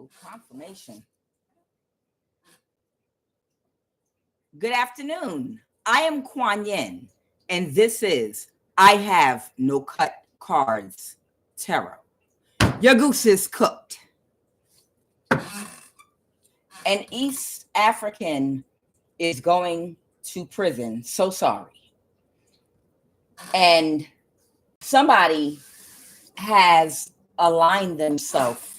Oh, confirmation. Good afternoon. I am QUAN, and this is I Have No Cut Cards Tarot. Your goose is cooked. An East African is going to prison. So sorry. And somebody has aligned themselves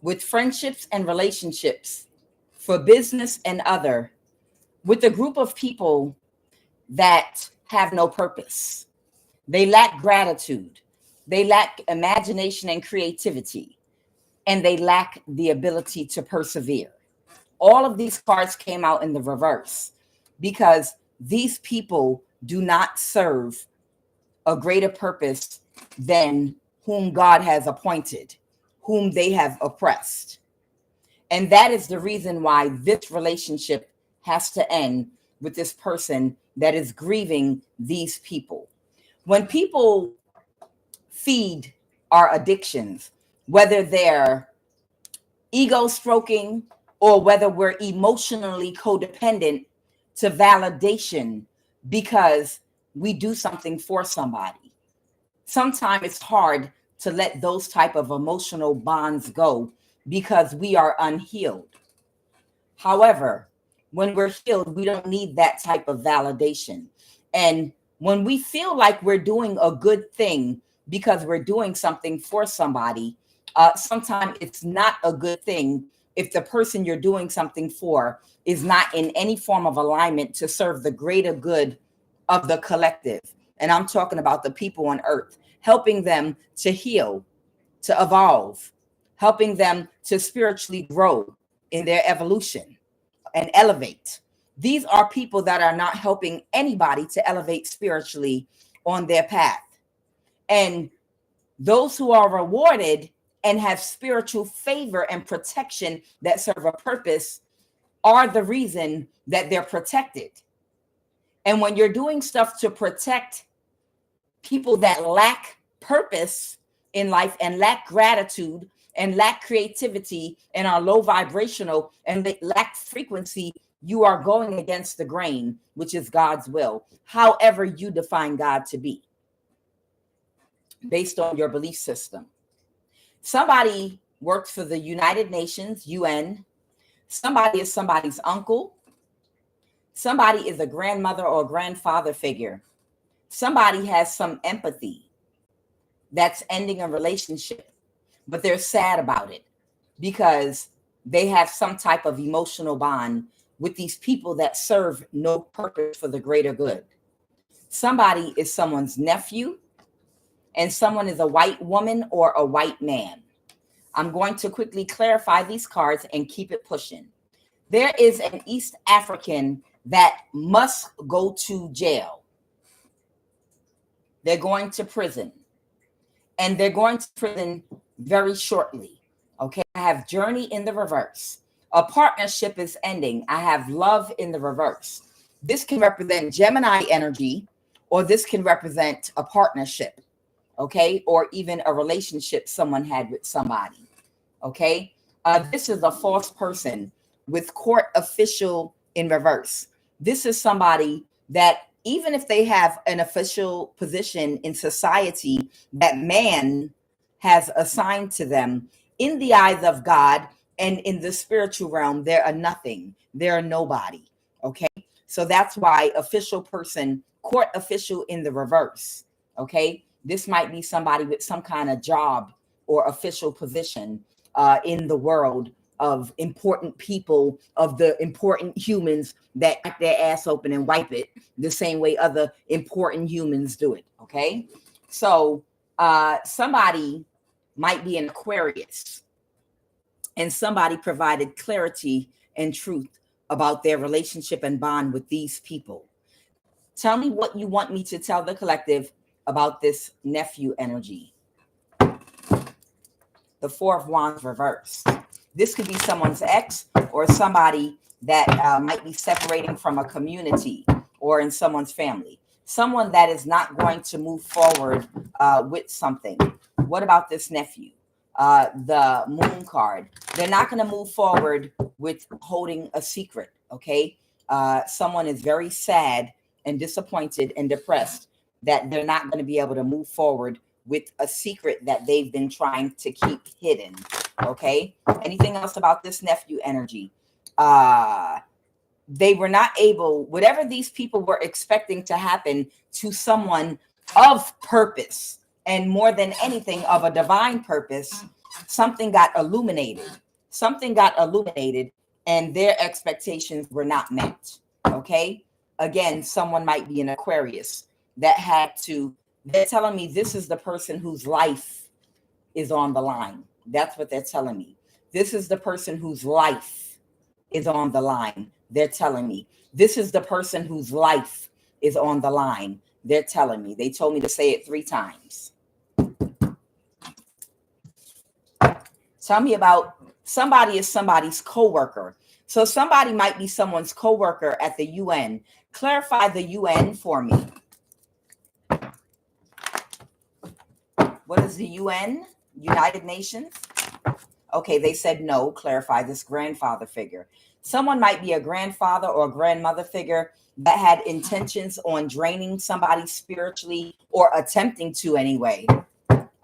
with friendships and relationships for business and other with a group of people that have no purpose. They lack gratitude. They lack imagination and creativity, and they lack the ability to persevere. All of these cards came out in the reverse because these people do not serve a greater purpose than whom God has appointed, whom they have oppressed. And that is the reason why this relationship has to end with this person that is grieving these people. When people feed our addictions, whether they're ego stroking or whether we're emotionally codependent to validation because we do something for somebody, sometimes it's hard to let those type of emotional bonds go because we are unhealed. However, when we're healed, we don't need that type of validation. And when we feel like we're doing a good thing because we're doing something for somebody, sometimes it's not a good thing if the person you're doing something for is not in any form of alignment to serve the greater good of the collective. And I'm talking about the people on earth, helping them to heal, to evolve, helping them to spiritually grow in their evolution and elevate. These are people that are not helping anybody to elevate spiritually on their path. And those who are rewarded and have spiritual favor and protection that serve a purpose are the reason that they're protected. And when you're doing stuff to protect people that lack purpose in life and lack gratitude and lack creativity and are low vibrational and they lack frequency, you are going against the grain, which is God's will, however you define God to be, based on your belief system. Somebody works for the United Nations, UN. Somebody is somebody's uncle. Somebody is a grandmother or grandfather figure. Somebody has some empathy that's ending a relationship, but they're sad about it because they have some type of emotional bond with these people that serve no purpose for the greater good. Somebody is someone's nephew, and someone is a white woman or a white man. I'm going to quickly clarify these cards and keep it pushing. There is an East African that must go to jail. They're going to prison. And they're going to prison very shortly. Okay, I have journey in the reverse. A partnership is ending. I have love in the reverse. This can represent Gemini energy, or this can represent a partnership, okay, or even a relationship someone had with somebody, okay. This is a false person with court official in reverse. This is somebody that even if they have an official position in society that man has assigned to them, in the eyes of God and in the spiritual realm, they're a nothing. They're a nobody. Okay. So that's why official person, court official in the reverse. Okay. This might be somebody with some kind of job or official position in the world of important people, of the important humans that crack their ass open and wipe it the same way other important humans do it. Okay. So somebody might be an Aquarius, and somebody provided clarity and truth about their relationship and bond with these people. Tell me what you want me to tell the collective about this nephew energy. The Four of Wands reversed. This could be someone's ex or somebody that might be separating from a community or in someone's family. Someone that is not going to move forward with something. What about this nephew? the moon card. They're not going to move forward with holding a secret. Okay. Someone is very sad and disappointed and depressed that they're not going to be able to move forward with a secret that they've been trying to keep hidden. Okay. Anything else about this nephew energy? They were not able, whatever these people were expecting to happen to someone of purpose, and more than anything of a divine purpose, something got illuminated. Something got illuminated and their expectations were not met. Okay. Again, someone might be an Aquarius that had to, they're telling me this is the person whose life is on the line. That's what they're telling me. This is the person whose life is on the line. They're telling me this is the person whose life is on the line. They're telling me. They told me to say it 3 times. Tell me about somebody is somebody's coworker. So somebody might be someone's coworker at the UN. Clarify the UN for me. What is the UN? United Nations? Okay, they said no. Clarify this grandfather figure. Someone might be a grandfather or a grandmother figure that had intentions on draining somebody spiritually or attempting to anyway.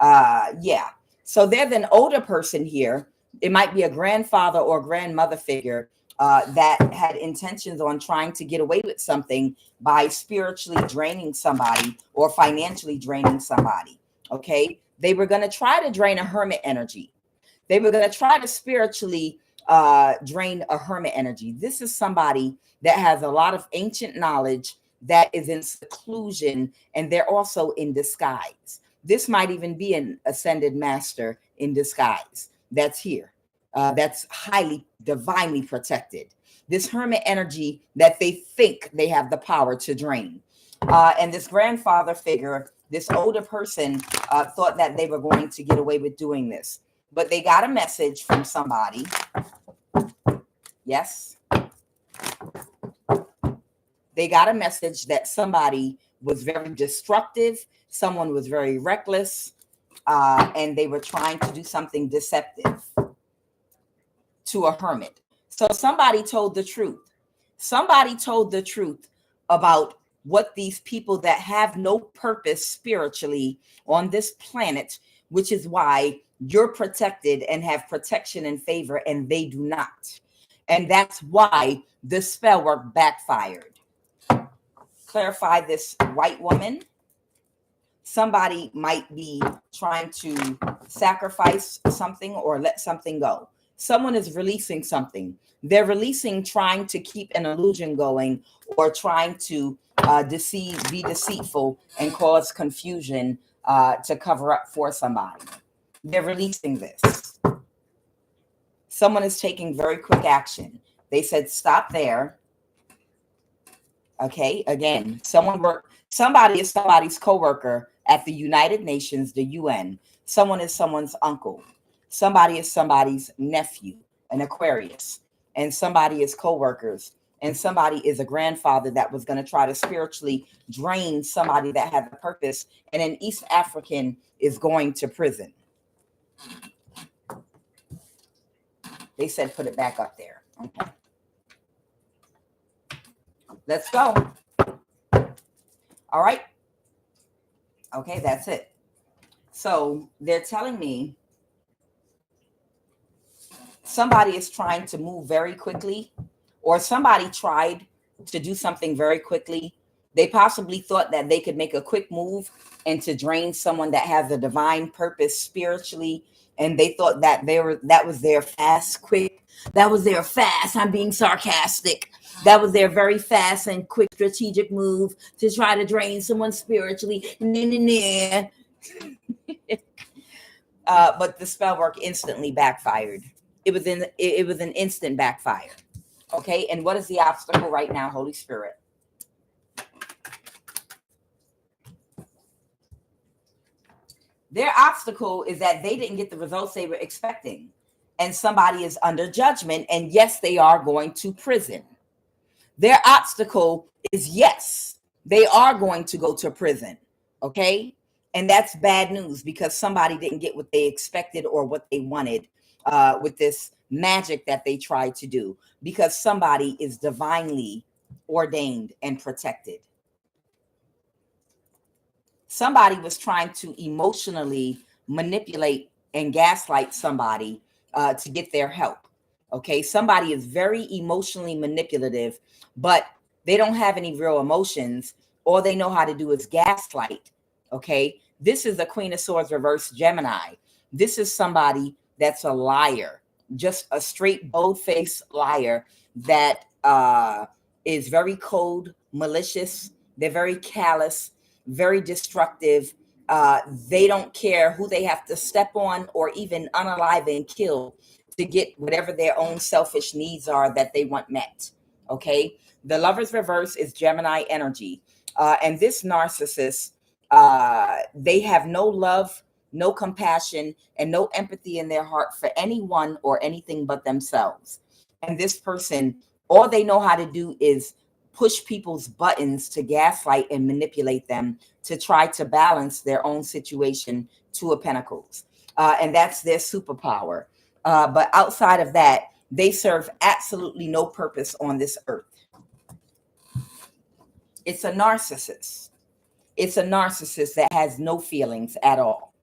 Yeah. So they're an older person here. It might be a grandfather or grandmother figure that had intentions on trying to get away with something by spiritually draining somebody or financially draining somebody. Okay. They were going to try to drain a hermit energy. They were going to try to spiritually drain a hermit energy. This is somebody that has a lot of ancient knowledge that is in seclusion, and they're also in disguise. This might even be an ascended master in disguise that's here. That's highly divinely protected. This hermit energy that they think they have the power to drain. And this grandfather figure, this older person thought that they were going to get away with doing this. But they got a message from somebody. Yes. They got a message that somebody was very destructive. Someone was very reckless. And they were trying to do something deceptive to a hermit. So somebody told the truth. Somebody told the truth about what these people that have no purpose spiritually on this planet, which is why you're protected and have protection and favor, and they do not. And that's why the spell work backfired. Clarify this white woman. Somebody might be trying to sacrifice something or let something go. Someone is releasing something. They're releasing, trying to keep an illusion going, or trying to deceive, be deceitful, and cause confusion to cover up for somebody. They're releasing this. Someone is taking very quick action. They said, stop there. Okay, again, somebody is somebody's coworker at the United Nations, the UN. Someone is someone's uncle. Somebody is somebody's nephew, an Aquarius. And somebody is coworkers. And somebody is a grandfather that was going to try to spiritually drain somebody that had a purpose. And an East African is going to prison. They said, put it back up there. Okay. Let's go. All right. Okay, that's it. So they're telling me somebody is trying to move very quickly, or somebody tried to do something very quickly. They possibly thought that they could make a quick move and to drain someone that has a divine purpose spiritually. And they thought that that was their fast, quick. That was their fast. I'm being sarcastic. That was their very fast and quick strategic move to try to drain someone spiritually. But the spell work instantly backfired. It was an instant backfire. Okay, and what is the obstacle right now, Holy Spirit? Their obstacle is that they didn't get the results they were expecting. And somebody is under judgment. And yes, they are going to prison. Their obstacle is yes, they are going to go to prison. Okay. And that's bad news because somebody didn't get what they expected or what they wanted with this magic that they tried to do, because somebody is divinely ordained and protected. Somebody was trying to emotionally manipulate and gaslight somebody to get their help. Okay, somebody is very emotionally manipulative, but they don't have any real emotions. All they know how to do is gaslight. Okay, this is the Queen of Swords reverse Gemini. This is somebody that's a liar, just a straight bold-faced liar that is very cold, malicious. They're very callous, very destructive. They don't care who they have to step on or even unalive and kill to get whatever their own selfish needs are that they want met. Okay, the Lover's reverse is Gemini energy, and this narcissist, they have no love, no compassion, and no empathy in their heart for anyone or anything but themselves. And this person, all they know how to do is push people's buttons to gaslight and manipulate them to try to balance their own situation. Two of Pentacles, and that's their superpower. But outside of that, they serve absolutely no purpose on this earth. It's a narcissist. It's a narcissist that has no feelings at all.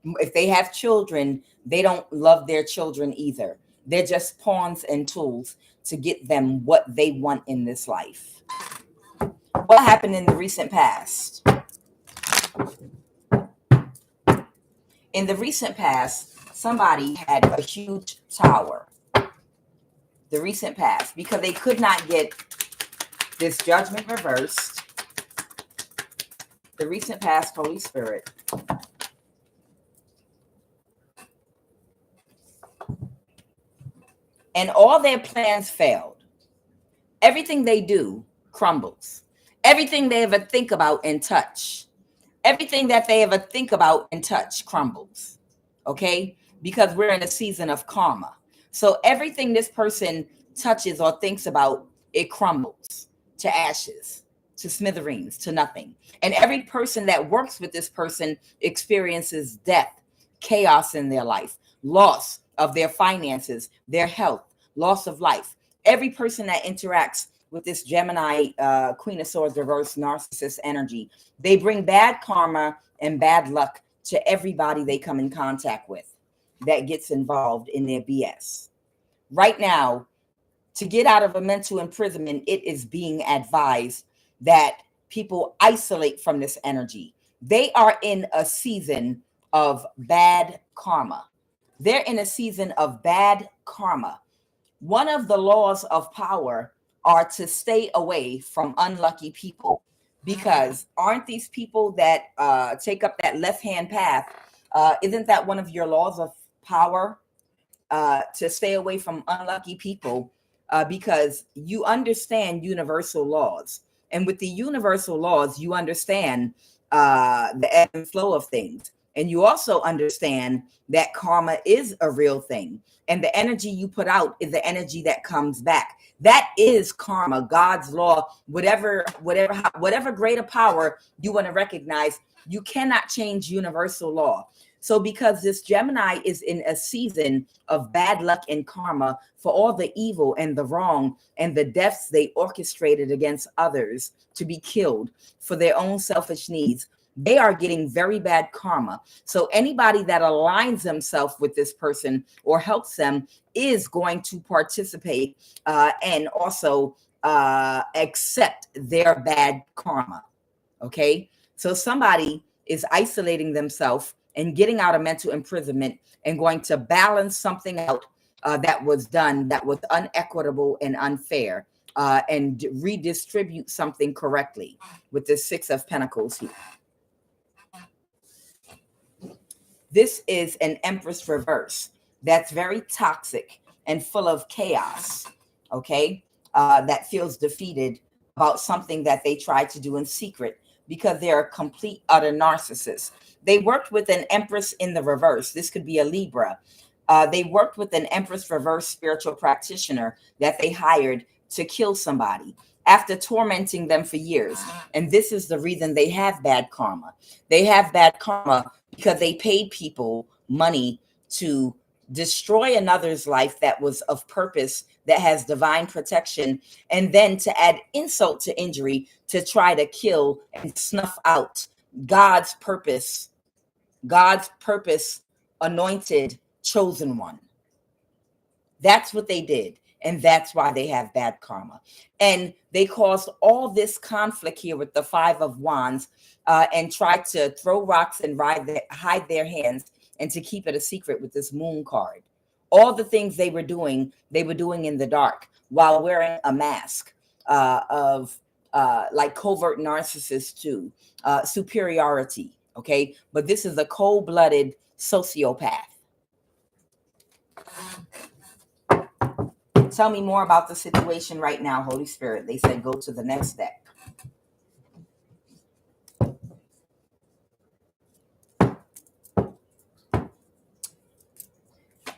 If they have children, they don't love their children either. They're just pawns and tools to get them what they want in this life. What happened in the recent past? In the recent past, somebody had a huge tower. The recent past, because they could not get this Judgment reversed. The recent past, Holy Spirit. And all their plans failed. Everything they do crumbles. Everything they ever think about and touch. Everything that they ever think about and touch crumbles. Okay? Because we're in a season of karma. So everything this person touches or thinks about, it crumbles to ashes, to smithereens, to nothing. And every person that works with this person experiences death, chaos in their life, loss of their finances, their health, loss of life. Every person that interacts with this Gemini Queen of Swords reverse narcissist energy, they bring bad karma and bad luck to everybody they come in contact with that gets involved in their BS. Right now, to get out of a mental imprisonment, it is being advised that people isolate from this energy. They are in a season of bad karma. They're in a season of bad karma. One of the laws of power are to stay away from unlucky people, because aren't these people that take up that left-hand path? Isn't that one of your laws of power, to stay away from unlucky people? Because you understand universal laws. And with the universal laws, you understand the ebb and flow of things. And you also understand that karma is a real thing. And the energy you put out is the energy that comes back. That is karma, God's law, whatever greater power you want to recognize. You cannot change universal law. So because this Gemini is in a season of bad luck and karma for all the evil and the wrong and the deaths they orchestrated against others to be killed for their own selfish needs, they are getting very bad karma. So anybody that aligns themselves with this person or helps them is going to participate and also accept their bad karma. Okay, so somebody is isolating themselves and getting out of mental imprisonment and going to balance something out that was done that was unequitable and unfair, and redistribute something correctly with the Six of Pentacles here. This is an Empress reverse that's very toxic and full of chaos, okay? That feels defeated about something that they tried to do in secret because they're a complete, utter narcissist. They worked with an Empress in the reverse. This could be a Libra. They worked with an Empress reverse spiritual practitioner that they hired to kill somebody. after tormenting them for years. And this is the reason they have bad karma. They have bad karma because they paid people money to destroy another's life that was of purpose, that has divine protection, and then to add insult to injury to try to kill and snuff out God's purpose, anointed, chosen one. That's what they did. And that's why they have bad karma. And they caused all this conflict here with the Five of Wands, and tried to throw rocks and hide their hands, and to keep it a secret with this Moon card. All the things they were doing in the dark while wearing a mask of like covert narcissist too, superiority. Okay. But this is a cold-blooded sociopath. Tell me more about the situation right now, Holy Spirit. They said go to the next deck.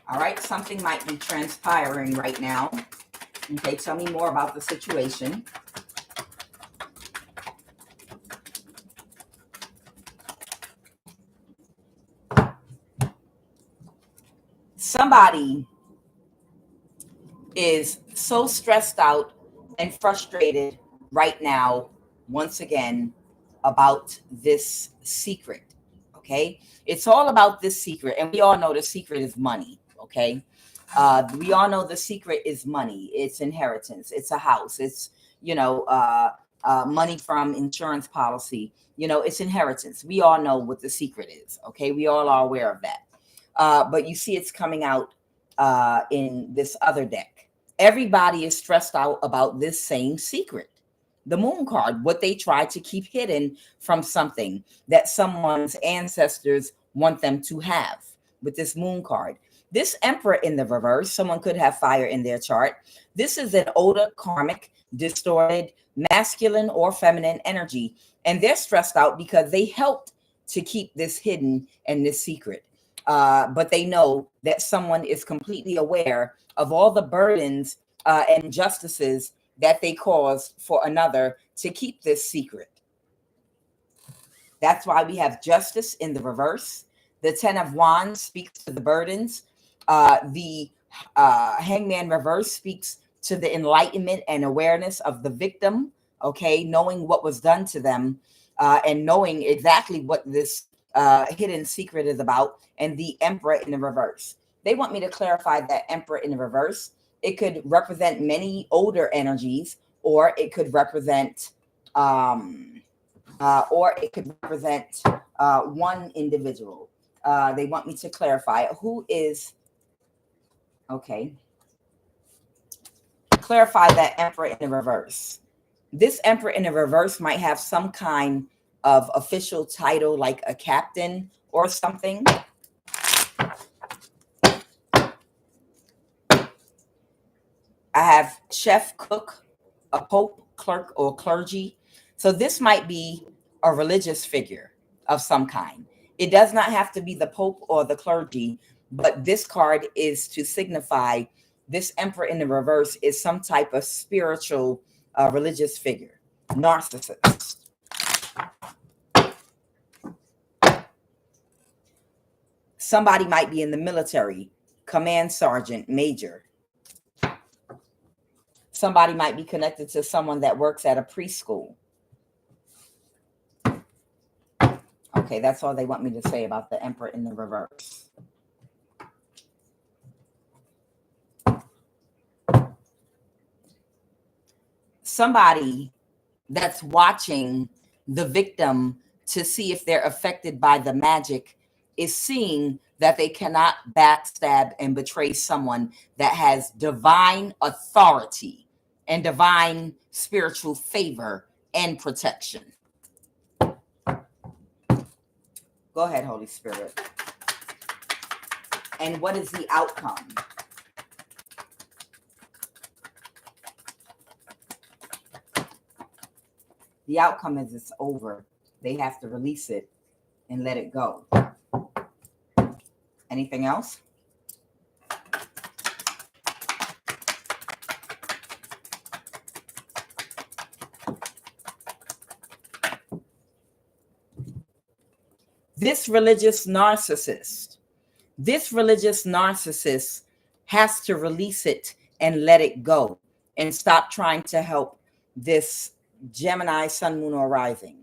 All right, something might be transpiring right now. Okay, tell me more about the situation. Somebody is so stressed out and frustrated right now, once again, about this secret. Okay, it's all about this secret, and we all know the secret is money. Okay, we all know the secret is money. It's inheritance. It's a house. It's, you know, money from insurance policy. You know, it's inheritance. We all know what the secret is. Okay, we all are aware of that. But you see, it's coming out in this other deck. Everybody is stressed out about this same secret. The Moon card, what they try to keep hidden from something that someone's ancestors want them to have with this Moon card. This Emperor in the reverse, someone could have fire in their chart. This is an older karmic, distorted, masculine or feminine energy. And they're stressed out because they helped to keep this hidden and this secret. But they know that someone is completely aware of all the burdens and injustices that they caused for another to keep this secret. That's why we have Justice in the reverse. The Ten of Wands speaks to the burdens. The Hangman reverse speaks to the enlightenment and awareness of the victim. Okay, knowing what was done to them, and knowing exactly what this hidden secret is about. And the Emperor in the reverse. They want me to clarify that Emperor in the reverse. It could represent many older energies, or it could represent, one individual. They want me to clarify who is, okay. Clarify that Emperor in the reverse. This Emperor in the reverse might have some kind of official title, like a captain or something. I have chef, cook, a pope, clerk, or clergy. So this might be a religious figure of some kind. It does not have to be the pope or the clergy, but this card is to signify this Emperor in the reverse is some type of spiritual religious figure, narcissist. Somebody might be in the military, command sergeant, major. Somebody might be connected to someone that works at a preschool. Okay, that's all they want me to say about the Emperor in the reverse. Somebody that's watching the victim to see if they're affected by the magic is seeing that they cannot backstab and betray someone that has divine authority and divine spiritual favor and protection. Go ahead, Holy Spirit. And what is the outcome? The outcome is it's over. They have to release it and let it go. Anything else? This religious narcissist has to release it and let it go and stop trying to help this Gemini sun, moon, or rising.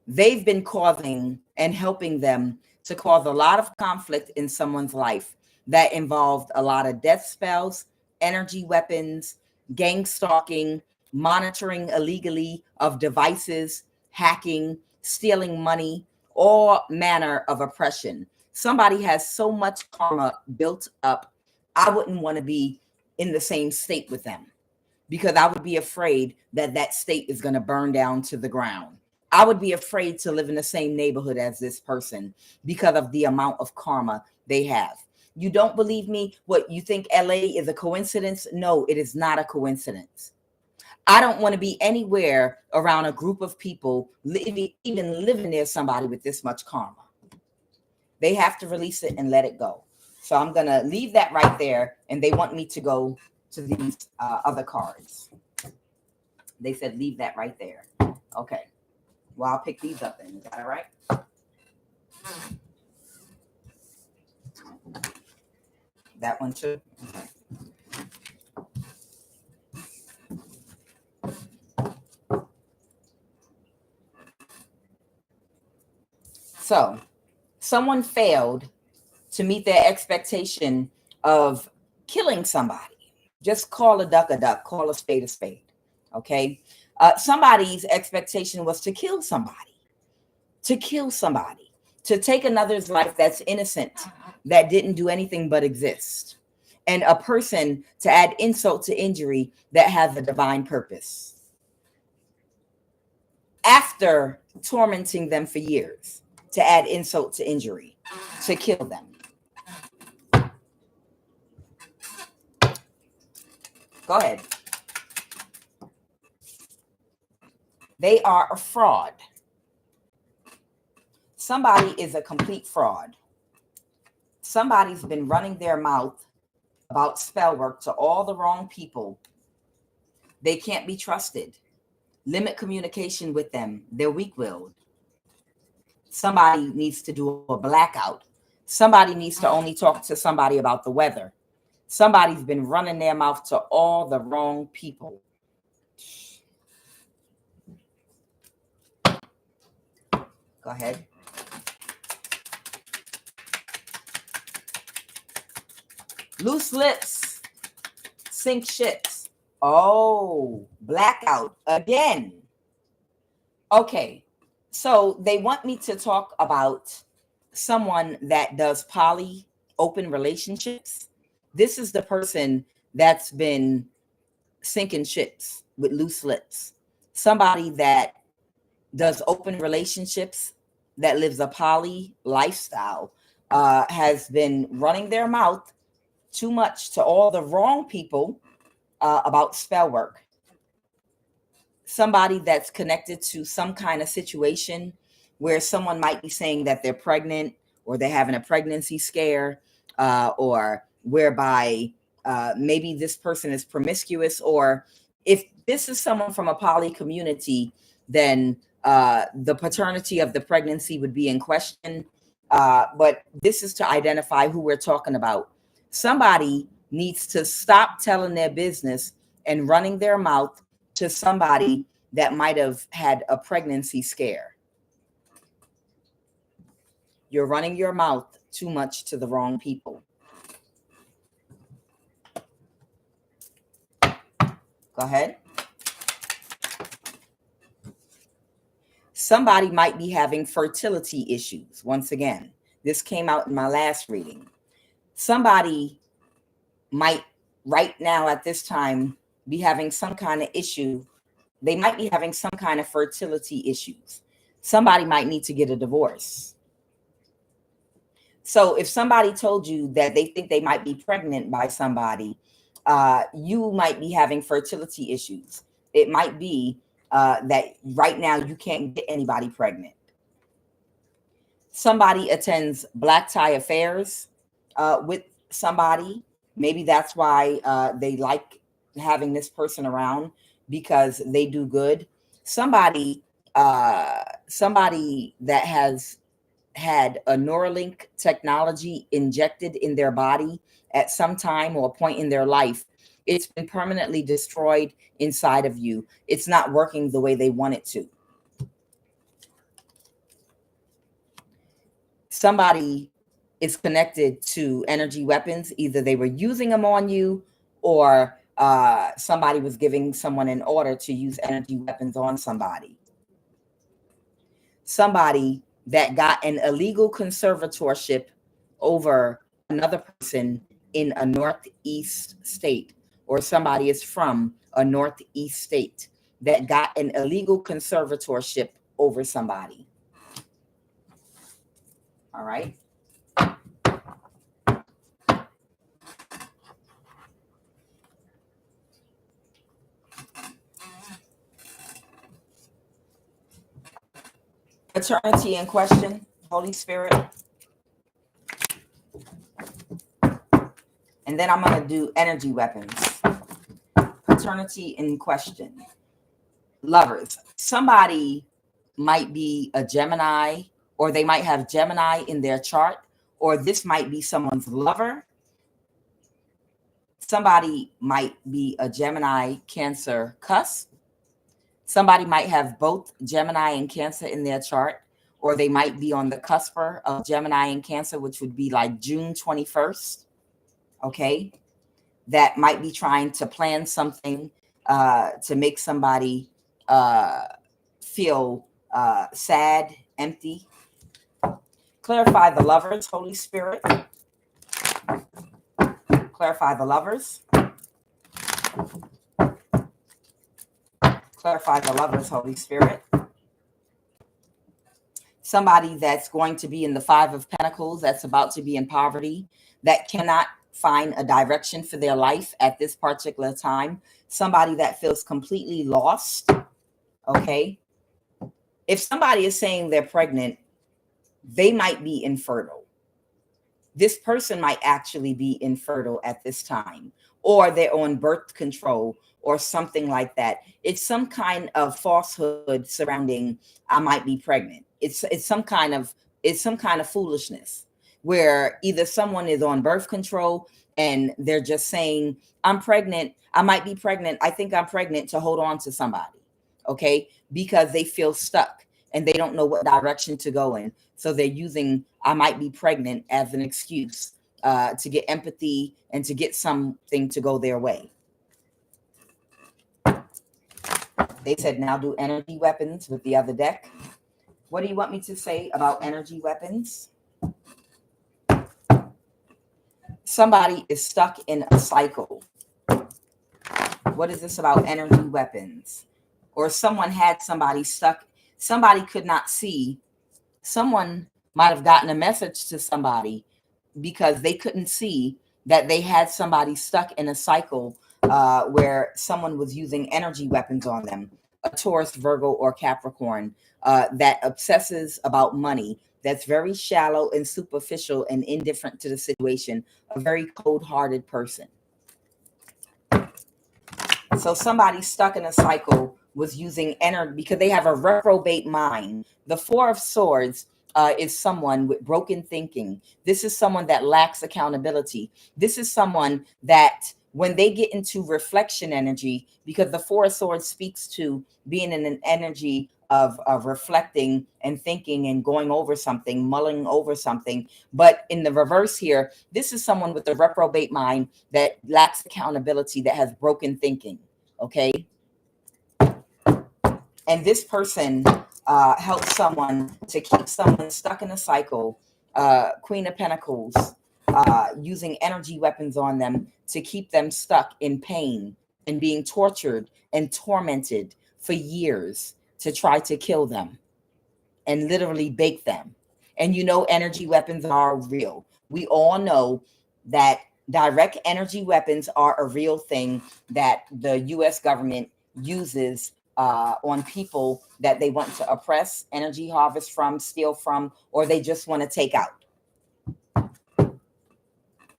They've been causing and helping them to cause a lot of conflict in someone's life that involved a lot of death spells, energy weapons, gang stalking, monitoring illegally of devices, hacking, stealing money, all manner of oppression. Somebody has so much karma built up, I wouldn't want to be in the same state with them because I would be afraid that that state is going to burn down to the ground. I would be afraid to live in the same neighborhood as this person because of the amount of karma they have. You don't believe me? What, you think LA is a coincidence? No, it is not a coincidence. I don't want to be anywhere around a group of people, even living near somebody with this much karma. They have to release it and let it go. So I'm going to leave that right there. And they want me to go to these other cards. They said, leave that right there. Okay. Well, I'll pick these up then. Is that all right? That one too? Okay. So, someone failed to meet their expectation of killing somebody. Just call a duck, call a spade, okay? Somebody's expectation was to kill somebody, to take another's life that's innocent, that didn't do anything but exist, and a person to add insult to injury that has a divine purpose. After tormenting them for years, to add insult to injury, to kill them. Go ahead. They are a fraud. Somebody is a complete fraud. Somebody's been running their mouth about spell work to all the wrong people. They can't be trusted. Limit communication with them. They're weak-willed. Somebody needs to do a blackout. Somebody needs to only talk to somebody about the weather. Somebody's been running their mouth to all the wrong people. Go ahead. Loose lips sink ships. Oh, blackout again. Okay, so they want me to talk about someone that does poly open relationships. This is the person that's been sinking ships with loose lips. Somebody that does open relationships, that lives a poly lifestyle, has been running their mouth too much to all the wrong people about spell work. Somebody that's connected to some kind of situation where someone might be saying that they're pregnant or they're having a pregnancy scare, or whereby maybe this person is promiscuous, or if this is someone from a poly community, then the paternity of the pregnancy would be in question. But this is to identify who we're talking about. Somebody needs to stop telling their business and running their mouth to somebody that might have had a pregnancy scare. You're running your mouth too much to the wrong people. Go ahead. Somebody might be having fertility issues. Once again, this came out in my last reading. Somebody might right now at this time be having some kind of issue. They might be having some kind of fertility issues. Somebody might need to get a divorce. So if somebody told you that they think they might be pregnant by somebody, you might be having fertility issues. It might be that right now you can't get anybody pregnant. Somebody attends black tie affairs with somebody. Maybe that's why they like having this person around, because they do good. Somebody somebody that has had a Neuralink technology injected in their body at some time or point in their life. It's been permanently destroyed inside of you. It's not working the way they want it to. Somebody is connected to energy weapons. Either they were using them on you, or somebody was giving someone an order to use energy weapons on somebody. Somebody that got an illegal conservatorship over another person in a northeast state, or somebody is from a northeast state that got an illegal conservatorship over somebody. All right. Eternity in question, Holy Spirit. And then I'm going to do energy weapons. Paternity in question. Lovers. Somebody might be a Gemini, or they might have Gemini in their chart, or this might be someone's lover. Somebody might be a Gemini, Cancer, cusp. Somebody might have both Gemini and Cancer in their chart, or they might be on the cusp of Gemini and Cancer, which would be like June 21st. Okay. That might be trying to plan something to make somebody feel sad, empty. Clarify the lovers, Holy Spirit. Clarify the lovers. Clarify the lovers, Holy Spirit. Somebody that's going to be in the Five of Pentacles, that's about to be in poverty, that cannot find a direction for their life at this particular time. Somebody that feels completely lost. Okay. If somebody is saying they're pregnant, they might be infertile. This person might actually be infertile at this time, or they're on birth control or something like that. It's some kind of falsehood surrounding I might be pregnant. It's some kind of foolishness where either someone is on birth control and they're just saying, I'm pregnant, I might be pregnant, I think I'm pregnant, to hold on to somebody. Okay, because they feel stuck and they don't know what direction to go in. So they're using I might be pregnant as an excuse to get empathy and to get something to go their way. They said now do energy weapons with the other deck. What do you want me to say about energy weapons? Somebody is stuck in a cycle. What is this about energy weapons? Or someone had somebody stuck. Somebody could not see. Someone might have gotten a message to somebody because they couldn't see that they had somebody stuck in a cycle where someone was using energy weapons on them. A Taurus, Virgo, or Capricorn that obsesses about money, that's very shallow and superficial and indifferent to the situation, a very cold-hearted person. So somebody stuck in a cycle was using energy because they have a reprobate mind. The Four of Swords is someone with broken thinking. This is someone that lacks accountability. This is someone that when they get into reflection energy, because the Four of Swords speaks to being in an energy of reflecting and thinking and going over something, mulling over something. But in the reverse here, this is someone with a reprobate mind that lacks accountability, that has broken thinking. Okay. And this person helps someone to keep someone stuck in a cycle. Queen of Pentacles, using energy weapons on them to keep them stuck in pain and being tortured and tormented for years to try to kill them and literally bake them. And you know, energy weapons are real. We all know that direct energy weapons are a real thing that the U.S. government uses on people that they want to oppress, energy harvest from, steal from, or they just want to take out.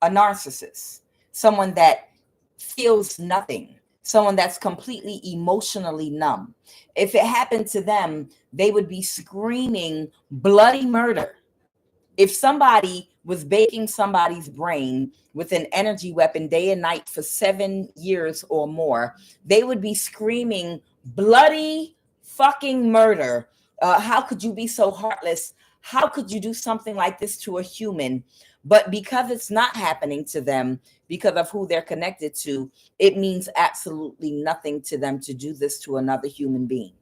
A narcissist, someone that feels nothing, someone that's completely emotionally numb. If it happened to them, they would be screaming bloody murder. If somebody was baking somebody's brain with an energy weapon day and night for 7 years or more, they would be screaming bloody fucking murder. How could you be so heartless? How could you do something like this to a human? But because it's not happening to them, because of who they're connected to, it means absolutely nothing to them to do this to another human being.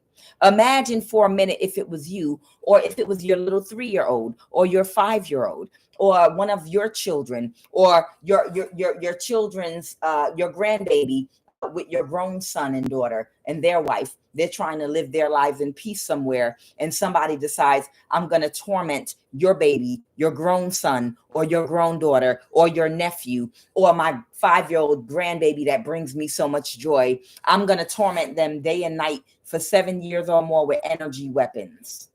Imagine for a minute if it was you, or if it was your little 3-year-old, or your 5-year-old, or one of your children, or your children's your grandbaby with your grown son and daughter and their wife. They're trying to live their lives in peace somewhere, and somebody decides, I'm going to torment your baby, your grown son, or your grown daughter, or your nephew, or my 5-year-old grandbaby that brings me so much joy. I'm going to torment them day and night for 7 years or more with energy weapons.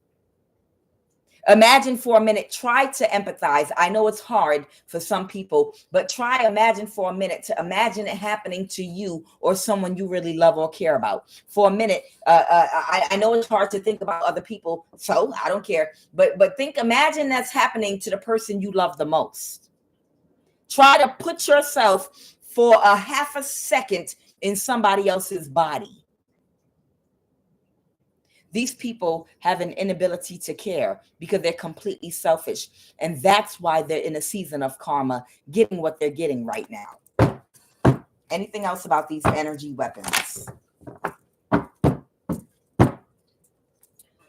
Imagine for a minute, try to empathize. I know it's hard for some people, but imagine for a minute to imagine it happening to you or someone you really love or care about. For a minute, I know it's hard to think about other people, so I don't care. But imagine that's happening to the person you love the most. Try to put yourself for a half a second in somebody else's body. These people have an inability to care because they're completely selfish. And that's why they're in a season of karma, getting what they're getting right now. Anything else about these energy weapons?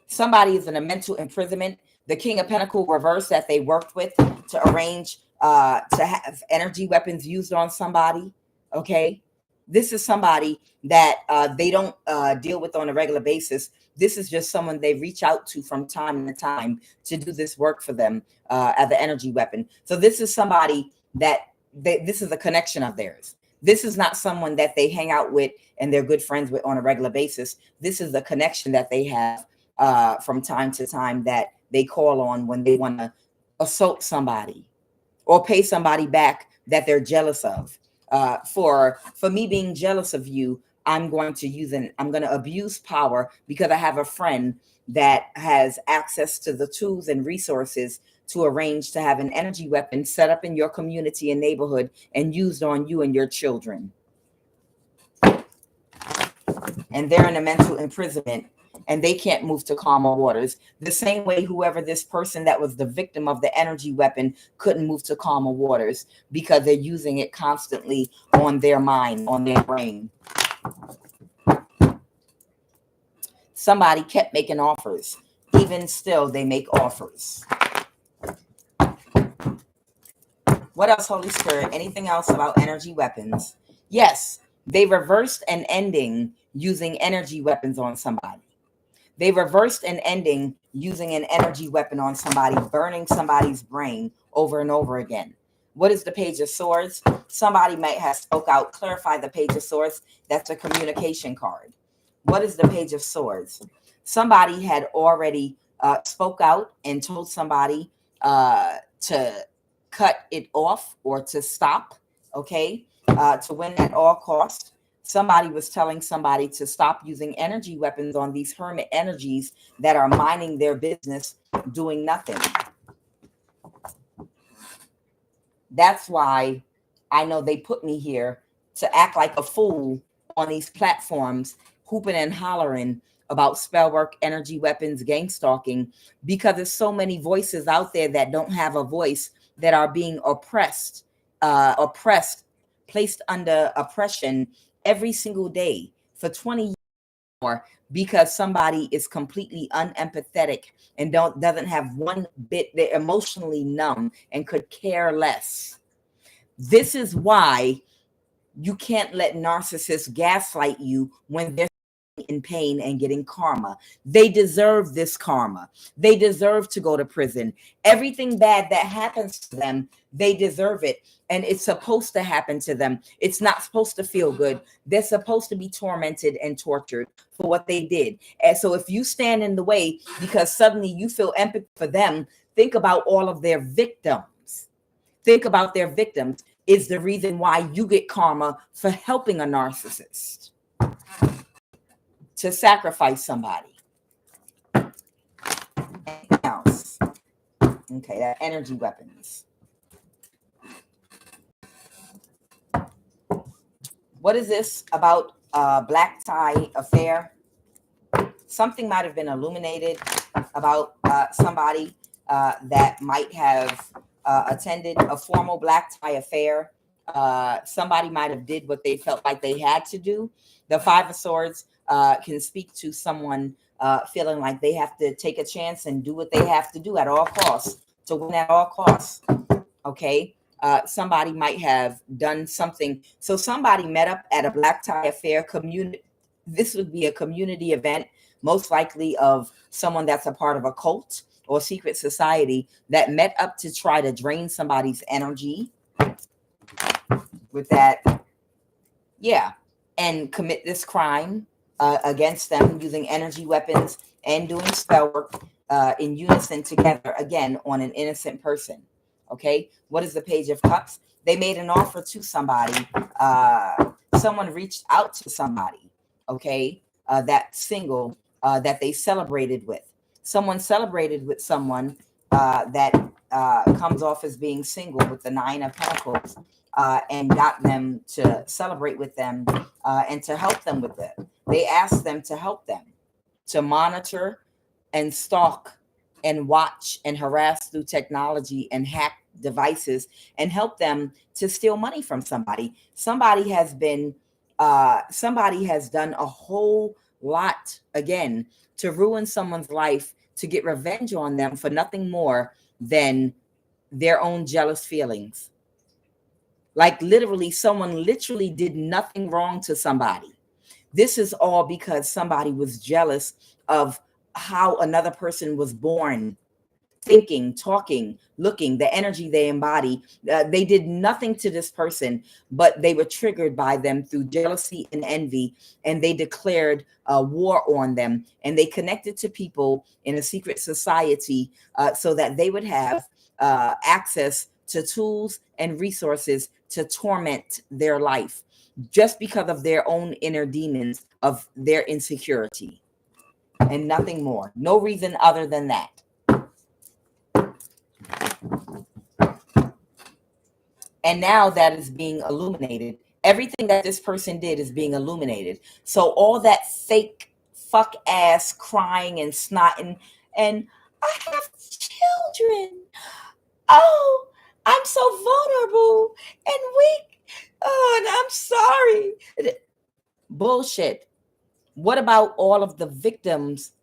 Somebody is in a mental imprisonment. The King of Pentacles reverse that they worked with to arrange to have energy weapons used on somebody. Okay. This is somebody that they don't deal with on a regular basis. This is just someone they reach out to from time to time to do this work for them as an energy weapon. So this is somebody that this is a connection of theirs. This is not someone that they hang out with and they're good friends with on a regular basis. This is the connection that they have from time to time that they call on when they want to assault somebody or pay somebody back that they're jealous of. For me being jealous of you, I'm going to abuse power because I have a friend that has access to the tools and resources to arrange to have an energy weapon set up in your community and neighborhood and used on you and your children. And they're in a mental imprisonment and they can't move to calmer waters. The same way whoever this person that was the victim of the energy weapon couldn't move to calmer waters because they're using it constantly on their mind, on their brain. Somebody kept making offers. Even still, they make offers. What else, Holy Spirit? Anything else about energy weapons? Yes, they reversed an ending using energy weapons on somebody. They reversed an ending using an energy weapon on somebody, burning somebody's brain over and over again. What is the Page of Swords? Somebody might have spoke out. Clarify the Page of Swords. That's a communication card. What is the Page of Swords? Somebody had already spoke out and told somebody to cut it off or to stop, okay, to win at all costs. Somebody was telling somebody to stop using energy weapons on these hermit energies that are minding their business, doing nothing. That's why I know they put me here to act like a fool on these platforms, hooping and hollering about spell work, energy weapons, gang stalking, because there's so many voices out there that don't have a voice, that are being oppressed, placed under oppression every single day for 20 years more, because somebody is completely unempathetic and doesn't have one bit, they're emotionally numb and could care less. This is why you can't let narcissists gaslight you when they're in pain and getting karma. They deserve this karma. They deserve to go to prison. Everything bad that happens to them, they deserve it. And it's supposed to happen to them. It's not supposed to feel good. They're supposed to be tormented and tortured for what they did. And so if you stand in the way because suddenly you feel empathy for them, think about all of their victims. Think about their victims. is the reason why you get karma for helping a narcissist to sacrifice somebody. Anything else? Okay, that energy weapons. What is this about a black tie affair? Something might have been illuminated about somebody that might have attended a formal black tie affair. Somebody might have did what they felt like they had to do. The Five of Swords can speak to someone feeling like they have to take a chance and do what they have to do at all costs to win at all costs. Okay. Somebody might have done something. So somebody met up at a black tie affair community. This would be a community event, most likely of someone that's a part of a cult or secret society that met up to try to drain somebody's energy with that. Yeah. And commit this crime against them using energy weapons and doing spell work in unison together, again, on an innocent person. Okay. What is the Page of Cups? They made an offer to somebody. Someone reached out to somebody. Okay. That single that they celebrated with. Someone celebrated with someone that comes off as being single with the Nine of Pentacles and got them to celebrate with them and to help them with it. They asked them to help them to monitor and stalk and watch and harass through technology and hack devices and help them to steal money from somebody. Somebody has been, somebody has done a whole lot, again, to ruin someone's life, to get revenge on them for nothing more than their own jealous feelings. Like literally, someone literally did nothing wrong to somebody. This is all because somebody was jealous of how another person was born, thinking, talking, looking, the energy they embody. They did nothing to this person, but they were triggered by them through jealousy and envy, and they declared war on them. And they connected to people in a secret society so that they would have access to tools and resources to torment their life just because of their own inner demons of their insecurity and nothing more. No reason other than that. And now that is being illuminated. Everything that this person did is being illuminated. So all that fake fuck ass crying and snotting and I have children. Oh, I'm so vulnerable and weak. Oh, and I'm sorry. Bullshit. What about all of the victims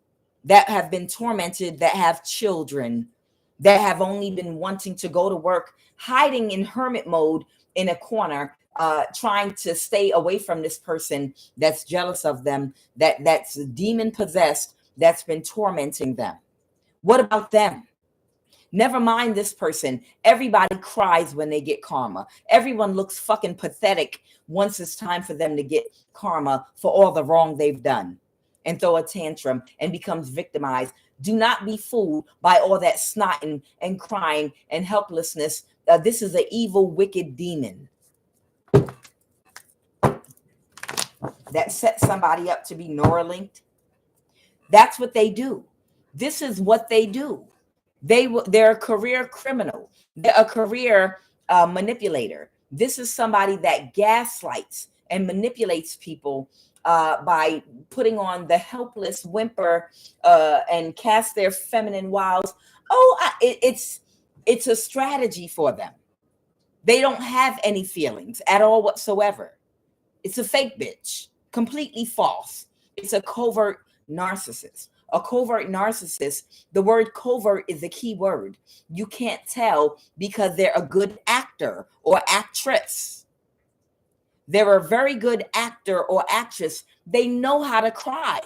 that have been tormented, that have children, that have only been wanting to go to work, hiding in hermit mode in a corner, trying to stay away from this person that's jealous of them, that's demon possessed, that's been tormenting them? What about them? Never mind this person. Everybody cries when they get karma. Everyone looks fucking pathetic once it's time for them to get karma for all the wrong they've done and throw a tantrum and becomes victimized. Do not be fooled by all that snotting and crying and helplessness. This is an evil, wicked demon that sets somebody up to be Neuralinked. That's what they do. This is what they do. They're a career criminal. They're a career manipulator. This is somebody that gaslights and manipulates people by putting on the helpless whimper and cast their feminine wiles. Oh, it's a strategy for them. They don't have any feelings at all whatsoever. It's a fake bitch, completely false. It's a covert narcissist. A covert narcissist, the word covert is a key word. You can't tell because they're a good actor or actress. They're a very good actor or actress. They know how to cry.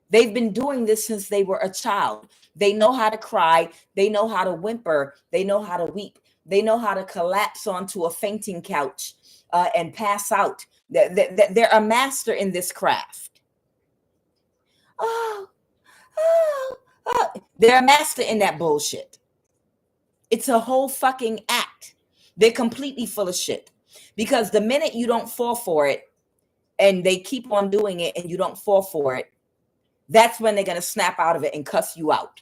They've been doing this since they were a child. They know how to cry. They know how to whimper. They know how to weep. They know how to collapse onto a fainting couch and pass out. They're a master in this craft. Oh, they're a master in that bullshit. It's a whole fucking act. They're completely full of shit. Because the minute you don't fall for it and they keep on doing it and you don't fall for it, that's when they're going to snap out of it and cuss you out.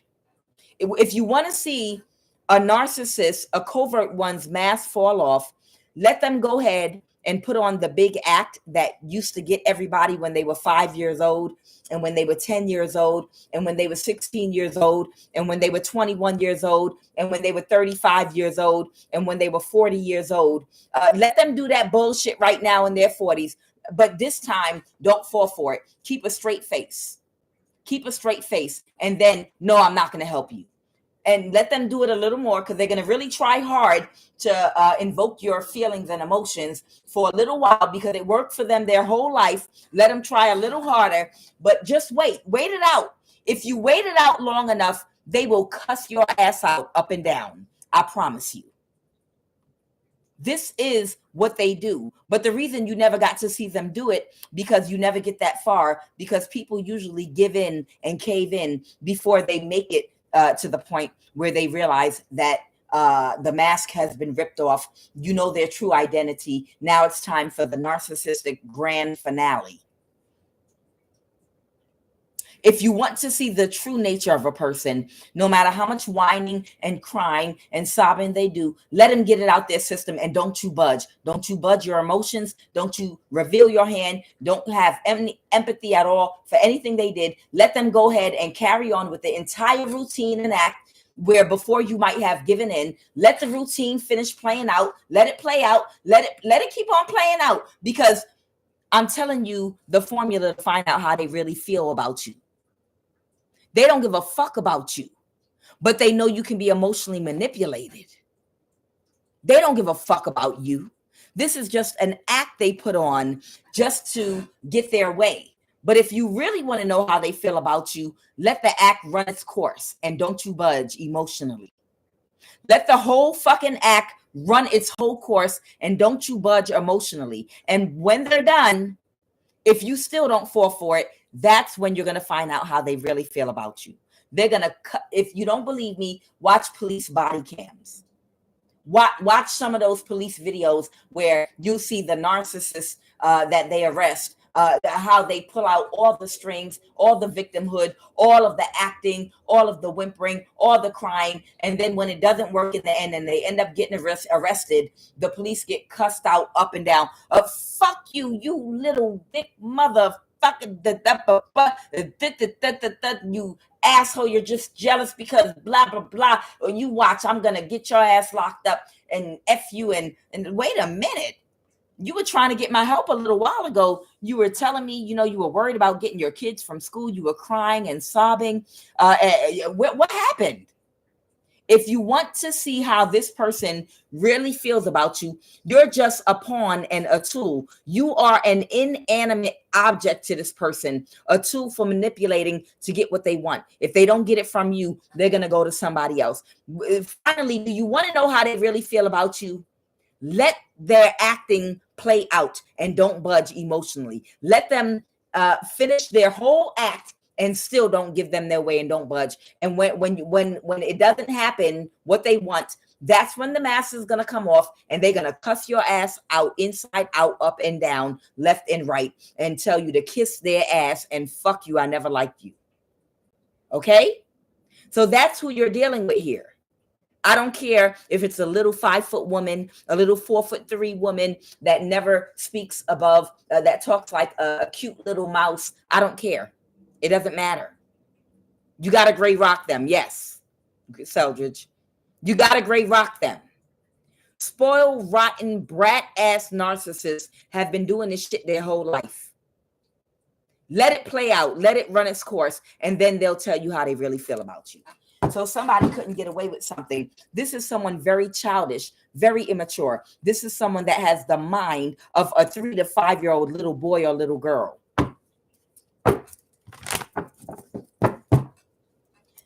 If you want to see a narcissist, a covert one's mask fall off, let them go ahead and put on the big act that used to get everybody when they were 5 years old, and when they were 10 years old, and when they were 16 years old, and when they were 21 years old, and when they were 35 years old, and when they were 40 years old. Let them do that bullshit right now in their 40s. But this time, don't fall for it. Keep a straight face. Keep a straight face. And then, no, I'm not going to help you. And let them do it a little more, because they're going to really try hard to invoke your feelings and emotions for a little while, because it worked for them their whole life. Let them try a little harder, but just wait it out. If you wait it out long enough, they will cuss your ass out up and down. I promise you. This is what they do. But the reason you never got to see them do it, because you never get that far, because people usually give in and cave in before they make it to the point where they realize that the mask has been ripped off. You know their true identity. Now it's time for the narcissistic grand finale. If you want to see the true nature of a person, no matter how much whining and crying and sobbing they do, let them get it out their system, and don't you budge. Don't you budge your emotions. Don't you reveal your hand. Don't have any empathy at all for anything they did. Let them go ahead and carry on with the entire routine and act, where before you might have given in. Let the routine finish playing out. Let it play out. Let it keep on playing out, because I'm telling you the formula to find out how they really feel about you. They don't give a fuck about you, but they know you can be emotionally manipulated. They don't give a fuck about you. This is just an act they put on just to get their way. But if you really want to know how they feel about you, let the act run its course, and don't you budge emotionally. Let the whole fucking act run its whole course, and don't you budge emotionally. And when they're done, if you still don't fall for it, that's when you're going to find out how they really feel about you. They're going to cut. If you don't believe me, watch police body cams. Watch some of those police videos where you see the narcissist that they arrest, how they pull out all the strings, all the victimhood, all of the acting, all of the whimpering, all the crying. And then when it doesn't work in the end and they end up getting arrested, the police get cussed out up and down. Fuck you, you little big motherfucker. You asshole, you're just jealous because blah, blah, blah. Or you watch, I'm going to get your ass locked up and F you. And wait a minute. You were trying to get my help a little while ago. You were telling me, you were worried about getting your kids from school. You were crying and sobbing. What happened? If you want to see how this person really feels about you, you're just a pawn and a tool. You are an inanimate object to this person, a tool for manipulating to get what they want. If they don't get it from you, they're going to go to somebody else. Finally, do you want to know how they really feel about you? Let their acting play out and don't budge emotionally. Let them finish their whole act and still don't give them their way and don't budge. And when it doesn't happen what they want, that's when the mask is going to come off and they're going to cuss your ass out, inside out, up and down, left and right, and tell you to kiss their ass and fuck you. I never liked you. Okay? So that's who you're dealing with here. I don't care if it's a little 5-foot woman, a little 4'3" woman that never speaks above, that talks like a cute little mouse. I don't care. It doesn't matter. You got to gray rock them. Yes, Seldridge. You got to gray rock them. Spoiled, rotten, brat-ass narcissists have been doing this shit their whole life. Let it play out. Let it run its course. And then they'll tell you how they really feel about you. So somebody couldn't get away with something. This is someone very childish, very immature. This is someone that has the mind of a 3 to 5-year-old little boy or little girl.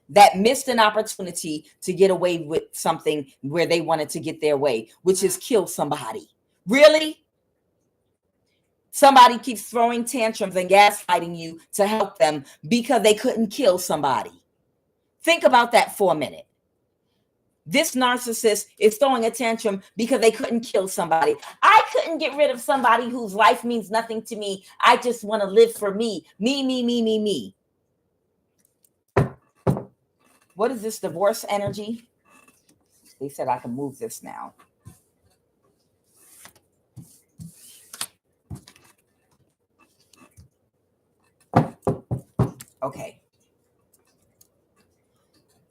That missed an opportunity to get away with something where they wanted to get their way, which is kill somebody. Really? Somebody keeps throwing tantrums and gaslighting you to help them because they couldn't kill somebody. Think about that for a minute. This narcissist is throwing a tantrum because they couldn't kill somebody. I couldn't get rid of somebody whose life means nothing to me. I just want to live for me. Me, me, me, me, me. What is this divorce energy? They said I can move this now. Okay.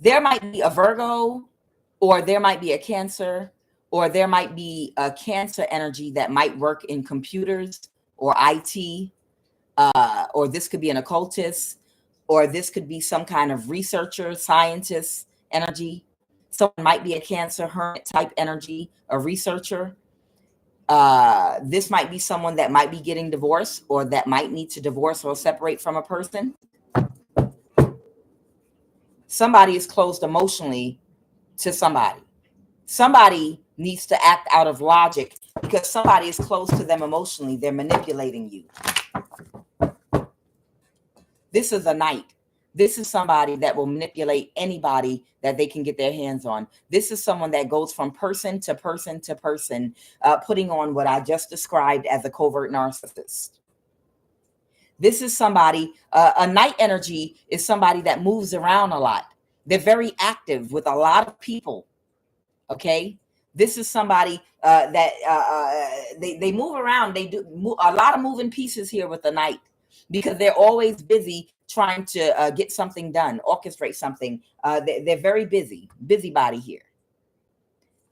There might be a Virgo, or there might be a Cancer, or there might be a Cancer energy that might work in computers or IT, or this could be an occultist, or this could be some kind of researcher, scientist energy. Someone might be a Cancer hermit type energy, a researcher. This might be someone that might be getting divorced, or that might need to divorce or separate from a person. Somebody is closed emotionally to somebody. Somebody needs to act out of logic because somebody is close to them emotionally. They're manipulating you. This is a knight. This is somebody that will manipulate anybody that they can get their hands on. This is someone that goes from person to person to person, putting on what I just described as a covert narcissist. This is somebody, a knight energy is somebody that moves around a lot. They're very active with a lot of people. Okay. This is somebody that they move around. They do a lot of moving pieces here with the knight because they're always busy trying to get something done, orchestrate something. They're very busybody here.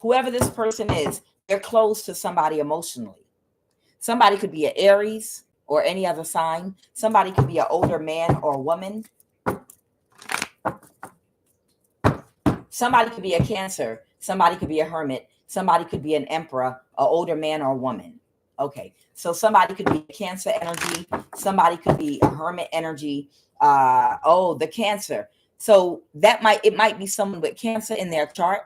Whoever this person is, they're close to somebody emotionally. Somebody could be an Aries or any other sign. Somebody could be an older man or woman. Somebody could be a Cancer. Somebody could be a hermit. Somebody could be an emperor, an older man or woman. Okay, so somebody could be a Cancer energy. Somebody could be a hermit energy. The Cancer. So it might be someone with Cancer in their chart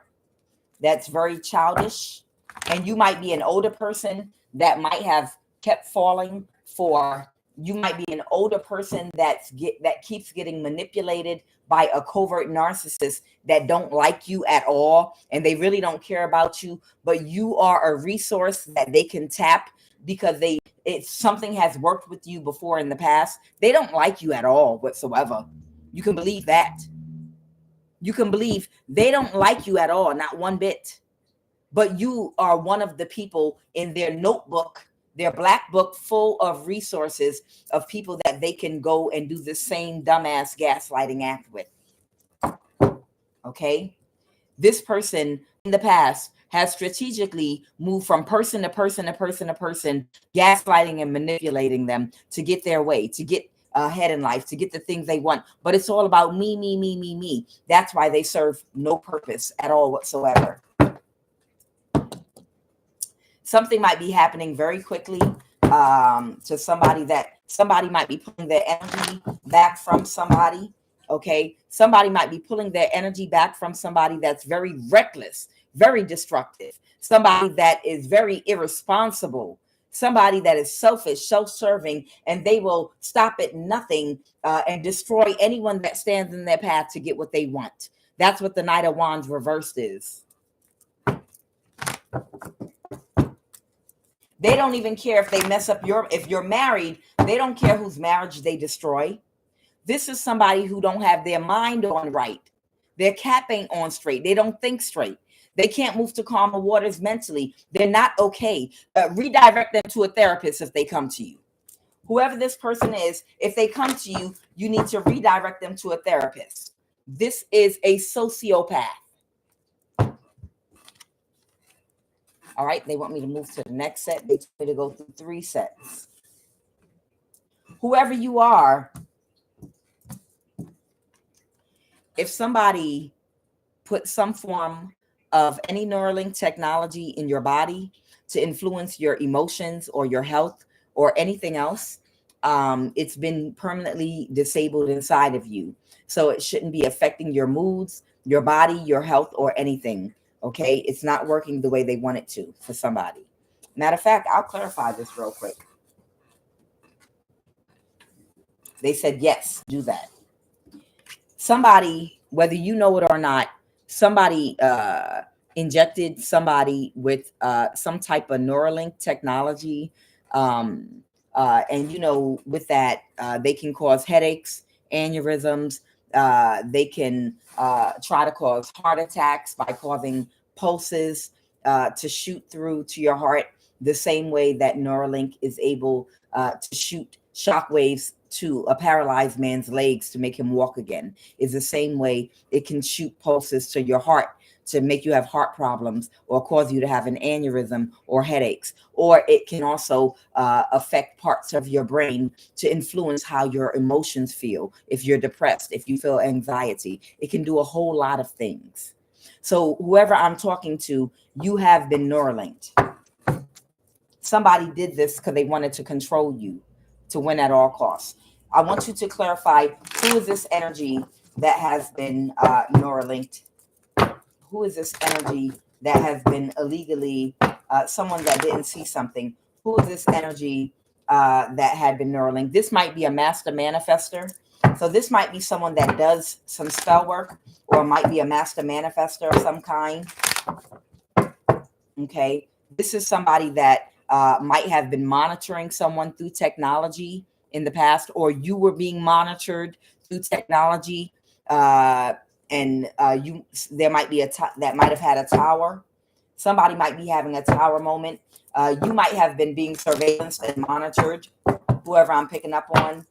that's very childish, and you might be an older person that might have kept falling for. You might be an older person that keeps getting manipulated by a covert narcissist that don't like you at all, and they really don't care about you, but you are a resource that they can tap because something has worked with you before in the past. They don't like you at all whatsoever. You can believe that. You can believe they don't like you at all, not one bit. But you are one of the people in their notebook, their black book, full of resources of people that they can go and do the same dumbass gaslighting act with. Okay? This person in the past has strategically moved from person to person to person to person, gaslighting and manipulating them to get their way, to get ahead in life, to get the things they want. But it's all about me, me, me, me, me. That's why they serve no purpose at all whatsoever. Something might be happening very quickly to somebody might be pulling their energy back from somebody. Okay. Somebody might be pulling their energy back from somebody that's very reckless, very destructive, somebody that is very irresponsible, somebody that is selfish, self-serving, and they will stop at nothing and destroy anyone that stands in their path to get what they want. That's what the Knight of Wands reversed is. They don't even care if they mess up if you're married, they don't care whose marriage they destroy. This is somebody who don't have their mind on right. Their cap ain't on straight. They don't think straight. They can't move to calmer waters mentally. They're not okay. Redirect them to a therapist if they come to you. Whoever this person is, if they come to you, you need to redirect them to a therapist. This is a sociopath. All right, they want me to move to the next set. They told me to go through 3 sets. Whoever you are, if somebody put some form of any Neuralink technology in your body to influence your emotions or your health or anything else, it's been permanently disabled inside of you. So it shouldn't be affecting your moods, your body, your health, or anything. Okay, it's not working the way they want it to for somebody. Matter of fact, I'll clarify this real quick. They said, yes, do that. Somebody, whether you know it or not, somebody injected somebody with some type of Neuralink technology. And, you know, with that, they can cause headaches, aneurysms. They can try to cause heart attacks by causing pulses to shoot through to your heart, the same way that Neuralink is able to shoot shock waves to a paralyzed man's legs to make him walk again, is the same way it can shoot pulses to your heart to make you have heart problems or cause you to have an aneurysm or headaches. Or it can also affect parts of your brain to influence how your emotions feel. If you're depressed, if you feel anxiety, it can do a whole lot of things. So whoever I'm talking to, you have been Neuralinked. Somebody did this because they wanted to control you to win at all costs. I want you to clarify, who is this energy that has been Neuralinked? Who is this energy that has been illegally, someone that didn't see something? Who is this energy that had been Neuralinked? This might be a master manifester. So this might be someone that does some spell work, or might be a master manifester of some kind. Okay. This is somebody that might have been monitoring someone through technology in the past, or you were being monitored through technology. There might be that might have had a tower. Somebody might be having a tower moment. You might have been being surveillanced and monitored, whoever I'm picking up on.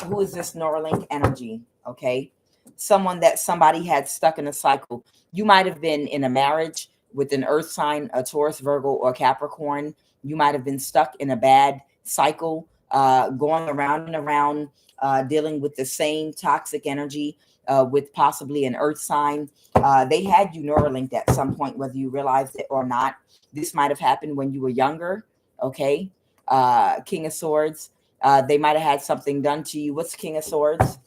Who is this Neuralink energy? Okay. Someone that somebody had stuck in a cycle. You might have been in a marriage with an earth sign, a Taurus, Virgo, or Capricorn. You might have been stuck in a bad cycle, going around and around, dealing with the same toxic energy with possibly an earth sign. They had you Neuralinked at some point, whether you realized it or not. This might have happened when you were younger. Okay. King of Swords. They might have had something done to you. What's King of Swords?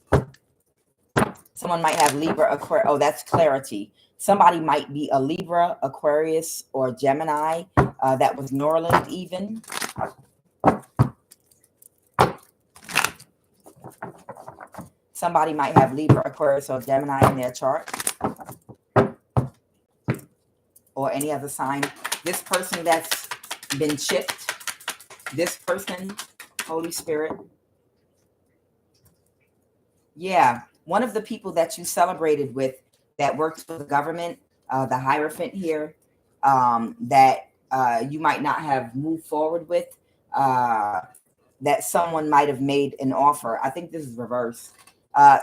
Someone might have Libra, Aquarius. Oh, that's clarity. Somebody might be a Libra, Aquarius, or Gemini that was Neuralinked even. Somebody might have Libra, Aquarius, or Gemini in their chart, or any other sign. This person that's been chipped, this person, Holy Spirit. Yeah, one of the people that you celebrated with that works for the government, the Hierophant here, that you might not have moved forward with, that someone might have made an offer. I think this is reverse.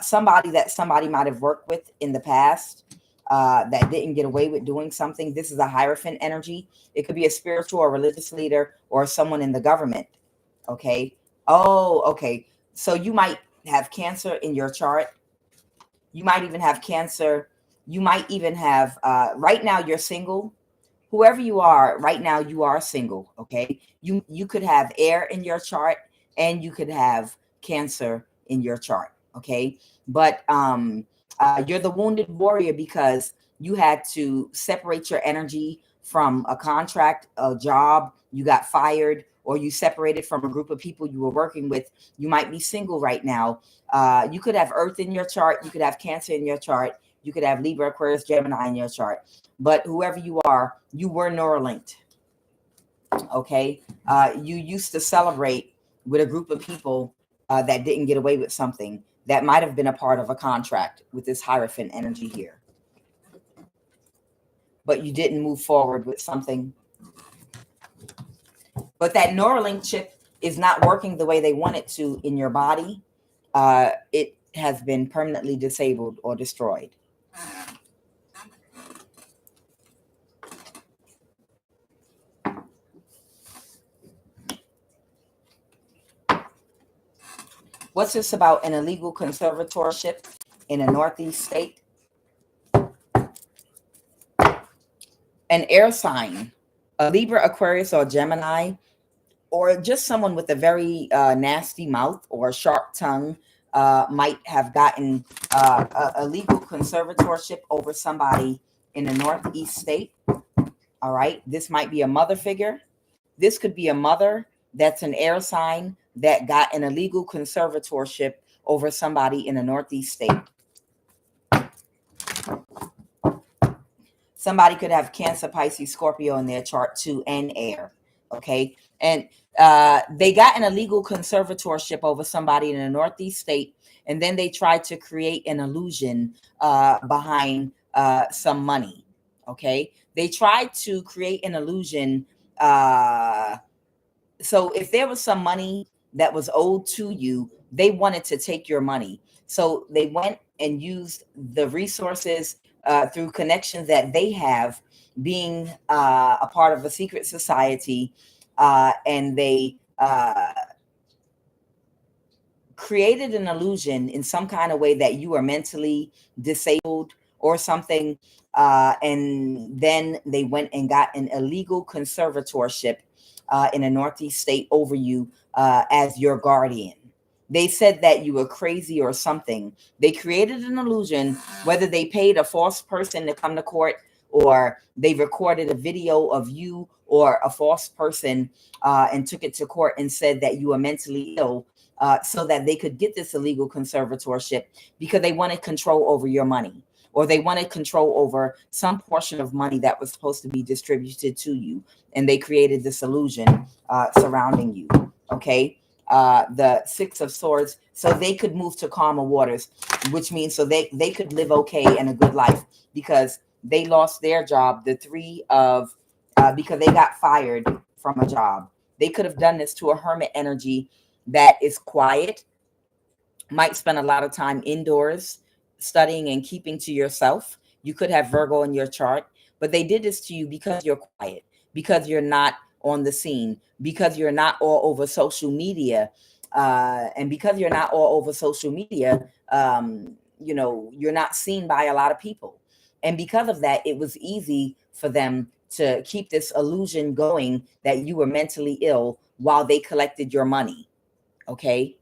Somebody that somebody might have worked with in the past that didn't get away with doing something. This is a Hierophant energy. It could be a spiritual or religious leader or someone in the government. Okay. Oh, okay. So you might have Cancer in your chart. You might even have Cancer. You might even have, right now you're single. Whoever you are, right now you are single. Okay. You could have air in your chart, and you could have Cancer in your chart. Okay. But you're the wounded warrior because you had to separate your energy from a contract, a job, you got fired, or you separated from a group of people you were working with. You might be single right now. You could have Earth in your chart. You could have Cancer in your chart. You could have Libra, Aquarius, Gemini in your chart. But whoever you are, you were Neuralinked. Okay. You used to celebrate with a group of people that didn't get away with something that might have been a part of a contract with this Hierophant energy here. But you didn't move forward with something. But that Neuralink chip is not working the way they want it to in your body. It has been permanently disabled or destroyed. What's this about? An illegal conservatorship in a Northeast state? An air sign, a Libra, Aquarius, or Gemini, or just someone with a very nasty mouth or a sharp tongue might have gotten a legal conservatorship over somebody in a Northeast state. All right. This might be a mother figure. This could be a mother that's an air sign that got an illegal conservatorship over somebody in a Northeast state. Somebody could have Cancer, Pisces, Scorpio in their chart too, and air. Okay. And they got an illegal conservatorship over somebody in a Northeast state. And then they tried to create an illusion behind some money. Okay. They tried to create an illusion. So if there was some money that was owed to you, they wanted to take your money. So they went and used the resources through connections that they have, being a part of a secret society, and they created an illusion in some kind of way that you are mentally disabled or something. And then they went and got an illegal conservatorship in a Northeast state over you as your guardian. They said that you were crazy or something. They created an illusion, whether they paid a false person to come to court, or they recorded a video of you or a false person and took it to court and said that you were mentally ill, so that they could get this illegal conservatorship, because they wanted control over your money, or they wanted control over some portion of money that was supposed to be distributed to you. And they created this illusion surrounding you. Okay. The Six of Swords, so they could move to calmer waters, which means so they could live okay and a good life, because they lost their job. The Three of, because they got fired from a job. They could have done this to a hermit energy that is quiet, might spend a lot of time indoors studying and keeping to yourself. You could have Virgo in your chart, but they did this to you because you're quiet, because you're not on the scene, because you're not all over social media. And because you're not all over social media, you know, you're not seen by a lot of people. And because of that, it was easy for them to keep this illusion going that you were mentally ill while they collected your money. Okay.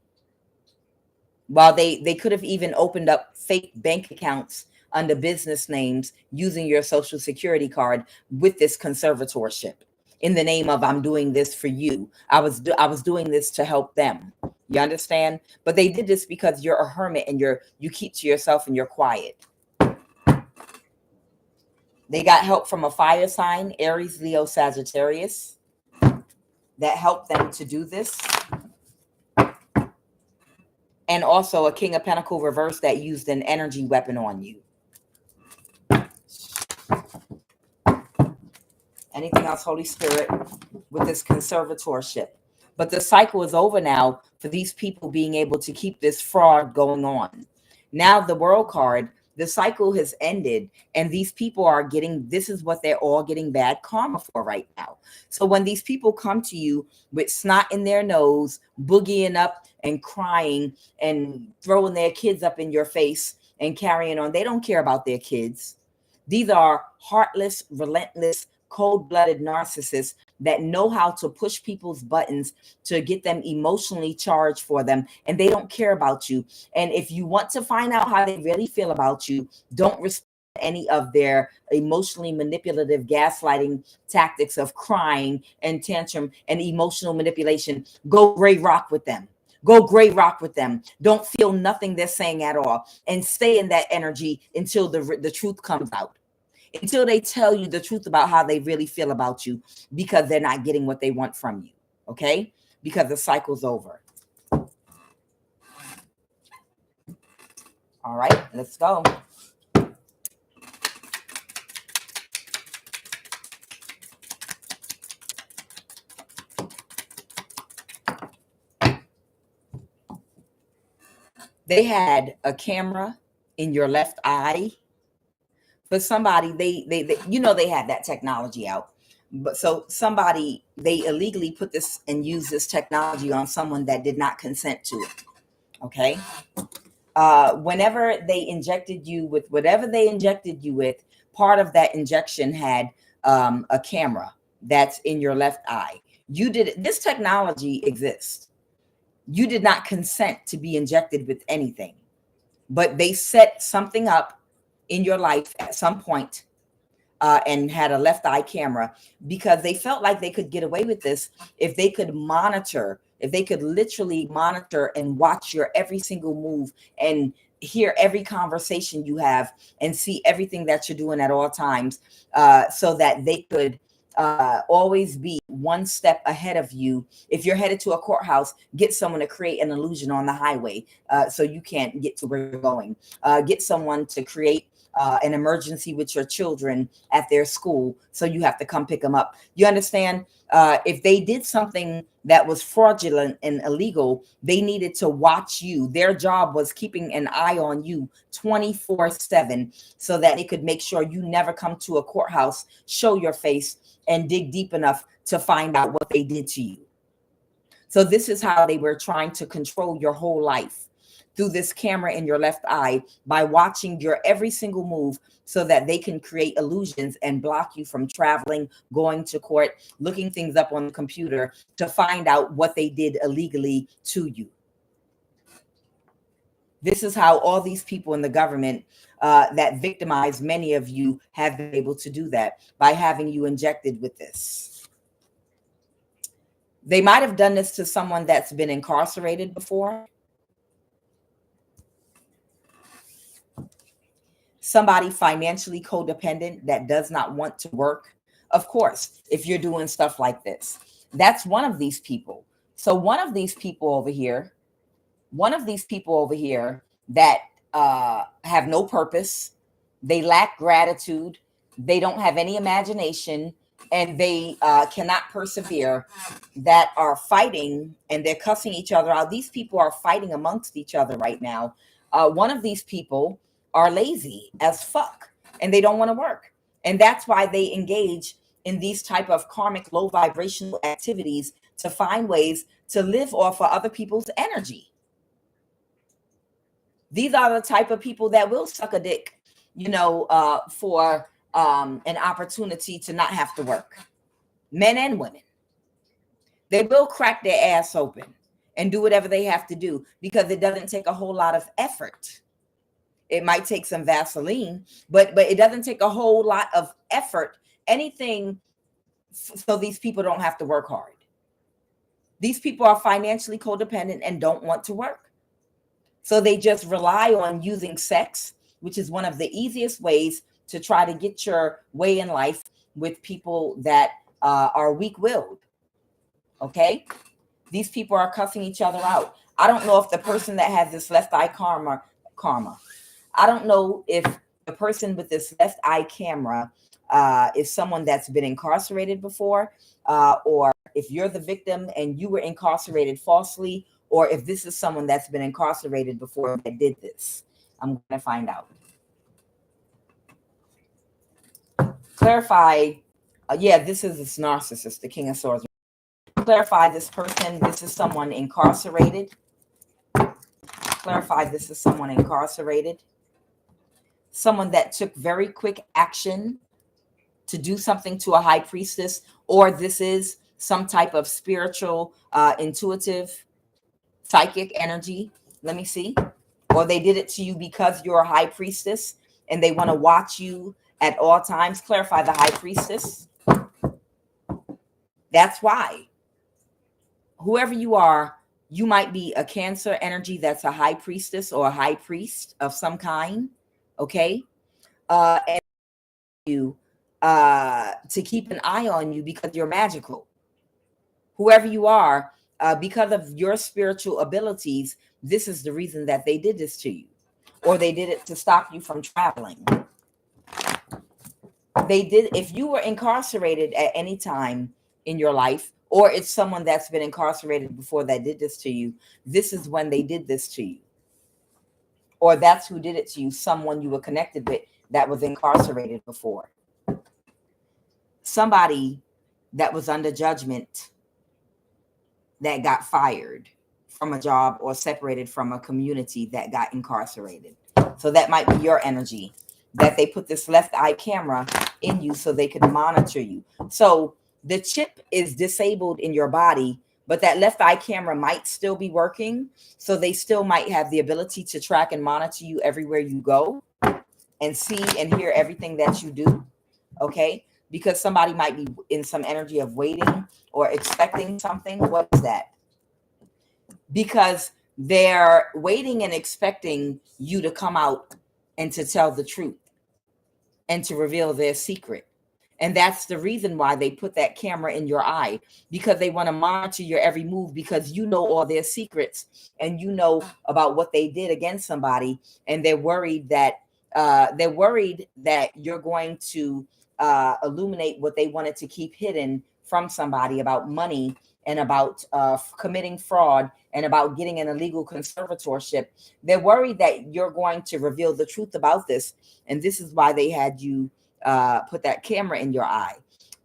While they could have even opened up fake bank accounts under business names using your social security card with this conservatorship, in the name of, I'm doing this for you. I was doing this to help them. You understand? But they did this because you're a hermit and you keep to yourself and you're quiet. They got help from a fire sign, Aries, Leo, Sagittarius, that helped them to do this. And also a King of Pentacles reverse that used an energy weapon on you. Anything else, Holy Spirit, with this conservatorship? But the cycle is over now for these people being able to keep this fraud going on. Now the World card, the cycle has ended, and these people are getting, this is what they're all getting bad karma for right now. So when these people come to you with snot in their nose, boogieing up and crying and throwing their kids up in your face and carrying on, they don't care about their kids. These are heartless, relentless, cold-blooded narcissists that know how to push people's buttons to get them emotionally charged for them, and they don't care about you. And if you want to find out how they really feel about you, don't respond to any of their emotionally manipulative gaslighting tactics of crying and tantrum and emotional manipulation. Go gray rock with them. Go gray rock with them. Don't feel nothing they're saying at all, and stay in that energy until the truth comes out. Until they tell you the truth about how they really feel about you, because they're not getting what they want from you. Okay? Because the cycle's over. All right, let's go. They had a camera in your left eye. For somebody, they you know, they had that technology out. But so somebody, they illegally put this and used this technology on someone that did not consent to it. Okay. Whenever they injected you with whatever they injected you with, part of that injection had a camera that's in your left eye. You did this technology exists. You did not consent to be injected with anything, but they set something up in your life at some point, and had a left eye camera, because they felt like they could get away with this if they could monitor, if they could literally monitor and watch your every single move and hear every conversation you have and see everything that you're doing at all times, so that they could always be one step ahead of you. If you're headed to a courthouse, get someone to create an illusion on the highway so you can't get to where you're going. Get someone to create an emergency with your children at their school, so you have to come pick them up. You understand? If they did something that was fraudulent and illegal, they needed to watch you. Their job was keeping an eye on you 24/7, so that they could make sure you never come to a courthouse, show your face, and dig deep enough to find out what they did to you. So this is how they were trying to control your whole life, through this camera in your left eye, by watching your every single move, so that they can create illusions and block you from traveling, going to court, looking things up on the computer to find out what they did illegally to you. This is how all these people in the government that victimize many of you have been able to do that, by having you injected with this. They might have done this to someone that's been incarcerated before. Somebody financially codependent that does not want to work. Of course, if you're doing stuff like this, that's one of these people. So one of these people over here that have no purpose, they lack gratitude, they don't have any imagination, and they cannot persevere, that are fighting, and they're cussing each other out. These people are fighting amongst each other right now. One of these people are lazy as fuck, and they don't want to work. And that's why they engage in these type of karmic low vibrational activities, to find ways to live off of other people's energy. These are the type of people that will suck a dick, for an opportunity to not have to work. Men and women. They will crack their ass open and do whatever they have to do, because it doesn't take a whole lot of effort. It might take some Vaseline, but it doesn't take a whole lot of effort, anything, so these people don't have to work hard. These people are financially codependent and don't want to work. So they just rely on using sex, which is one of the easiest ways to try to get your way in life with people that are weak-willed. Okay? These people are cussing each other out. I don't know if the person that has this left eye karma. I don't know if the person with this left eye camera is someone that's been incarcerated before, or if you're the victim and you were incarcerated falsely, or if this is someone that's been incarcerated before that did this. I'm going to find out. Clarify. Yeah, this is this narcissist, the King of Swords. Clarify this person. This is someone incarcerated. Clarify this is someone incarcerated. Someone that took very quick action to do something to a high priestess, or this is some type of spiritual, intuitive, psychic energy. Let me see. Or they did it to you because you're a high priestess and they want to watch you at all times. Clarify the high priestess. That's why. Whoever you are, you might be a Cancer energy that's a high priestess or a high priest of some kind. Okay. And you to keep an eye on you because you're magical. Whoever you are, because of your spiritual abilities, this is the reason that they did this to you, or they did it to stop you from traveling. They did. If you were incarcerated at any time in your life, or it's someone that's been incarcerated before that did this to you, this is when they did this to you. Or that's who did it to you, someone you were connected with that was incarcerated before. Somebody that was under judgment that got fired from a job or separated from a community that got incarcerated. So that might be your energy, that they put this left eye camera in you so they could monitor you. So the chip is disabled in your body, but that left eye camera might still be working. So they still might have the ability to track and monitor you everywhere you go and see and hear everything that you do. Okay. Because somebody might be in some energy of waiting or expecting something. What is that? Because They're waiting and expecting you to come out and to tell the truth and to reveal their secret. And that's the reason why they put that camera in your eye, because they want to monitor your every move, because you know all their secrets and you know about what they did against somebody. And they're worried that you're going to illuminate what they wanted to keep hidden from somebody about money and about committing fraud and about getting an illegal conservatorship. They're worried that you're going to reveal the truth about this. And this is why they had you put that camera in your eye.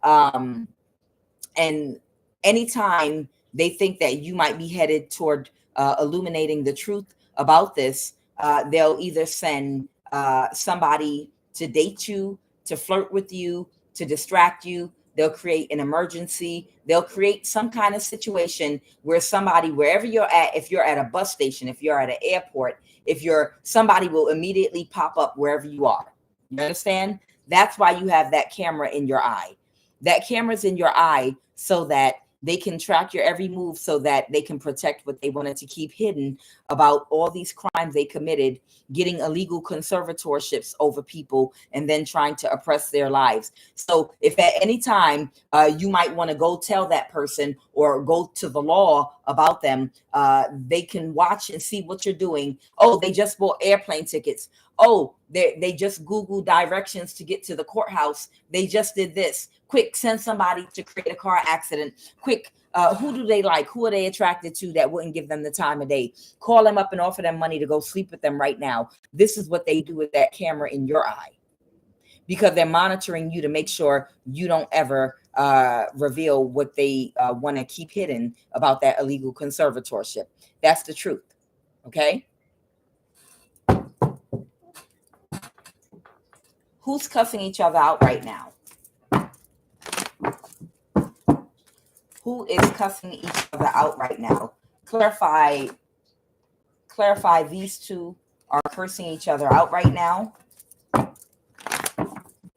And anytime they think that you might be headed toward illuminating the truth about this, they'll either send somebody to date you, to flirt with you, to distract you. They'll create an emergency. They'll create some kind of situation where somebody, wherever you're at, if you're at a bus station, if you're at an airport, somebody will immediately pop up wherever you are. You understand? That's why you have that camera in your eye. That camera's in your eye so that they can track your every move, so that they can protect what they wanted to keep hidden about all these crimes they committed, getting illegal conservatorships over people and then trying to oppress their lives. So if at any time you might want to go tell that person or go to the law about them, they can watch and see what you're doing. Oh, they just bought airplane tickets. Oh, they just Googled directions to get to the courthouse. They just did this. Quick, send somebody to create a car accident. Quick, who do they like? Who are they attracted to that wouldn't give them the time of day? Call them up and offer them money to go sleep with them right now. This is what they do with that camera in your eye, because they're monitoring you to make sure you don't ever reveal what they want to keep hidden about that illegal conservatorship. That's the truth. Okay. Who's cussing each other out right now? Who is cussing each other out right now? Clarify these two are cursing each other out right now.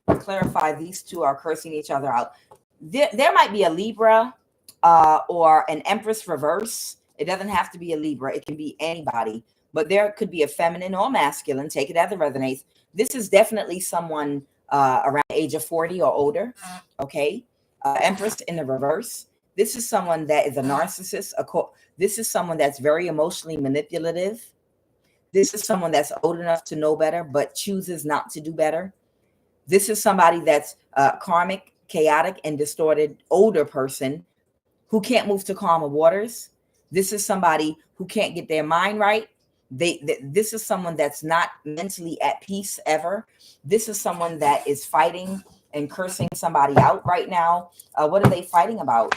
Clarify these two are cursing each other out. There might be a Libra or an Empress reverse. It doesn't have to be a Libra. It can be anybody. But there could be a feminine or masculine. Take it as it resonates. This is definitely someone around the age of 40 or older. Okay. Empress in the reverse. This is someone that is a narcissist. This is someone that's very emotionally manipulative. This is someone that's old enough to know better, but chooses not to do better. This is somebody that's karmic, chaotic, and distorted older person who can't move to calmer waters. This is somebody who can't get their mind right. This is someone that's not mentally at peace ever. This is someone that is fighting and cursing somebody out right now. What are they fighting about?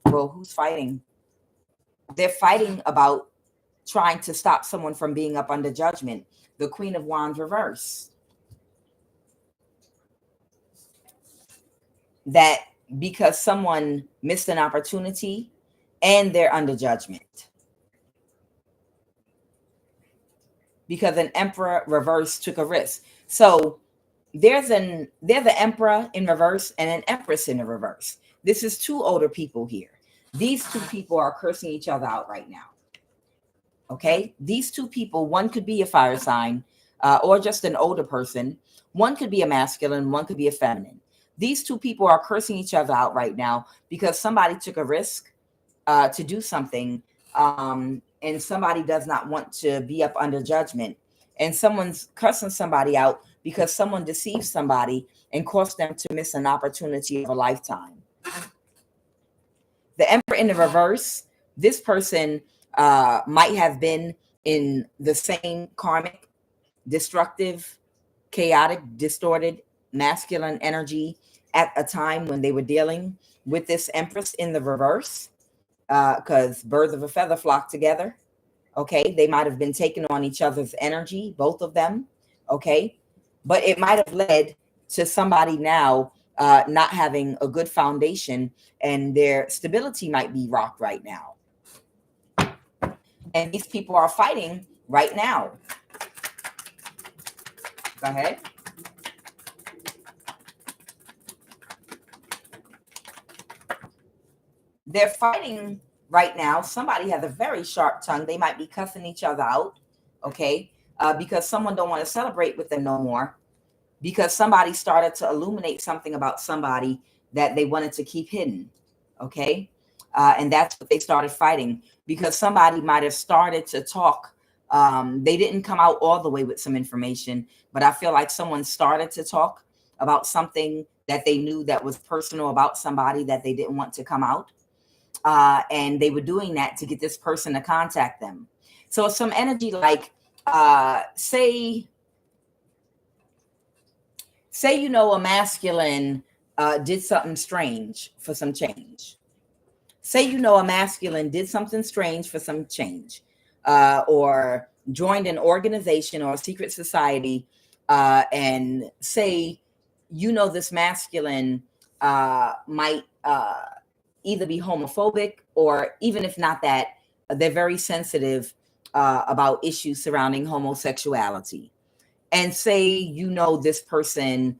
Well, who's fighting? They're fighting about trying to stop someone from being up under judgment. The Queen of Wands reverse. That because someone missed an opportunity and they're under judgment. Because an Emperor reverse took a risk. So there's an Emperor in reverse and an Empress in the reverse. This is two older people here. These two people are cursing each other out right now. Okay, these two people, one could be a fire sign or just an older person. One could be a masculine, one could be a feminine. These two people are cursing each other out right now because somebody took a risk to do something, and somebody does not want to be up under judgment. And someone's cursing somebody out because someone deceived somebody and caused them to miss an opportunity of a lifetime. The Emperor in the reverse, this person might have been in the same karmic, destructive, chaotic, distorted, masculine energy at a time when they were dealing with this Empress in the reverse, because birds of a feather flock together. Okay, they might have been taking on each other's energy, both of them. Okay, but it might have led to somebody now not having a good foundation, and their stability might be rocked right now. And these people are fighting right now. Go ahead. They're fighting right now, somebody has a very sharp tongue. They might be cussing each other out, okay, because someone don't want to celebrate with them no more, because somebody started to illuminate something about somebody that they wanted to keep hidden, okay? And that's what they started fighting, because somebody might have started to talk. They didn't come out all the way with some information, but I feel like someone started to talk about something that they knew that was personal about somebody that they didn't want to come out. And they were doing that to get this person to contact them. So some energy like, say, you know, a masculine did something strange for some change. Say, you know, a masculine did something strange for some change, or joined an organization or a secret society, and say, you know, this masculine might either be homophobic, or even if not that, they're very sensitive about issues surrounding homosexuality. And say, you know, this person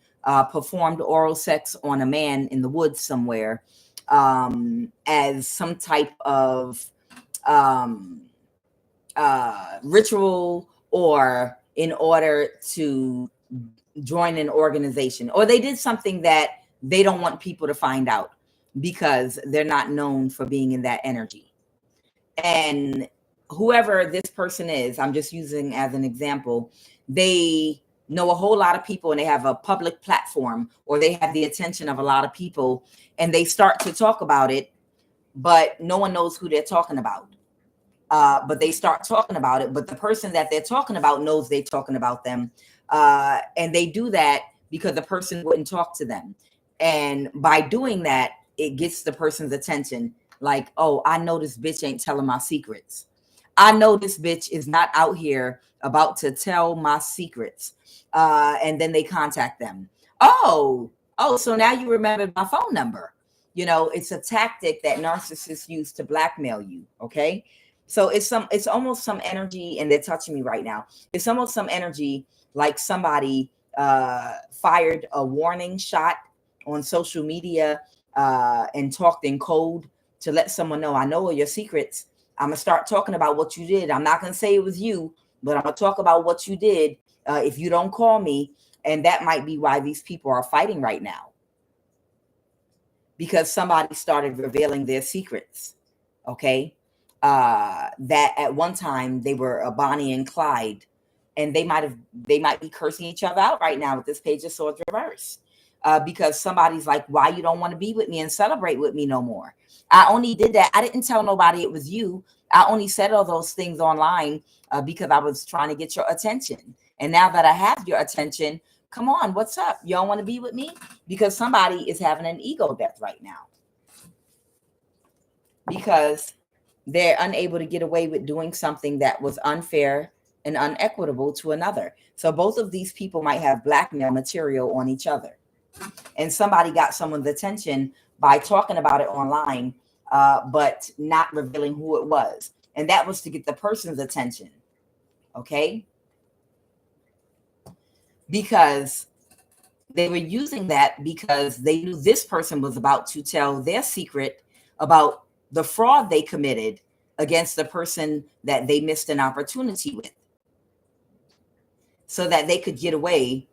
performed oral sex on a man in the woods somewhere, as some type of ritual, or in order to join an organization, or they did something that they don't want people to find out because they're not known for being in that energy. And whoever this person is, I'm just using as an example, they know a whole lot of people and they have a public platform, or they have the attention of a lot of people, and they start to talk about it, but no one knows who they're talking about. But they start talking about it, but the person that they're talking about knows they're talking about them. And they do that because the person wouldn't talk to them. And by doing that, it gets the person's attention. Like, oh, I know this bitch ain't telling my secrets. I know this bitch is not out here about to tell my secrets. And then they contact them. Oh, so now you remembered my phone number. You know, it's a tactic that narcissists use to blackmail you. Okay. So it's almost some energy, and they're touching me right now. It's almost some energy like somebody fired a warning shot on social media and talked in code to let someone know, I know all your secrets. I'm going to start talking about what you did. I'm not going to say it was you, but I'm going to talk about what you did if you don't call me. And that might be why these people are fighting right now, because somebody started revealing their secrets. Okay. That at one time they were a Bonnie and Clyde, and they might be cursing each other out right now with this Page of Swords reverse, because somebody's like, why you don't want to be with me and celebrate with me no more? I only did that. I didn't tell nobody it was you. I only said all those things online because I was trying to get your attention. And now that I have your attention, come on, what's up? You don't want to be with me? Because somebody is having an ego death right now, because they're unable to get away with doing something that was unfair and unequitable to another. So both of these people might have blackmail material on each other. And somebody got someone's attention by talking about it online, but not revealing who it was. And that was to get the person's attention. Okay? Because they were using that because they knew this person was about to tell their secret about the fraud they committed against the person that they missed an opportunity with, so that they could get away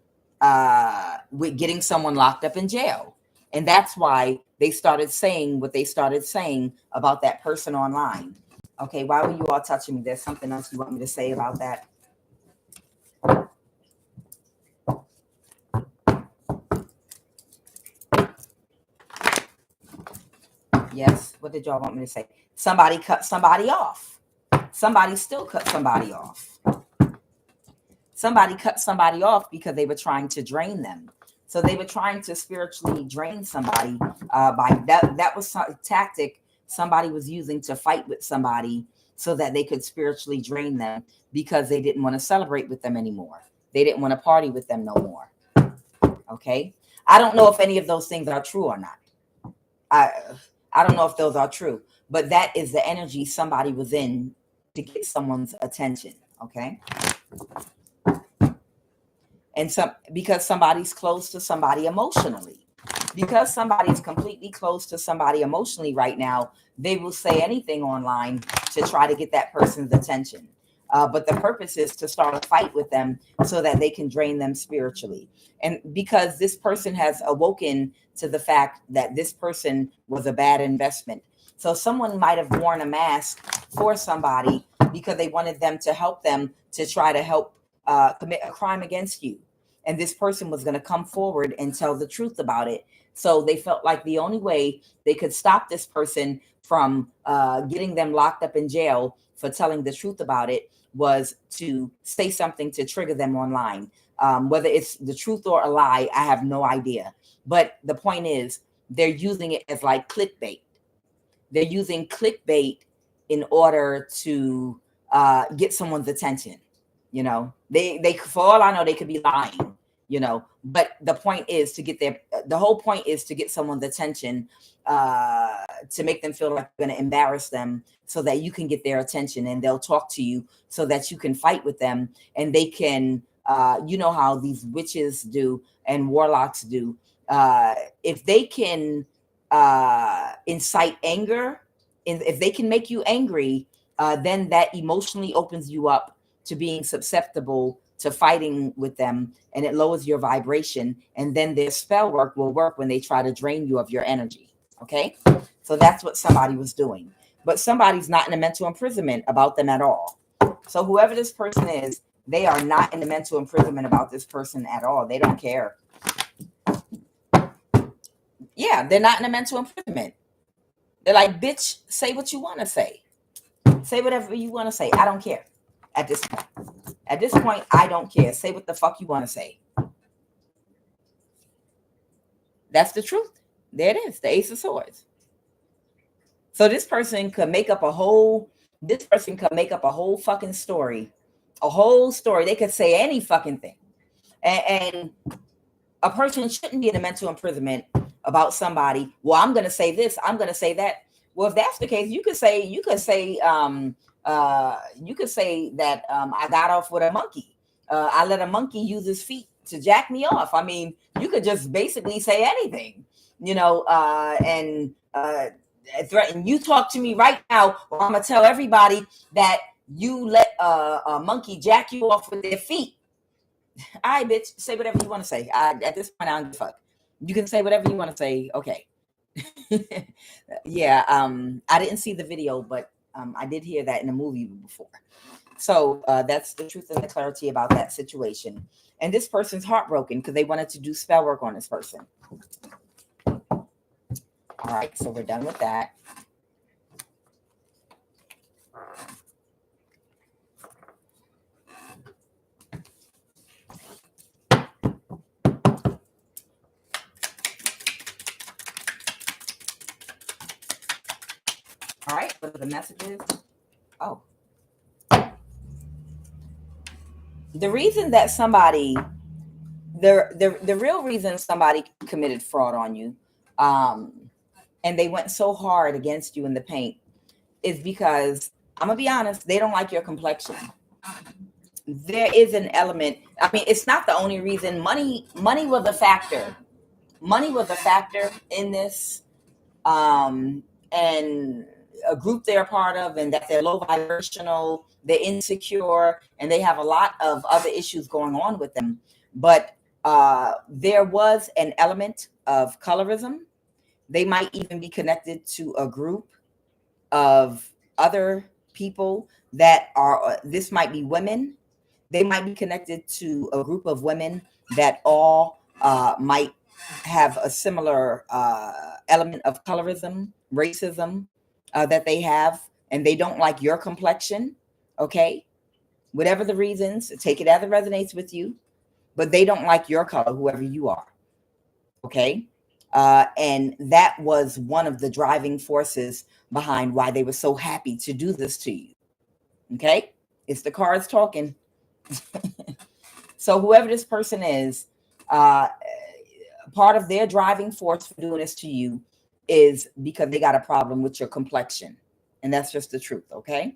with getting someone locked up in jail. And that's why they started saying what they started saying about that person online. Okay, why were you all touching me? There's something else you want me to say about that? Yes, what did y'all want me to say? Somebody cut somebody off. Somebody still cut somebody off. Somebody cut somebody off because they were trying to drain them. So they were trying to spiritually drain somebody by that was a tactic somebody was using to fight with somebody so that they could spiritually drain them, because they didn't want to celebrate with them anymore. They didn't want to party with them no more. Okay. I don't know if any of those things are true or not. I don't know if those are true, but that is the energy somebody was in to get someone's attention. Okay. And because somebody's close to somebody emotionally, because somebody's completely close to somebody emotionally right now, they will say anything online to try to get that person's attention. But the purpose is to start a fight with them so that they can drain them spiritually. And because this person has awoken to the fact that this person was a bad investment. So someone might have worn a mask for somebody because they wanted them to help them to try to help commit a crime against you. And this person was going to come forward and tell the truth about it. So they felt like the only way they could stop this person from getting them locked up in jail for telling the truth about it was to say something to trigger them online. Whether it's the truth or a lie, I have no idea. But the point is, they're using it as like clickbait. They're using clickbait in order to get someone's attention. You know, they for all I know, they could be lying, you know, but the point is to get the whole point is to get someone's attention, to make them feel like you're going to embarrass them so that you can get their attention, and they'll talk to you so that you can fight with them, and they can, you know how these witches do and warlocks do. If they can incite anger, and if they can make you angry, then that emotionally opens you up to being susceptible to fighting with them, and it lowers your vibration, and then their spell work will work when they try to drain you of your energy. Okay, so that's what somebody was doing, but somebody's not in a mental imprisonment about them at all. So whoever this person is, they are not in the mental imprisonment about this person at all. They don't care. Yeah, they're not in a mental imprisonment. They're like, bitch, say what you want to say. Say whatever you want to say. I don't care at this point. At this point, I don't care. Say what the fuck you want to say. That's the truth. There it is, the Ace of Swords. So this person could make up a whole fucking story. A whole story. They could say any fucking thing. And a person shouldn't be in a mental imprisonment about somebody. Well, I'm going to say this. I'm going to say that. Well, if that's the case, you could say that I got off with a monkey. I let a monkey use his feet to jack me off. I mean, you could just basically say anything, you know, and threaten. You talk to me right now, or I'm gonna tell everybody that you let a monkey jack you off with their feet. All right, bitch, say whatever you want to say. At this point, I don't give a fuck. You can say whatever you want to say. Okay. Yeah. I didn't see the video, but I did hear that in a movie before. So that's the truth and the clarity about that situation. And this person's heartbroken because they wanted to do spell work on this person. All right, so we're done with that. All right, what are the messages? Oh. The reason that somebody, the real reason somebody committed fraud on you, and they went so hard against you in the paint, is because, I'm gonna be honest, they don't like your complexion. There is an element. I mean, it's not the only reason. Money was a factor. Money was a factor in this, and a group they're a part of, and that they're low vibrational, they're insecure, and they have a lot of other issues going on with them. But there was an element of colorism. They might even be connected to a group of other people that are, this might be women. They might be connected to a group of women that all might have a similar element of colorism, racism that they have, and they don't like your complexion. Okay, whatever the reasons, take it as it resonates with you, but they don't like your color, whoever you are. Okay, and that was one of the driving forces behind why they were so happy to do this to you. Okay, it's the cards talking. So whoever this person is, part of their driving force for doing this to you is because they got a problem with your complexion. And that's just the truth, okay?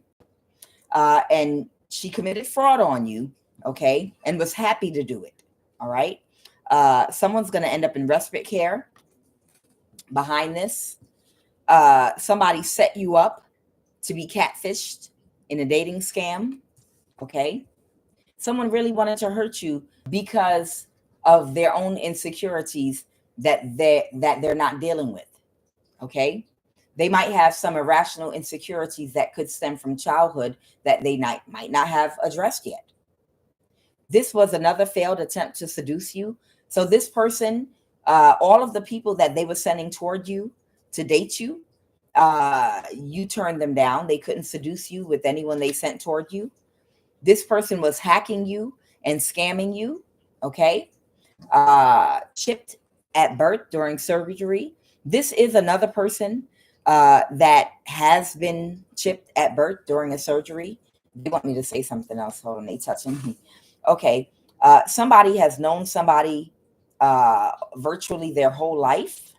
And she committed fraud on you, okay? And was happy to do it, all right? Someone's going to end up in respite care. behind this. Somebody set you up to be catfished in a dating scam. Okay. Someone really wanted to hurt you because of their own insecurities that they're not dealing with. Okay. They might have some irrational insecurities that could stem from childhood that they might not have addressed yet. This was another failed attempt to seduce you. So this person, all of the people that they were sending toward you to date you, you turned them down. They couldn't seduce you with anyone they sent toward you. This person was hacking you and scamming you. Okay. Chipped at birth during surgery. This is another person that has been chipped at birth during a surgery. They want me to say something else. Hold on, they touching me. Okay. Somebody has known somebody virtually their whole life.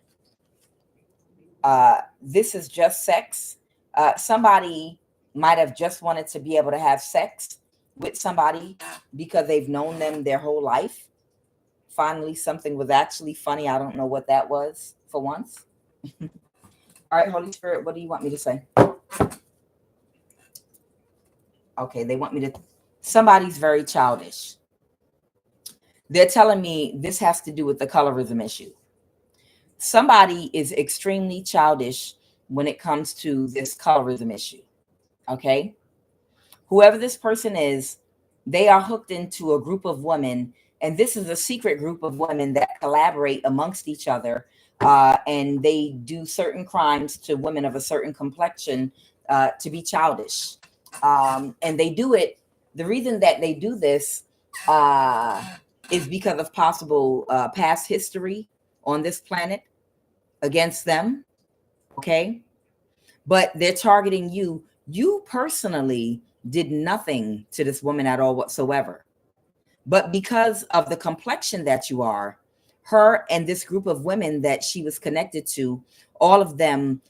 This is just sex. Somebody might have just wanted to be able to have sex with somebody because they've known them their whole life. Finally, something was actually funny. I don't know what that was for once. All right, Holy Spirit, what do you want me to say? Okay, they want me to. Somebody's very childish. They're telling me this has to do with the colorism issue. Somebody is extremely childish when it comes to this colorism issue. Okay. Whoever this person is, they are hooked into a group of women. And this is a secret group of women that collaborate amongst each other. And they do certain crimes to women of a certain complexion to be childish. And they do it. The reason that they do this is because of possible past history on this planet against them. Okay. But they're targeting you. You personally did nothing to this woman at all whatsoever. But because of the complexion that you are, her and this group of women that she was connected to, all of them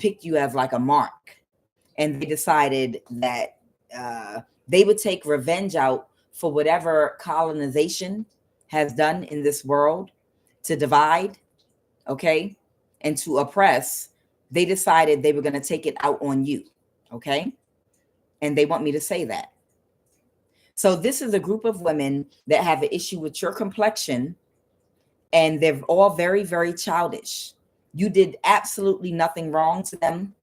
picked you as like a mark. And they decided that they would take revenge out for whatever colonization has done in this world to divide, okay, and to oppress. They decided they were going to take it out on you, okay? And they want me to say that. So this is a group of women that have an issue with your complexion, and they're all very, very childish. You did absolutely nothing wrong to them.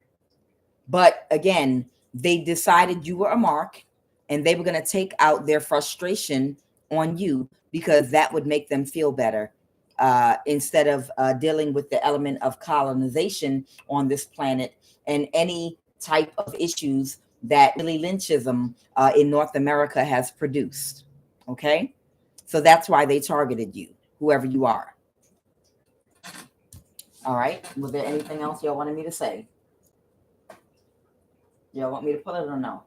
But again, they decided you were a mark, and they were going to take out their frustration on you because that would make them feel better. Instead of dealing with the element of colonization on this planet and any type of issues that really lynchism in North America has produced. Okay. So that's why they targeted you, whoever you are. All right. Was there anything else y'all wanted me to say? Y'all want me to pull it or no?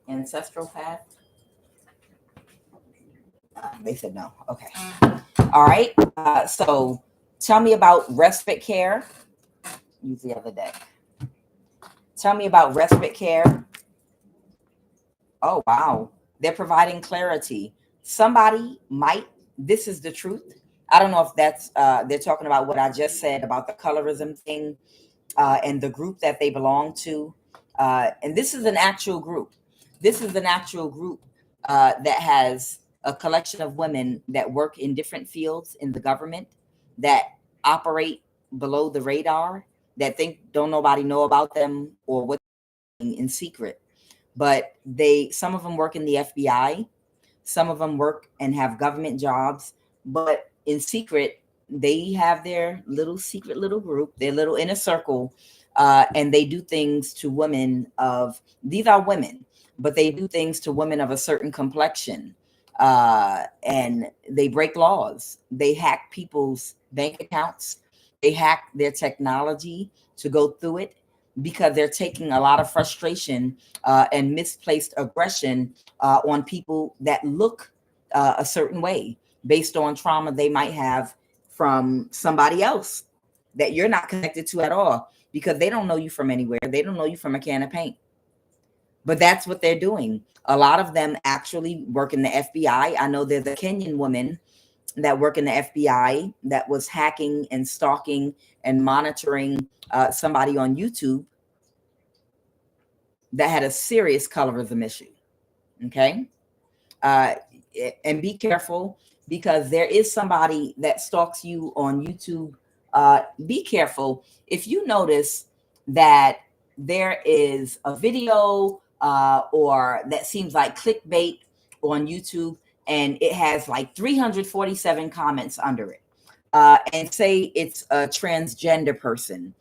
Ancestral path? They said no. Okay. All right. So tell me about respite care. Use the other deck. Tell me about respite care. Oh, wow. They're providing clarity. Somebody might, this is the truth. I don't know if that's, they're talking about what I just said about the colorism thing and the group that they belong to. And this is an actual group. This is an actual group that has a collection of women that work in different fields in the government that operate below the radar, that don't nobody know about them or what in secret. But some of them work in the FBI, some of them work and have government jobs, but in secret, they have their little secret little group, their little inner circle, and they do things to women these are women, but they do things to women of a certain complexion. And they break laws. They hack people's bank accounts. They hack their technology to go through it because they're taking a lot of frustration and misplaced aggression on people that look a certain way based on trauma they might have from somebody else that you're not connected to at all because they don't know you from anywhere. They don't know you from a can of paint. But that's what they're doing. A lot of them actually work in the FBI. I know there's a Kenyan woman that work in the FBI that was hacking and stalking and monitoring somebody on YouTube that had a serious colorism issue. Okay. And be careful, because there is somebody that stalks you on YouTube. Be careful if you notice that there is a video or that seems like clickbait on YouTube, and it has like 347 comments under it. And say it's a transgender person,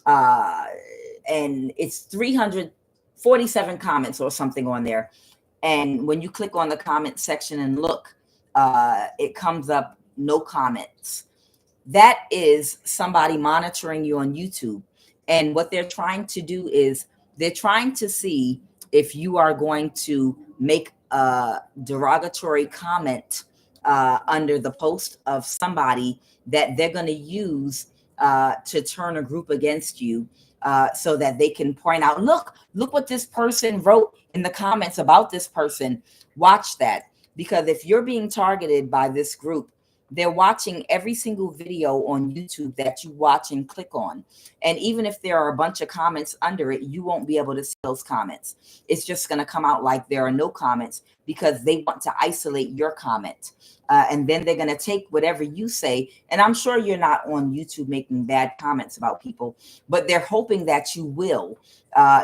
and it's 347 comments or something on there. And when you click on the comment section and look, it comes up no comments. That is somebody monitoring you on YouTube. And what they're trying to do is they're trying to see if you are going to make a derogatory comment under the post of somebody that they're going to use to turn a group against you, so that they can point out, look what this person wrote in the comments about this person. Watch that, because if you're being targeted by this group, they're watching every single video on YouTube that you watch and click on. And even if there are a bunch of comments under it, you won't be able to see those comments. It's just going to come out like there are no comments, because they want to isolate your comment. And then they're going to take whatever you say. And I'm sure you're not on YouTube making bad comments about people, but they're hoping that you will.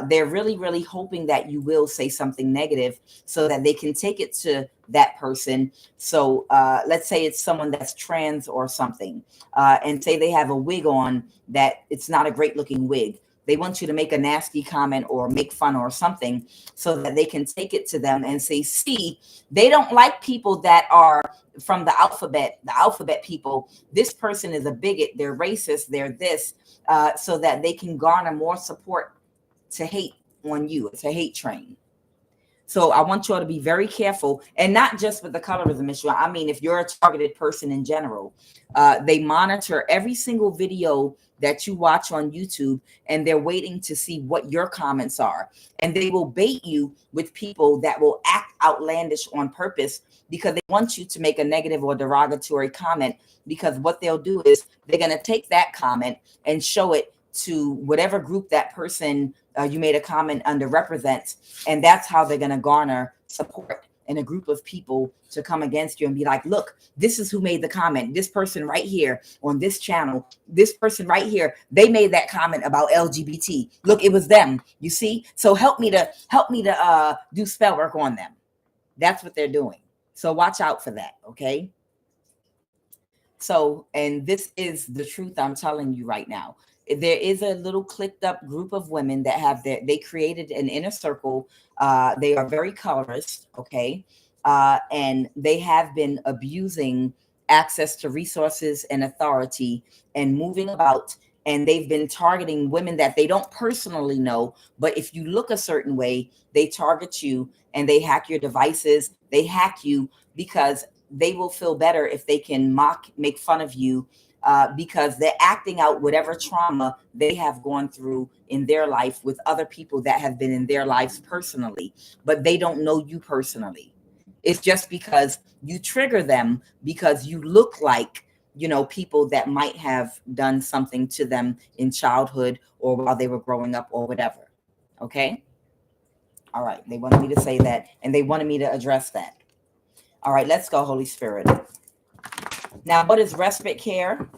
They're really, really hoping that you will say something negative so that they can take it to that person. So let's say it's someone that's trans or something, and say they have a wig on that it's not a great looking wig. They want you to make a nasty comment or make fun or something so that they can take it to them and say, see, they don't like people that are from the alphabet people. This person is a bigot. They're racist. They're this, so that they can garner more support to hate on you. It's a hate train. So I want you all to be very careful, and not just with the colorism issue. I mean, if you're a targeted person in general, they monitor every single video that you watch on YouTube, and they're waiting to see what your comments are. And they will bait you with people that will act outlandish on purpose, because they want you to make a negative or derogatory comment, because what they'll do is they're going to take that comment and show it to whatever group that person you made a comment under represents. And that's how they're going to garner support in a group of people to come against you and be like, look, this is who made the comment. This person right here on this channel, this person right here, they made that comment about LGBT. Look, it was them. You see? So help me to do spell work on them. That's what they're doing. So watch out for that. Okay. So, and this is the truth I'm telling you right now. There is a little clicked up group of women that have they created an inner circle. They are very colorist, okay? And they have been abusing access to resources and authority and moving about. And they've been targeting women that they don't personally know. But if you look a certain way, they target you and they hack your devices. They hack you because they will feel better if they can make fun of you, because they're acting out whatever trauma they have gone through in their life with other people that have been in their lives personally, but they don't know you personally. It's just because you trigger them because you look like, you know, people that might have done something to them in childhood or while they were growing up or whatever. Okay. All right. They wanted me to say that, and they wanted me to address that. All right, let's go, Holy Spirit. Now, what is respite care?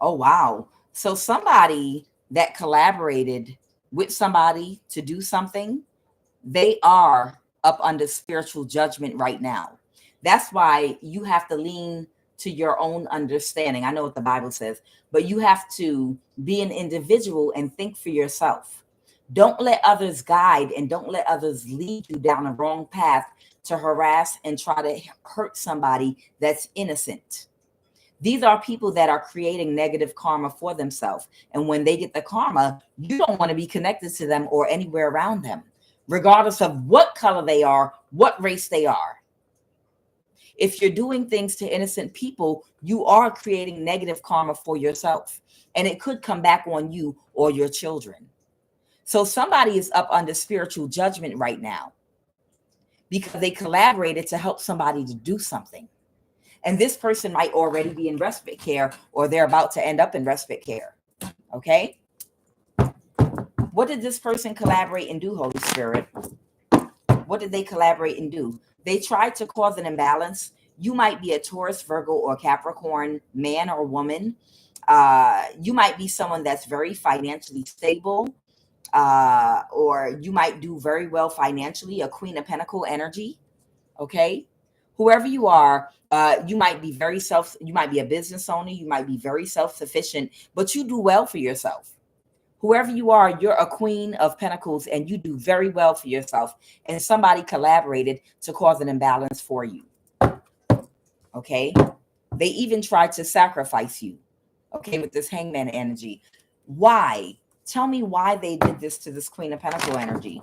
Oh, wow. So somebody that collaborated with somebody to do something, they are up under spiritual judgment right now. That's why you have to lean to your own understanding. I know what the Bible says, but you have to be an individual and think for yourself. Don't let others guide and don't let others lead you down a wrong path to harass and try to hurt somebody that's innocent. These are people that are creating negative karma for themselves. And when they get the karma, you don't want to be connected to them or anywhere around them, regardless of what color they are, what race they are. If you're doing things to innocent people, you are creating negative karma for yourself. And it could come back on you or your children. So somebody is up under spiritual judgment right now. because they collaborated to help somebody to do something. And this person might already be in respite care, or they're about to end up in respite care. Okay. What did this person collaborate and do, Holy Spirit? What did they collaborate and do? They tried to cause an imbalance. You might be a Taurus, Virgo, or Capricorn man or woman. You might be someone that's very financially stable, or you might do very well financially, a Queen of Pentacle energy. Okay. Whoever you are, you might be you might be a business owner. You might be very self-sufficient, but you do well for yourself. Whoever you are, you're a Queen of Pentacles and you do very well for yourself. And somebody collaborated to cause an imbalance for you. Okay. They even tried to sacrifice you. Okay. With this Hangman energy. Why? Tell me why they did this to this Queen of Pentacle energy.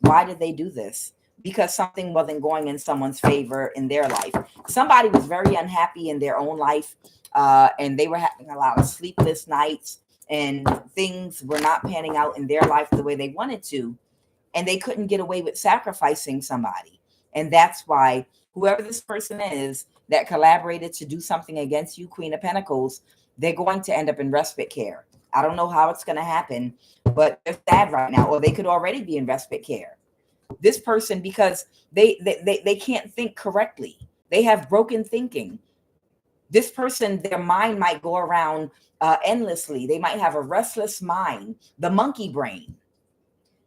Why did they do this? Because something wasn't going in someone's favor in their life. Somebody was very unhappy in their own life, and they were having a lot of sleepless nights, and things were not panning out in their life the way they wanted to, and they couldn't get away with sacrificing somebody. And that's why whoever this person is that collaborated to do something against you, Queen of Pentacles, they're going to end up in respite care. I don't know how it's going to happen, but they're sad right now, or they could already be in respite care. This person, because they can't think correctly. They have broken thinking. This person, their mind might go around endlessly. They might have a restless mind, the monkey brain.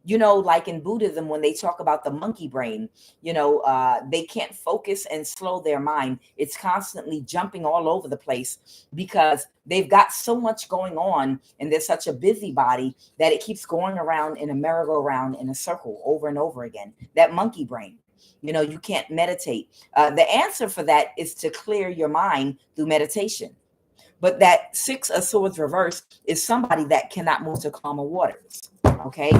You know, like in Buddhism, when they talk about the monkey brain, you know, they can't focus and slow their mind. It's constantly jumping all over the place because they've got so much going on and they're such a busybody that it keeps going around in a merry-go-round in a circle over and over again. That monkey brain, you know, you can't meditate. The answer for that is to clear your mind through meditation. But that Six of Swords reverse is somebody that cannot move to calmer waters. Okay.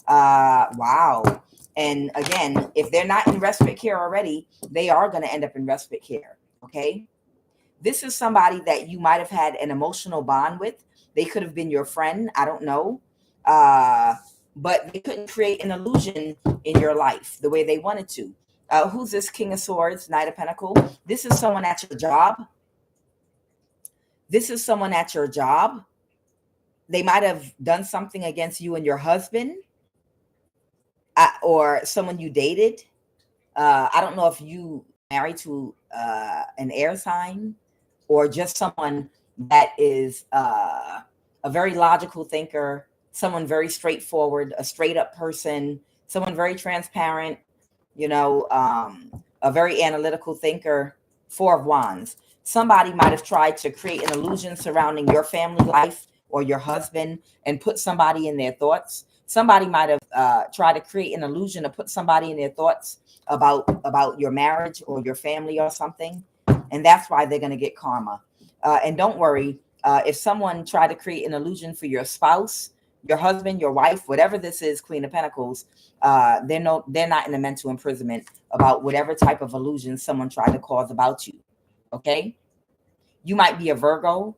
Wow. And again, if they're not in respite care already, they are going to end up in respite care. Okay. This is somebody that you might have had an emotional bond with. They could have been your friend. I don't know. But they couldn't create an illusion in your life the way they wanted to. Who's this King of Swords, Knight of Pentacles? This is someone at your job. This is someone at your job. They might have done something against you and your husband, or someone you dated. I don't know if you married to an air sign, or just someone that is a very logical thinker, someone very straightforward, a straight up person, someone very transparent, you know, a very analytical thinker. Four of Wands. Somebody might have tried to create an illusion surrounding your family life or your husband and put somebody in their thoughts. Somebody might have tried to create an illusion to put somebody in their thoughts about your marriage or your family or something. And that's why they're going to get karma. And don't worry, if someone tried to create an illusion for your spouse, your husband, your wife, whatever this is, Queen of Pentacles, they're not in a mental imprisonment about whatever type of illusion someone tried to cause about you. Okay. You might be a Virgo.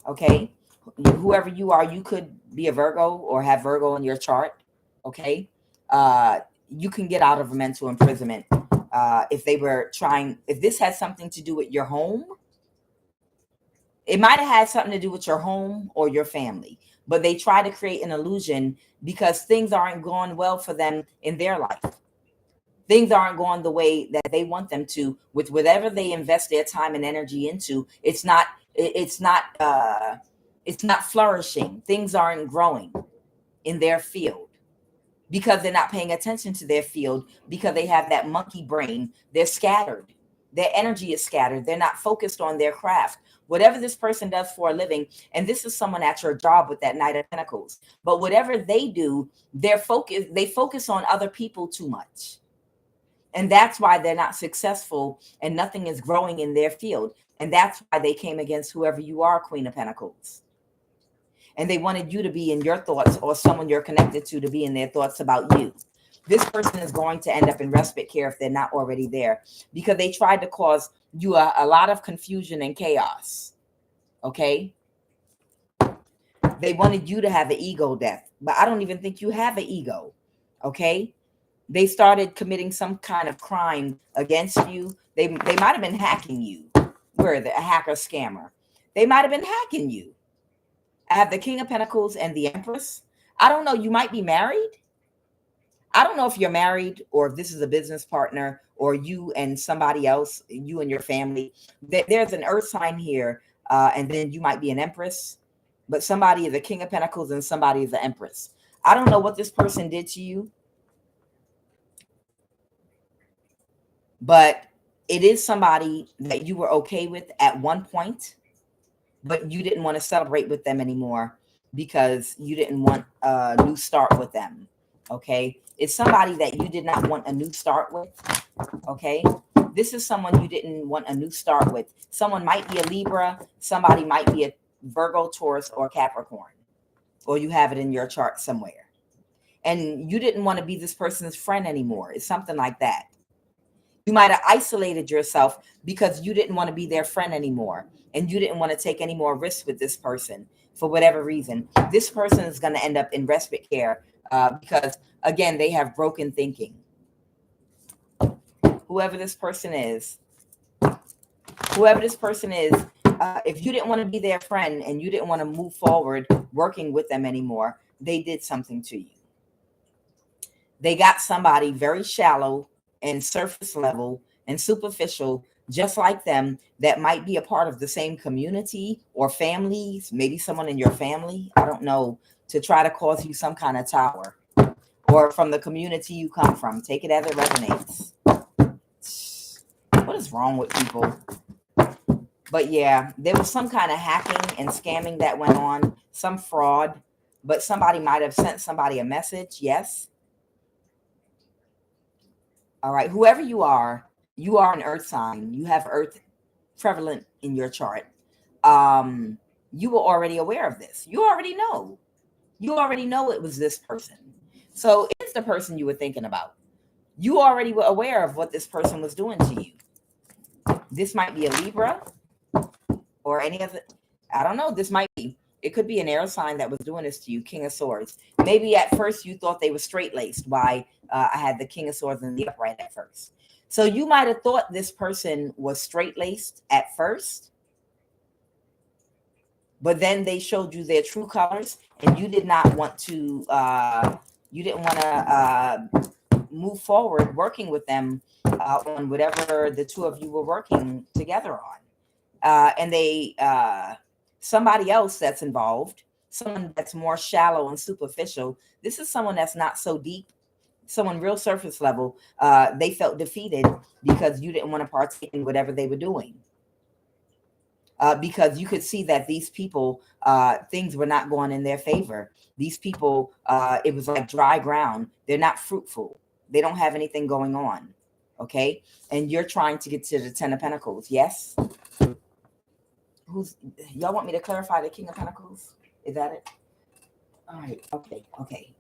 Okay. Whoever you are, you could be a Virgo or have Virgo in your chart. Okay. You can get out of a mental imprisonment. If this has something to do with your home, it might have had something to do with your home or your family, but they try to create an illusion because things aren't going well for them in their life. Things aren't going the way that they want them to with whatever they invest their time and energy into. It's not flourishing. Things aren't growing in their field because they're not paying attention to their field, because they have that monkey brain. They're scattered. Their energy is scattered. They're not focused on their craft. Whatever this person does for a living, and this is someone at your job with that Knight of Pentacles, but whatever they do, they focus on other people too much. And that's why they're not successful and nothing is growing in their field. And that's why they came against whoever you are, Queen of Pentacles. And they wanted you to be in your thoughts, or someone you're connected to be in their thoughts about you. This person is going to end up in respite care if they're not already there, because they tried to cause you a lot of confusion and chaos. Okay. They wanted you to have an ego death, but I don't even think you have an ego. Okay. They started committing some kind of crime against you. They might have been hacking you. Where a hacker scammer. They might have been hacking you. I have the King of Pentacles and the Empress. I don't know. You might be married. I don't know if you're married or if this is a business partner or you and somebody else, you and your family. There's an earth sign here, and then you might be an Empress, but somebody is a King of Pentacles and somebody is an Empress. I don't know what this person did to you, but it is somebody that you were okay with at one point, but you didn't want to celebrate with them anymore because you didn't want a new start with them. Okay. It's somebody that you did not want a new start with. Okay. This is someone you didn't want a new start with. Someone might be a Libra. Somebody might be a Virgo, Taurus, or Capricorn, or you have it in your chart somewhere. And you didn't want to be this person's friend anymore. It's something like that. You might have isolated yourself because you didn't want to be their friend anymore. And you didn't want to take any more risks with this person for whatever reason. This person is going to end up in respite care because, again, they have broken thinking. Whoever this person is, if you didn't want to be their friend and you didn't want to move forward working with them anymore, they did something to you. They got somebody very shallow and surface level and superficial, just like them, that might be a part of the same community or families, maybe someone in your family, I don't know, to try to cause you some kind of tower, or from the community you come from. Take it as it resonates. What is wrong with people? But yeah, there was some kind of hacking and scamming that went on, some fraud, but somebody might have sent somebody a message. Yes. All right. Whoever you are an earth sign. You have earth prevalent in your chart. You were already aware of this. You already know. You already know it was this person. So it's the person you were thinking about. You already were aware of what this person was doing to you. This might be a Libra or any other. I don't know. This might be. It could be an air sign that was doing this to you. King of Swords. Maybe at first you thought they were straight-laced. Why I had the King of Swords in the upright at first. So you might have thought this person was straight-laced at first, but then they showed you their true colors, and you did not want to. You didn't want to move forward working with them on whatever the two of you were working together on. And they, somebody else that's involved, someone that's more shallow and superficial. This is someone that's not so deep. Someone real surface level, they felt defeated because you didn't want to partake in whatever they were doing. Because you could see that these people, things were not going in their favor. These people, it was like dry ground. They're not fruitful. They don't have anything going on. Okay. And you're trying to get to the 10 of Pentacles. Yes. Y'all want me to clarify the King of Pentacles? Is that it? All right. Okay. Okay.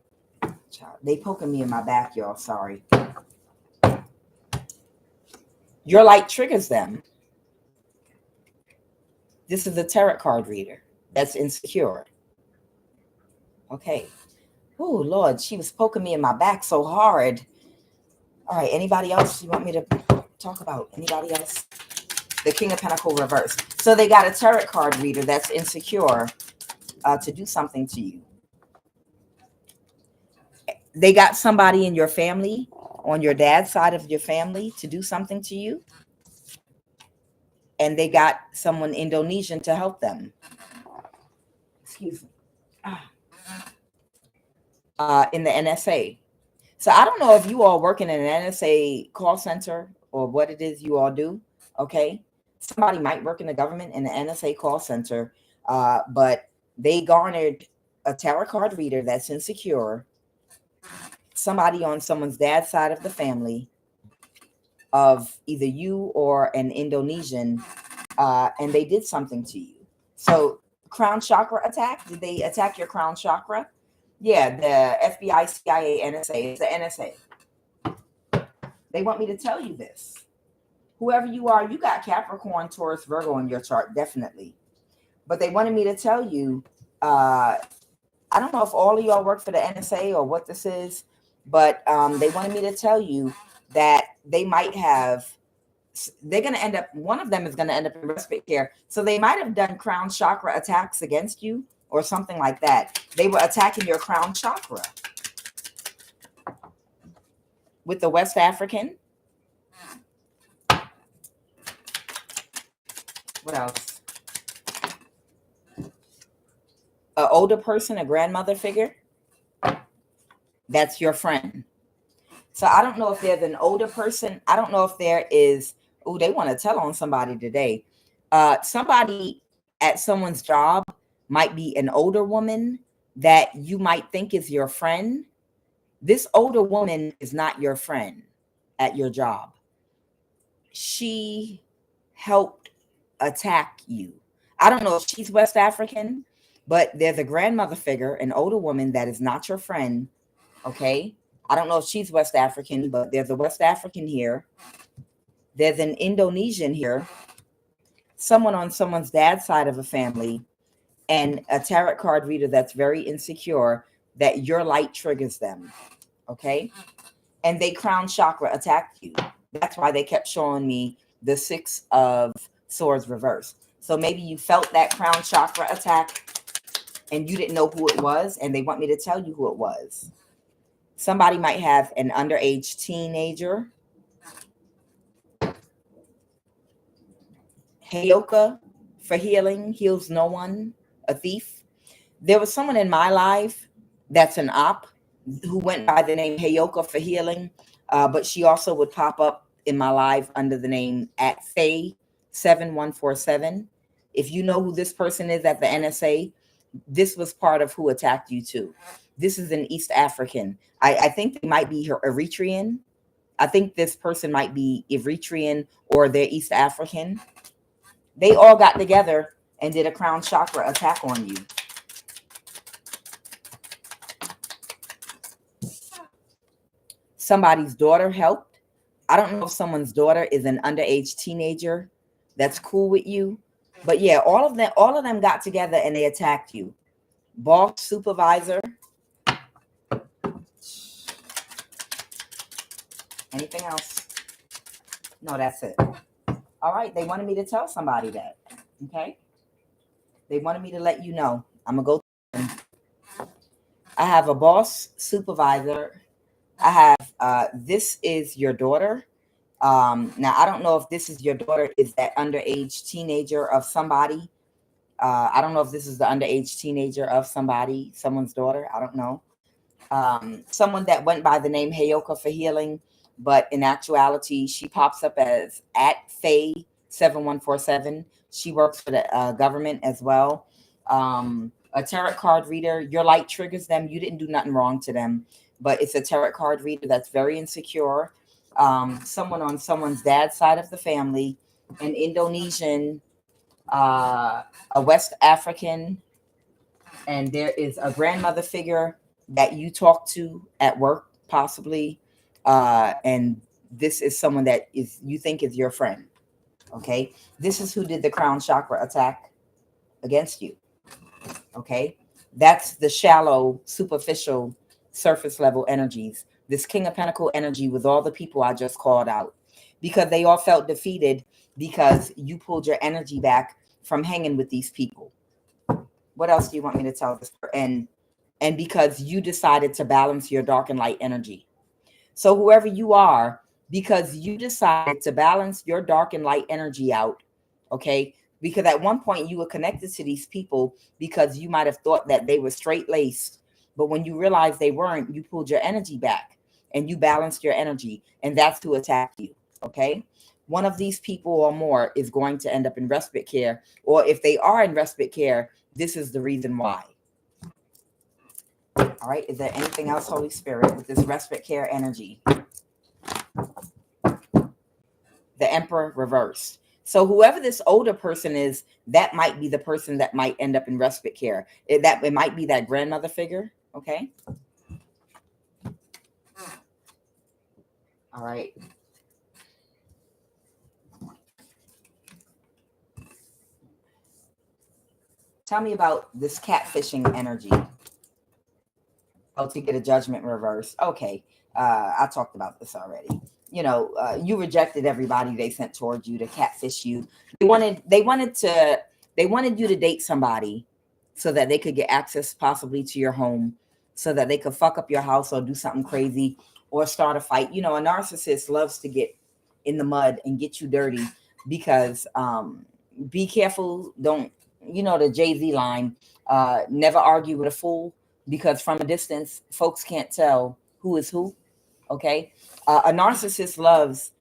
They poking me in my back, y'all. Sorry. Your light triggers them. This is a tarot card reader that's insecure. Okay. Oh, Lord, she was poking me in my back so hard. All right. Anybody else you want me to talk about? Anybody else? The King of Pentacles reverse. So they got a tarot card reader that's insecure to do something to you. They got somebody in your family, on your dad's side of your family, to do something to you. And they got someone Indonesian to help them. Excuse me. In the NSA. So I don't know if you all working in an NSA call center or what it is you all do. Okay. Somebody might work in the government in the NSA call center, but they garnered a tarot card reader that's insecure. Somebody on someone's dad's side of the family of either you or an Indonesian, and they did something to you. So crown chakra attack. Did they attack your crown chakra? Yeah, the FBI, CIA, NSA. It's the NSA. They want me to tell you this. Whoever you are, you got Capricorn, Taurus, Virgo in your chart, definitely. But they wanted me to tell you, I don't know if all of y'all work for the NSA or what this is, but they wanted me to tell you that they're going to end up, one of them is going to end up in respite care. So they might have done crown chakra attacks against you or something like that. They were attacking your crown chakra with the West African. What else? An older person, a grandmother figure. That's your friend. So I don't know if there's an older person. I don't know if there is, oh, they want to tell on somebody today. Somebody at someone's job might be an older woman that you might think is your friend. This older woman is not your friend at your job. She helped attack you. I don't know if she's West African, but there's a grandmother figure, an older woman that is not your friend. Okay. I don't know if she's West African, but there's a West African here. There's an Indonesian here, someone on someone's dad's side of a family, and a tarot card reader that's very insecure that your light triggers them. Okay. And they crown chakra attacked you. That's why they kept showing me the 6 of Swords reversed. So maybe you felt that crown chakra attack and you didn't know who it was, and they want me to tell you who it was. Somebody might have an underage teenager. Heyoka for healing, heals no one, a thief. There was someone in my life that's an op who went by the name Heyoka for healing, but she also would pop up in my life under the name at Faye 7147. If you know who this person is at the NSA, this was part of who attacked you too. This is an East African. I think they might be Eritrean. I think this person might be Eritrean or they're East African. They all got together and did a crown chakra attack on you. Somebody's daughter helped. I don't know if someone's daughter is an underage teenager that's cool with you. But yeah, all of them got together and they attacked you. Boss, supervisor. Anything else? No, that's it. All right. They wanted me to tell somebody that. Okay. They wanted me to let you know. I'm going to go. I have a boss, supervisor. I have, this is your daughter. Now, I don't know if this is your daughter, is that underage teenager of somebody. I don't know if this is the underage teenager of somebody, someone's daughter. I don't know. Someone that went by the name Heyoka for healing, but in actuality, she pops up as at Faye 7147. She works for the government as well. A tarot card reader, your light triggers them. You didn't do nothing wrong to them, but it's a tarot card reader that's very insecure. Someone on someone's dad's side of the family, an Indonesian, a West African, and there is a grandmother figure that you talk to at work, possibly. And this is someone that is you think is your friend. Okay. This is who did the crown chakra attack against you. Okay. That's the shallow, superficial, surface level energies. This King of Pentacle energy with all the people I just called out, because they all felt defeated because you pulled your energy back from hanging with these people. What else do you want me to tell this? And because you decided to balance your dark and light energy. So whoever you are, because you decided to balance your dark and light energy out, okay? Because at one point you were connected to these people because you might have thought that they were straight-laced, but when you realized they weren't, you pulled your energy back and you balanced your energy, and that's who attacked you, okay? One of these people or more is going to end up in respite care, or if they are in respite care, this is the reason why. All right. Is there anything else, Holy Spirit, with this respite care energy? The Emperor reversed. So whoever this older person is, that might be the person that might end up in respite care. It might be that grandmother figure. Okay. All right. Tell me about this catfishing energy. Oh, to get a judgment reversed. Okay. I talked about this already. You know, you rejected everybody they sent towards you to catfish you. They wanted you to date somebody so that they could get access possibly to your home, so that they could fuck up your house or do something crazy or start a fight. You know, a narcissist loves to get in the mud and get you dirty because be careful. Don't, you know, the Jay-Z line, never argue with a fool, because from a distance, folks can't tell who is who. Okay. A narcissist loves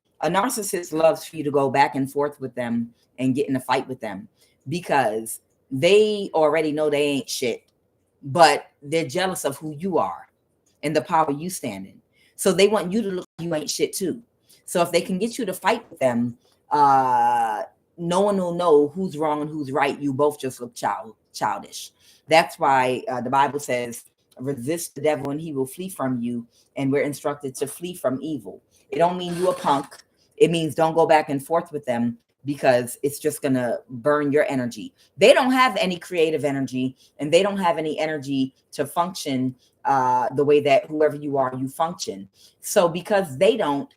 for you to go back and forth with them and get in a fight with them, because they already know they ain't shit, but they're jealous of who you are and the power you stand in. So they want you to look like you ain't shit too. So if they can get you to fight with them, no one will know who's wrong and who's right. You both just look childish. That's why the Bible says, resist the devil and he will flee from you. And we're instructed to flee from evil. It don't mean you a punk. It means don't go back and forth with them, because it's just going to burn your energy. They don't have any creative energy, and they don't have any energy to function the way that whoever you are, you function. So because they don't,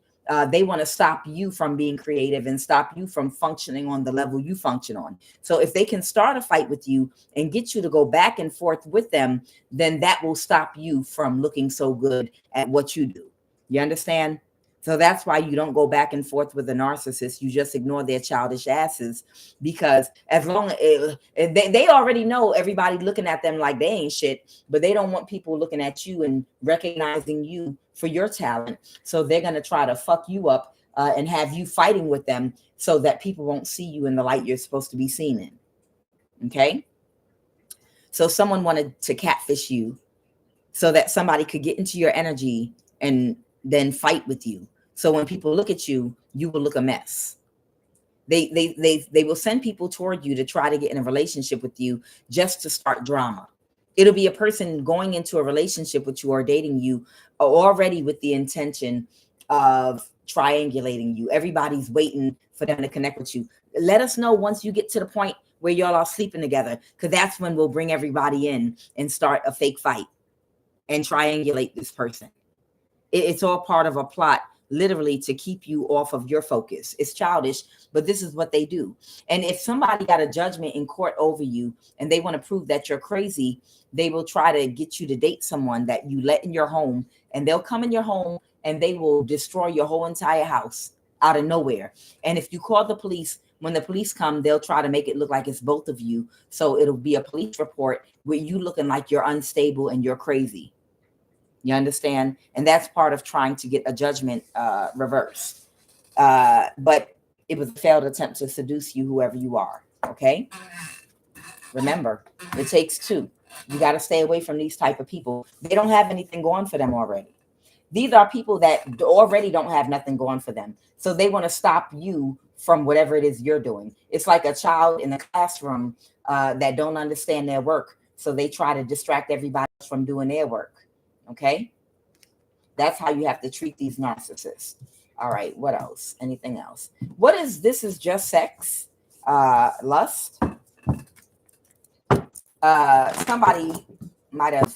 they want to stop you from being creative and stop you from functioning on the level you function on. So if they can start a fight with you and get you to go back and forth with them, then that will stop you from looking so good at what you do. You understand? So that's why you don't go back and forth with a narcissist. You just ignore their childish asses, because as long as they already know everybody looking at them like they ain't shit, but they don't want people looking at you and recognizing you for your talent. So they're going to try to fuck you up and have you fighting with them so that people won't see you in the light you're supposed to be seen in. Okay. So someone wanted to catfish you so that somebody could get into your energy and then fight with you. So when people look at you, you will look a mess. They will send people toward you to try to get in a relationship with you just to start drama. It'll be a person going into a relationship with you or dating you already with the intention of triangulating you. Everybody's waiting for them to connect with you. Let us know once you get to the point where y'all are sleeping together, because that's when we'll bring everybody in and start a fake fight and triangulate this person. It's all part of a plot, literally, to keep you off of your focus. It's childish, but this is what they do. And if somebody got a judgment in court over you and they want to prove that you're crazy, they will try to get you to date someone that you let in your home, and they'll come in your home and they will destroy your whole entire house out of nowhere. And if you call the police, when the police come, they'll try to make it look like it's both of you. So it'll be a police report with you looking like you're unstable and you're crazy. You understand? And that's part of trying to get a judgment reversed. But it was a failed attempt to seduce you, whoever you are. Okay? Remember, it takes two. You got to stay away from these type of people. They don't have anything going for them already. These are people that already don't have nothing going for them. So they want to stop you from whatever it is you're doing. It's like a child in the classroom that don't understand their work. So they try to distract everybody from doing their work. Okay, that's how you have to treat these narcissists. All right, what else? Anything else? What is this? Is just sex, lust? Somebody might have,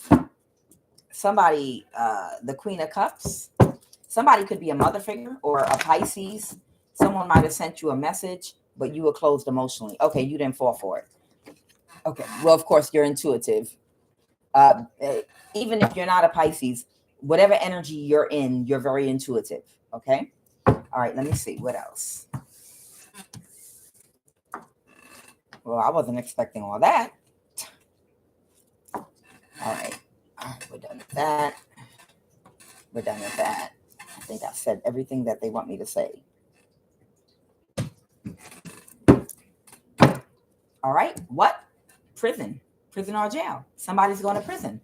the Queen of Cups. Somebody could be a mother figure or a Pisces. Someone might have sent you a message, but you were closed emotionally. Okay, you didn't fall for it. Okay, well, of course, you're intuitive. Even if you're not a Pisces, whatever energy you're in, you're very intuitive. Okay. All right. Let me see. What else? Well, I wasn't expecting all that. All right. We're done with that. We're done with that. I think I said everything that they want me to say. All right. What? Prison or jail. Somebody's going to prison.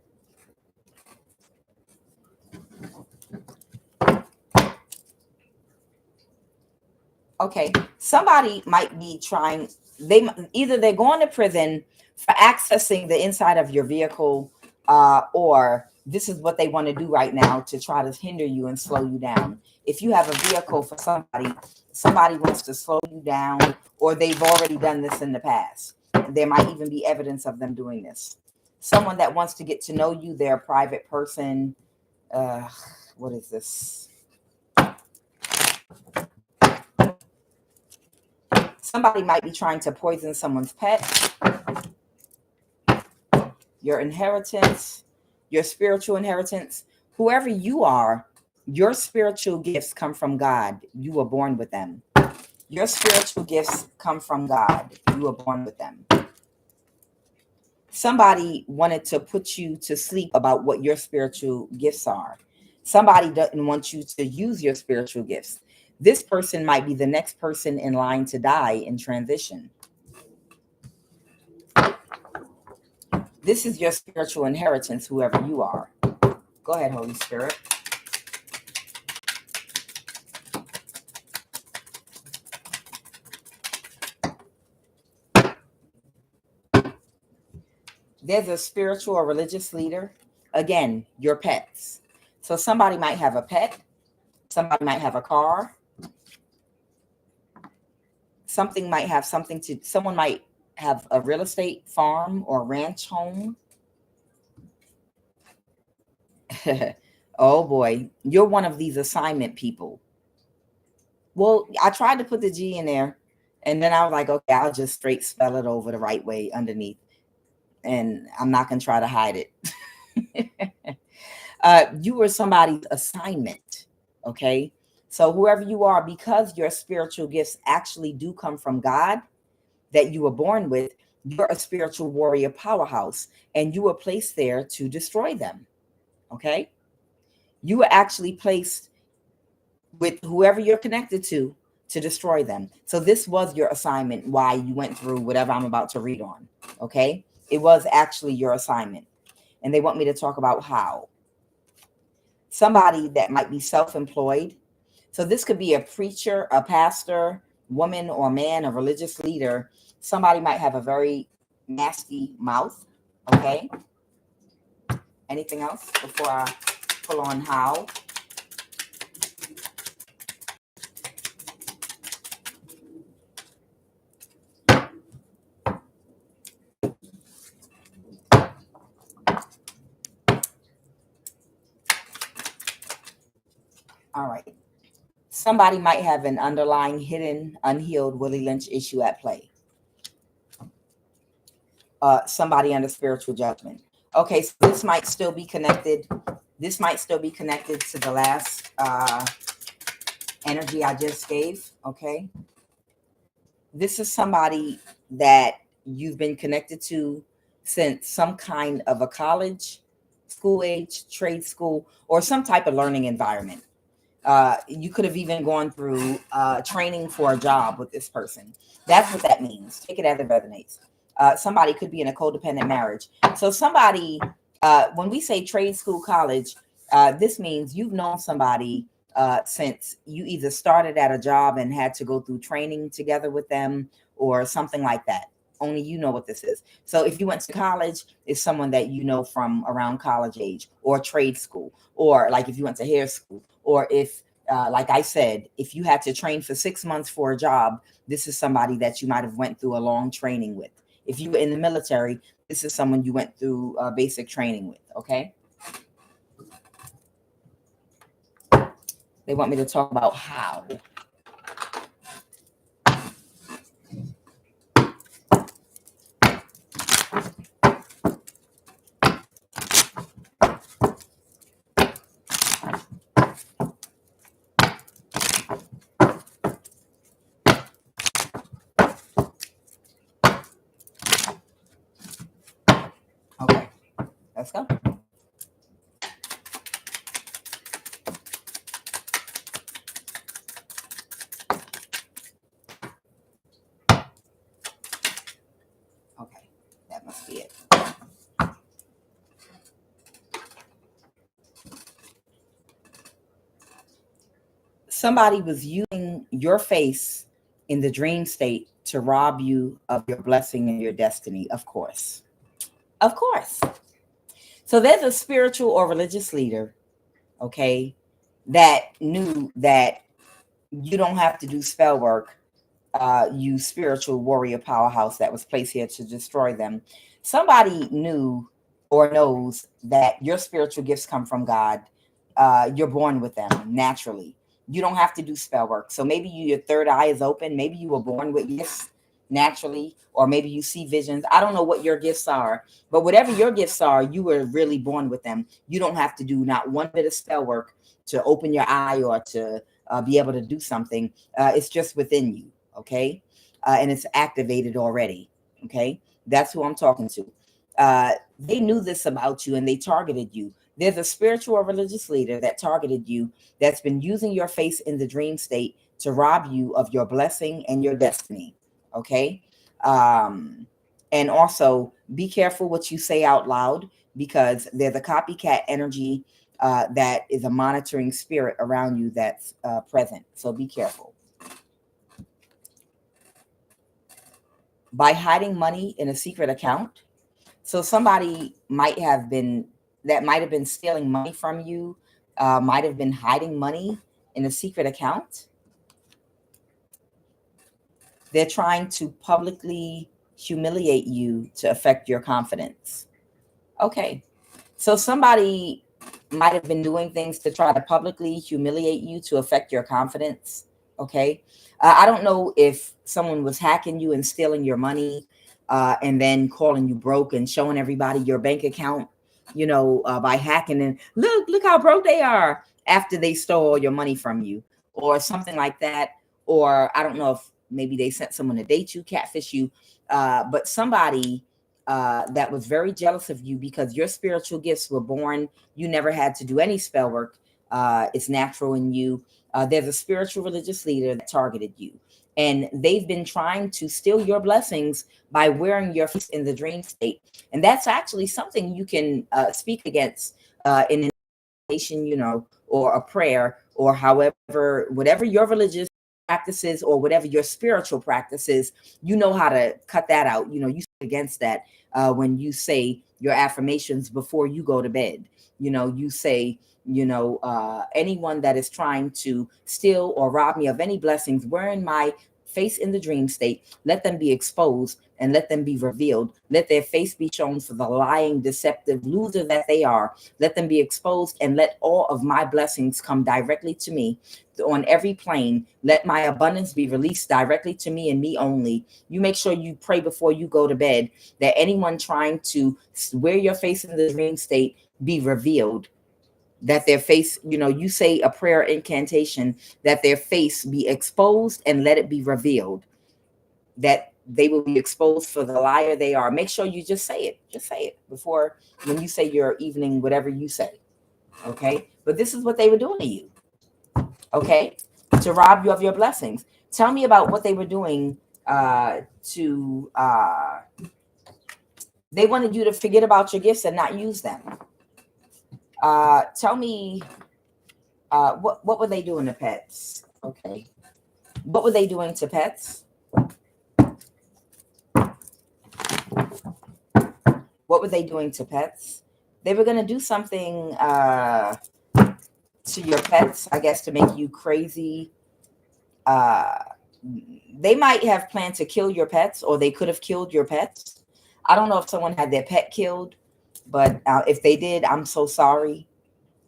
Okay, somebody might be trying, they're going to prison for accessing the inside of your vehicle, or this is what they want to do right now to try to hinder you and slow you down. If you have a vehicle for somebody wants to slow you down, or they've already done this in the past. There might even be evidence of them doing this. Someone that wants to get to know you. They're a private person. What is this? Somebody might be trying to poison someone's pet. Your inheritance, your spiritual inheritance. Whoever you are, your spiritual gifts come from God. You were born with them. Your spiritual gifts come from God. You were born with them. Somebody wanted to put you to sleep about what your spiritual gifts are. Somebody doesn't want you to use your spiritual gifts. This person might be the next person in line to die in transition. This is your spiritual inheritance, whoever you are. Go ahead, Holy Spirit. There's a spiritual or religious leader. Again, your pets. So somebody might have a pet. Somebody might have a car. Something might have something to, someone might have a real estate farm or ranch home. Oh boy, you're one of these assignment people. Well, I tried to put the G in there and then I was like, okay, I'll just straight spell it over the right way underneath. And I'm not going to try to hide it. You were somebody's assignment. Okay. So whoever you are, because your spiritual gifts actually do come from God that you were born with, you're a spiritual warrior powerhouse and you were placed there to destroy them. Okay. You were actually placed with whoever you're connected to destroy them. So this was your assignment, why you went through whatever I'm about to read on. Okay. It was actually your assignment. And they want me to talk about how. Somebody that might be self-employed. So this could be a preacher, a pastor, woman or man, a religious leader. Somebody might have a very nasty mouth. Okay. Anything else before I pull on how? All right. Somebody might have an underlying hidden, unhealed Willie Lynch issue at play. Somebody under spiritual judgment. Okay, so this might still be connected. This might still be connected to the last energy I just gave. Okay. This is somebody that you've been connected to since some kind of a college, school age, trade school, or some type of learning environment. You could have even gone through training for a job with this person. That's what that means. Take it as it resonates. Somebody could be in a codependent marriage. So somebody, when we say trade school, college, this means you've known somebody since you either started at a job and had to go through training together with them or something like that. Only you know what this is. So if you went to college, it's someone that you know from around college age, or trade school, or like if you went to hair school, or if, like I said, if you had to train for 6 months for a job, this is somebody that you might have went through a long training with. If you were in the military, this is someone you went through basic training with. Okay. They want me to talk about how. Okay, let's go. Okay, that must be it. Somebody was using your face in the dream state to rob you of your blessing and your destiny, of course. Of course. So there's a spiritual or religious leader, okay, that knew that you don't have to do spell work. You spiritual warrior powerhouse that was placed here to destroy them. Somebody knew or knows that your spiritual gifts come from God, you're born with them naturally. You don't have to do spell work. So maybe your third eye is open. Maybe you were born with gifts naturally, or maybe you see visions. I don't know what your gifts are, but whatever your gifts are, you were really born with them. You don't have to do not one bit of spell work to open your eye or to be able to do something. It's just within you. Okay. And it's activated already. Okay. That's who I'm talking to. They knew this about you and they targeted you. There's a spiritual or religious leader that targeted you, that's been using your face in the dream state to rob you of your blessing and your destiny. Okay. And also be careful what you say out loud, because there's a copycat energy that is a monitoring spirit around you that's present. So be careful. By hiding money in a secret account. So somebody might have been stealing money from you, might have been hiding money in a secret account. They're trying to publicly humiliate you to affect your confidence. Okay. So somebody might have been doing things to try to publicly humiliate you to affect your confidence. Okay. I don't know if someone was hacking you and stealing your money, and then calling you broke and showing everybody your bank account, by hacking, and look how broke they are after they stole all your money from you, or something like that. Or I don't know if maybe they sent someone to date you, catfish you, but somebody that was very jealous of you because your spiritual gifts were born. You never had to do any spell work. It's natural in you. There's a spiritual religious leader that targeted you, and they've been trying to steal your blessings by wearing your face in the dream state. And that's actually something you can speak against in an incantation, or a prayer, or whatever your religious practices or whatever your spiritual practices, you know how to cut that out. You speak against that when you say your affirmations before you go to bed. You say, anyone that is trying to steal or rob me of any blessings wearing my face in the dream state, let them be exposed and let them be revealed. Let their face be shown for the lying, deceptive loser that they are. Let them be exposed, and let all of my blessings come directly to me on every plane. Let my abundance be released directly to me and me only. You make sure you pray before you go to bed that anyone trying to wear your face in the dream state be revealed, that their face, you say a prayer incantation, that their face be exposed and let it be revealed, that they will be exposed for the liar they are. Make sure you just say it before, when you say your evening, whatever you say. Okay. But this is what they were doing to you. Okay. To rob you of your blessings. Tell me about what they were doing they wanted you to forget about your gifts and not use them. Tell me, what were they doing to pets? Okay. What were they doing to pets? What were they doing to pets? They were going to do something to your pets, I guess, to make you crazy. They might have planned to kill your pets, or they could have killed your pets. I don't know if someone had their pet killed, but if they did, I'm so sorry.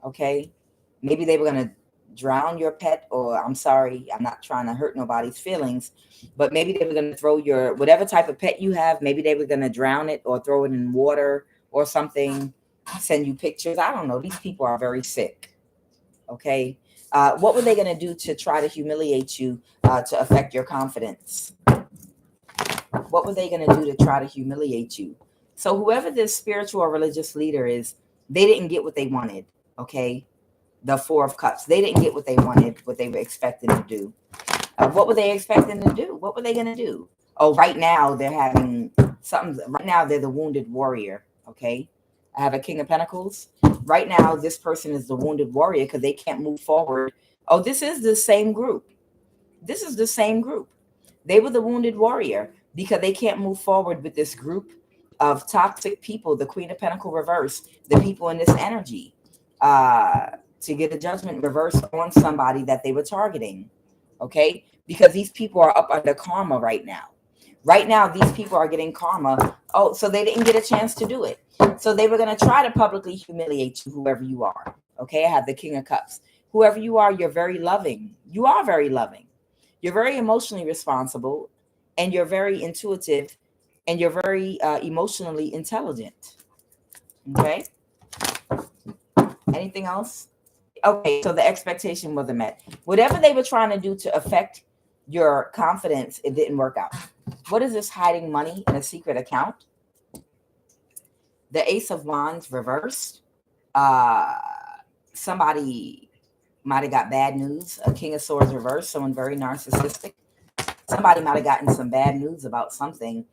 Okay. Maybe they were going to drown your pet, or I'm sorry, I'm not trying to hurt nobody's feelings, but maybe they were going to throw your, whatever type of pet you have, maybe they were going to drown it or throw it in water or something, send you pictures. I don't know. These people are very sick. Okay. What were they going to do to try to humiliate you, to affect your confidence? What were they going to do to try to humiliate you? So whoever this spiritual or religious leader is, they didn't get what they wanted. Okay. The Four of Cups. They didn't get what they wanted, what they were expecting to do. What were they expecting to do? What were they going to do? Oh, right now they're having something. Right now they're the wounded warrior. Okay. I have a King of Pentacles. Right now, this person is the wounded warrior because they can't move forward. Oh, this is the same group. This is the same group. They were the wounded warrior because they can't move forward with this group of toxic people, the Queen of Pentacles reverse, the people in this energy, to get a judgment reversed on somebody that they were targeting. Okay. Because these people are up under karma right now. Right now, these people are getting karma. Oh, so they didn't get a chance to do it. So they were going to try to publicly humiliate you, whoever you are. Okay, I have the King of Cups. Whoever you are, you're very loving. You are very loving. You're very emotionally responsible, and you're very intuitive, and you're very emotionally intelligent. Okay. Anything else? Okay, so the expectation wasn't met. Whatever they were trying to do to affect your confidence, it didn't work out. What is this hiding money in a secret account? The Ace of Wands reversed. Somebody might have got bad news. A King of Swords reversed. Someone very narcissistic. Somebody might have gotten some bad news about something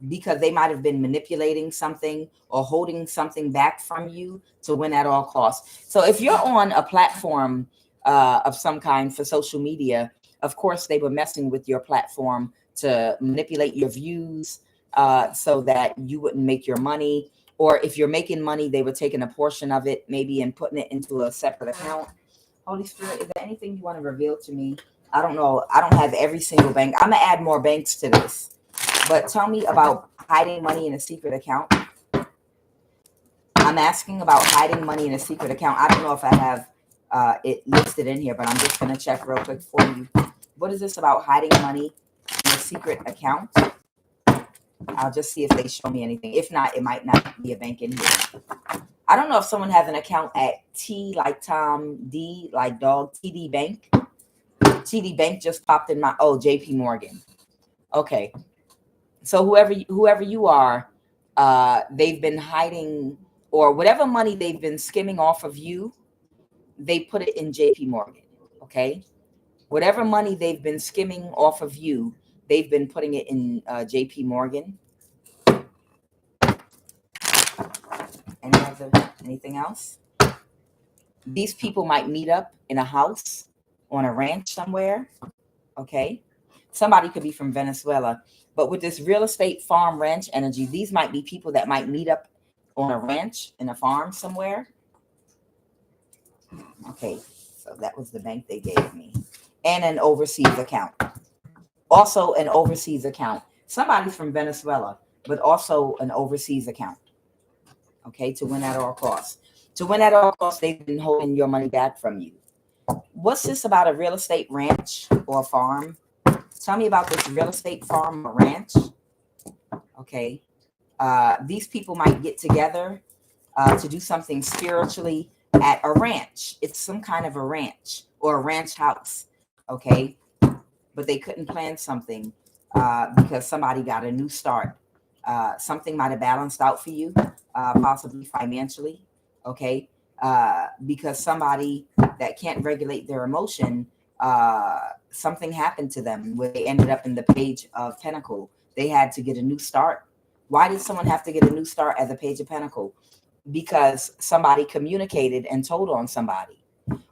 because they might have been manipulating something or holding something back from you to win at all costs. So if you're on a platform of some kind for social media, of course, they were messing with your platform to manipulate your views so that you wouldn't make your money. Or if you're making money, they were taking a portion of it, maybe, and putting it into a separate account. Holy Spirit, is there anything you want to reveal to me? I don't know. I don't have every single bank. I'm going to add more banks to this. But tell me about hiding money in a secret account. I'm asking about hiding money in a secret account. I don't know if I have it listed in here, but I'm just going to check real quick for you. What is this about hiding money in a secret account? I'll just see if they show me anything. If not, it might not be a bank in here. I don't know if someone has an account at T like Tom, D like dog, TD Bank. TD Bank just popped in my, oh, JP Morgan. Okay. So whoever you are, they've been hiding, or whatever money they've been skimming off of you, they put it in JP Morgan. Okay. Whatever money they've been skimming off of you, they've been putting it in JP Morgan. Anything else? These people might meet up in a house, on a ranch somewhere. Okay. Somebody could be from Venezuela. But with this real estate farm ranch energy, these might be people that might meet up on a ranch in a farm somewhere. Okay. So that was the bank they gave me. And an overseas account. Also an overseas account. Somebody's from Venezuela, but also an overseas account. Okay. To win at all costs. To win at all costs, they've been holding your money back from you. What's this about a real estate ranch or farm? Tell me about this real estate farm or ranch. Okay. These people might get together to do something spiritually at a ranch. It's some kind of a ranch or a ranch house. Okay. But they couldn't plan something because somebody got a new start. Something might have balanced out for you, possibly financially. Okay. Because somebody that can't regulate their emotion, something happened to them where they ended up in the Page of Pentacle. They had to get a new start. Why did someone have to get a new start at the Page of Pentacle? Because somebody communicated and told on somebody,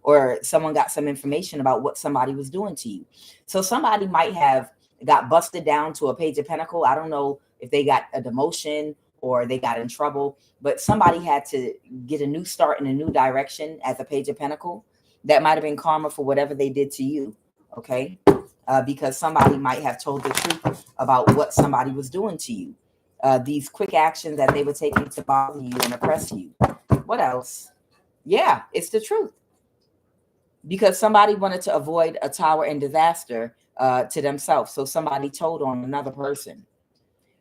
or someone got some information about what somebody was doing to you. So somebody might have got busted down to a Page of Pentacle. I don't know if they got a demotion or they got in trouble, but somebody had to get a new start in a new direction at the Page of Pentacle. That might have been karma for whatever they did to you. Okay. Because somebody might have told the truth about what somebody was doing to you. These quick actions that they were taking to bother you and oppress you. What else? Yeah, it's the truth. Because somebody wanted to avoid a tower and disaster to themselves. So somebody told on another person.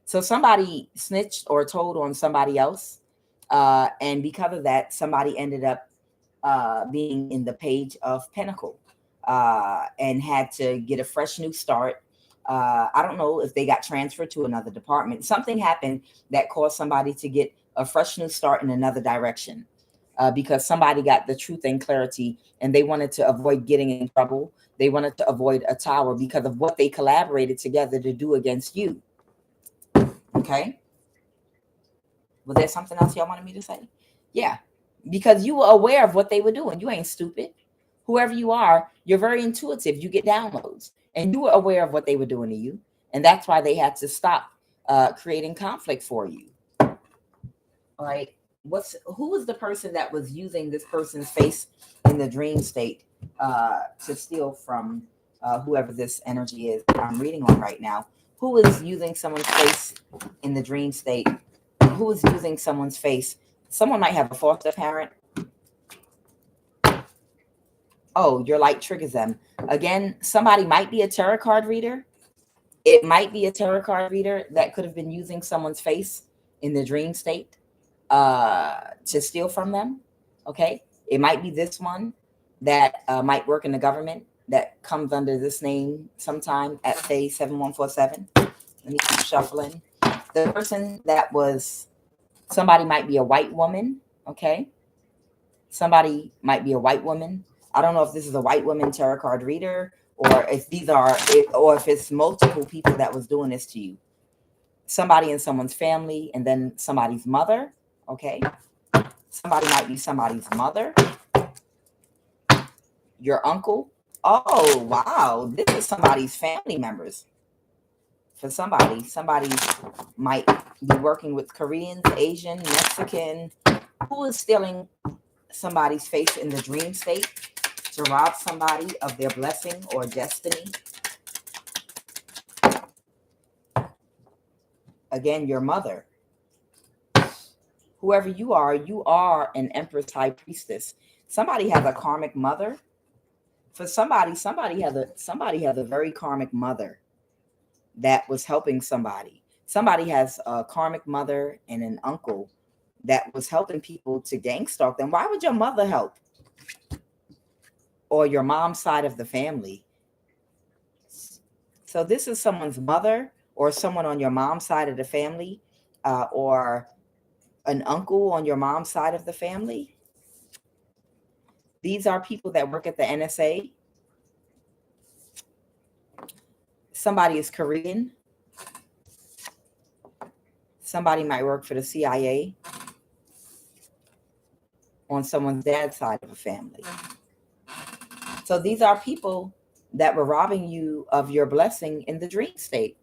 So somebody snitched or told on somebody else. And because of that, somebody ended up being in the Page of Pentacle and had to get a fresh new start. I don't know if they got transferred to another department. Something happened that caused somebody to get a fresh new start in another direction because somebody got the truth and clarity, and they wanted to avoid getting in trouble. They wanted to avoid a tower because of what they collaborated together to do against you. Okay. Was there something else y'all wanted me to say? Yeah. Because you were aware of what they were doing. You ain't stupid. Whoever you are, you're very intuitive. You get downloads, and you were aware of what they were doing to you. And that's why they had to stop creating conflict for you. All right. Who was the person that was using this person's face in the dream state to steal from whoever this energy is that I'm reading on right now? Who is using someone's face in the dream state? Who is using someone's face? Someone might have a foster parent. Oh, your light triggers them. Again, somebody might be a tarot card reader. It might be a tarot card reader that could have been using someone's face in the dream state to steal from them. Okay. It might be this one that might work in the government that comes under this name sometime at say 7147. Let me keep shuffling. The person that was, somebody might be a white woman. Okay. Somebody might be a white woman. I don't know if this is a white woman tarot card reader, or if these are, or if it's multiple people that was doing this to you. Somebody in someone's family, and then somebody's mother. Okay. Somebody might be somebody's mother. Your uncle. Oh, wow. This is somebody's family members. For somebody might be working with Koreans, Asian, Mexican. Who is stealing somebody's face in the dream state to rob somebody of their blessing or destiny? Again, your mother. Whoever you are an empress, high priestess. Somebody has a karmic mother. For somebody has a very karmic mother that was helping somebody. Somebody has a karmic mother and an uncle that was helping people to gang stalk them. Why would your mother help? Or your mom's side of the family. So this is someone's mother or someone on your mom's side of the family, or an uncle on your mom's side of the family. These are people that work at the NSA. Somebody is Korean. Somebody might work for the CIA on someone's dad's side of a family. So these are people that were robbing you of your blessing in the dream state.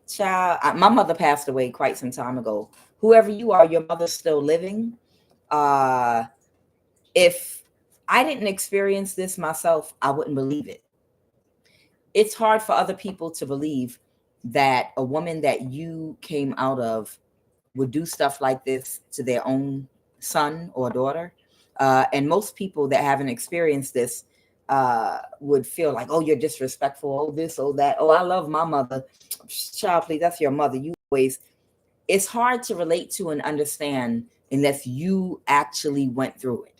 Child, my mother passed away quite some time ago. Whoever you are, your mother's still living. If I didn't experience this myself, I wouldn't believe it. It's hard for other people to believe that a woman that you came out of would do stuff like this to their own son or daughter. And most people that haven't experienced this would feel like, oh, you're disrespectful, oh, this, oh, that. Oh, I love my mother. Child, please, that's your mother. You always. It's hard to relate to and understand unless you actually went through it.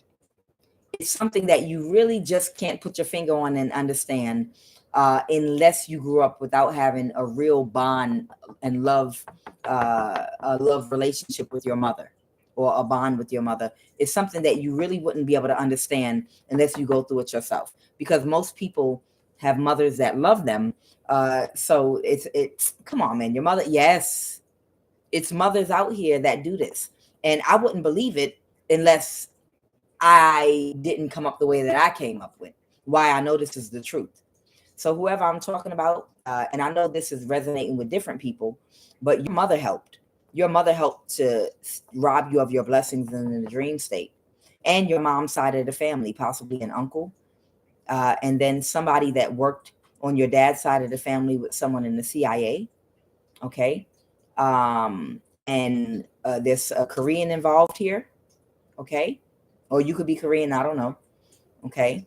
It's something that you really just can't put your finger on and understand unless you grew up without having a real bond and love, a love relationship with your mother, or a bond with your mother. It's something that you really wouldn't be able to understand unless you go through it yourself, because most people have mothers that love them. So it's come on, man, your mother. Yes, it's mothers out here that do this. And I wouldn't believe it unless I didn't come up the way that I came up with. Why I know this is the truth. So whoever I'm talking about, and I know this is resonating with different people, but your mother helped. Your mother helped to rob you of your blessings in the dream state. And your mom's side of the family, possibly an uncle. And then somebody that worked on your dad's side of the family with someone in the CIA. Okay. And there's a Korean involved here. Okay. Or you could be Korean, I don't know. Okay.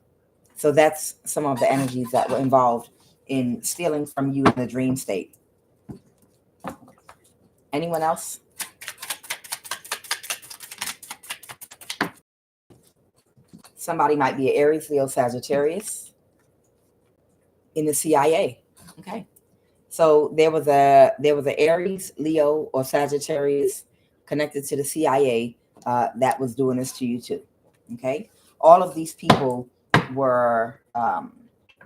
So that's some of the energies that were involved in stealing from you in the dream state. Anyone else? Somebody might be an Aries, Leo, Sagittarius in the CIA. Okay. So there was a Aries, Leo, or Sagittarius connected to the CIA that was doing this to you too. Okay. All of these people were,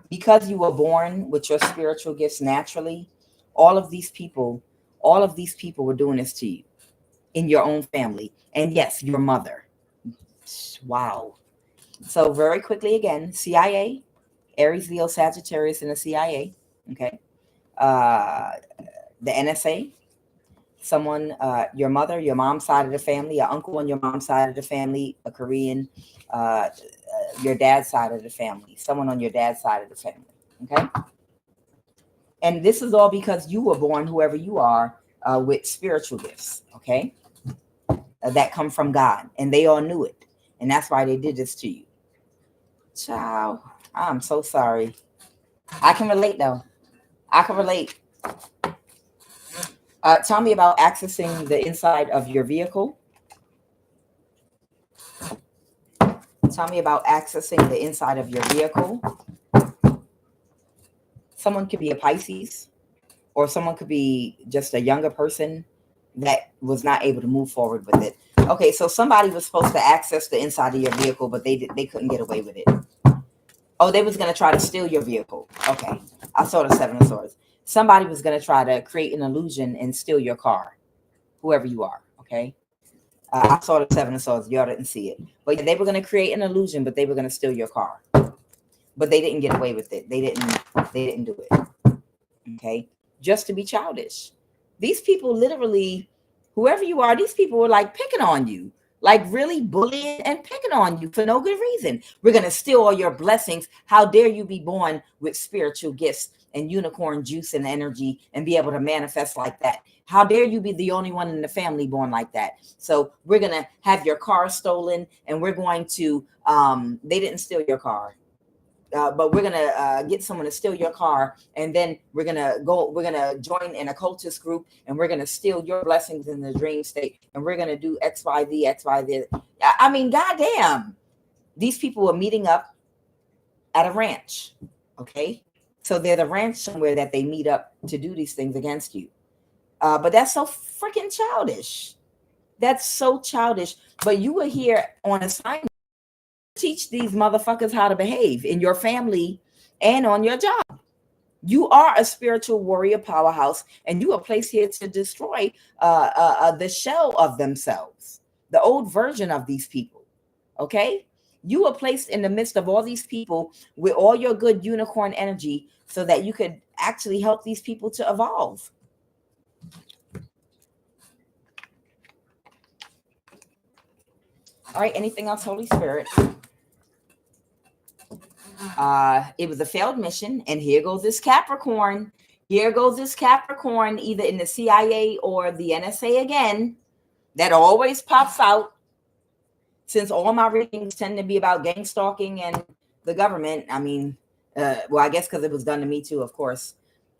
because you were born with your spiritual gifts naturally, all of these people were doing this to you in your own family. And yes, your mother. Wow. So very quickly again, CIA, Aries, Leo, Sagittarius in the CIA. Okay. The NSA, someone, your mother, your mom's side of the family, your uncle on your mom's side of the family, a Korean, your dad's side of the family, someone on your dad's side of the family. Okay. And this is all because you were born, whoever you are, with spiritual gifts, okay? That come from God. And they all knew it. And that's why they did this to you. Child, I'm so sorry. I can relate, though. I can relate. Tell me about accessing the inside of your vehicle. Tell me about accessing the inside of your vehicle. Someone could be a Pisces, or someone could be just a younger person that was not able to move forward with it. Okay, so somebody was supposed to access the inside of your vehicle, but they couldn't get away with it. Oh, they was going to try to steal your vehicle. Okay, I saw the Seven of Swords. Somebody was going to try to create an illusion and steal your car, whoever you are, okay? I saw the Seven of Swords. Y'all didn't see it. But yeah, they were going to create an illusion, but they were going to steal your car. But they didn't get away with it. They didn't do it. Okay? Just to be childish. These people literally, whoever you are, these people were like picking on you. Like really bullying and picking on you for no good reason. We're going to steal all your blessings. How dare you be born with spiritual gifts and unicorn juice and energy and be able to manifest like that? How dare you be the only one in the family born like that? So we're going to have your car stolen, and we're going to, they didn't steal your car. But we're going to get someone to steal your car, and then we're going to join an occultist group, and we're going to steal your blessings in the dream state, and we're going to do X, Y, Z, X, Y, Z. I mean, goddamn, these people were meeting up at a ranch, okay? So they're the ranch somewhere that they meet up to do these things against you. But that's so freaking childish. That's so childish. But you were here on assignment. Teach these motherfuckers how to behave in your family and on your job. You are a spiritual warrior powerhouse, and you are placed here to destroy the shell of themselves, the old version of these people. Okay? You are placed in the midst of all these people with all your good unicorn energy so that you could actually help these people to evolve. All right, anything else, Holy Spirit? It was a failed mission, and here goes this Capricorn. Here goes this Capricorn, either in the CIA or the NSA again. That always pops out. Since all my readings tend to be about gang stalking and the government, I mean, well, I guess because it was done to me too, of course.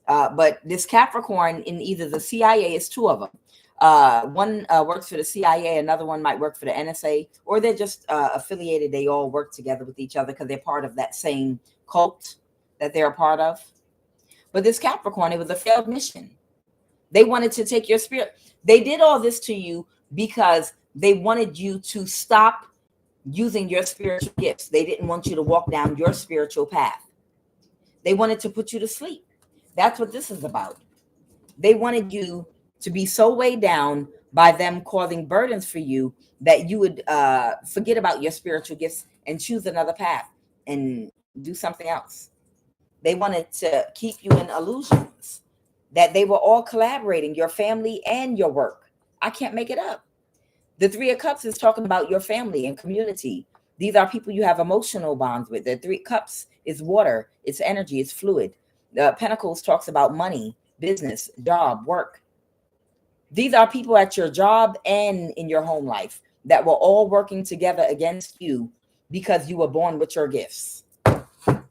But this Capricorn in either the CIA, is two of them. One works for the CIA, another one might work for the NSA, or they're just affiliated. They all work together with each other because they're part of that same cult that they're a part of. But this Capricorn, it was a failed mission. They wanted to take your spirit. They did all this to you because they wanted you to stop using your spiritual gifts. They didn't want you to walk down your spiritual path. They wanted to put you to sleep. That's what this is about. They wanted you to be so weighed down by them causing burdens for you that you would forget about your spiritual gifts and choose another path and do something else. They wanted to keep you in illusions that they were all collaborating, your family and your work. I can't make it up. The Three of Cups is talking about your family and community. These are people you have emotional bonds with. The Three Cups is water, it's energy, it's fluid. The Pentacles talks about money, business, job, work. These are people at your job and in your home life that were all working together against you because you were born with your gifts.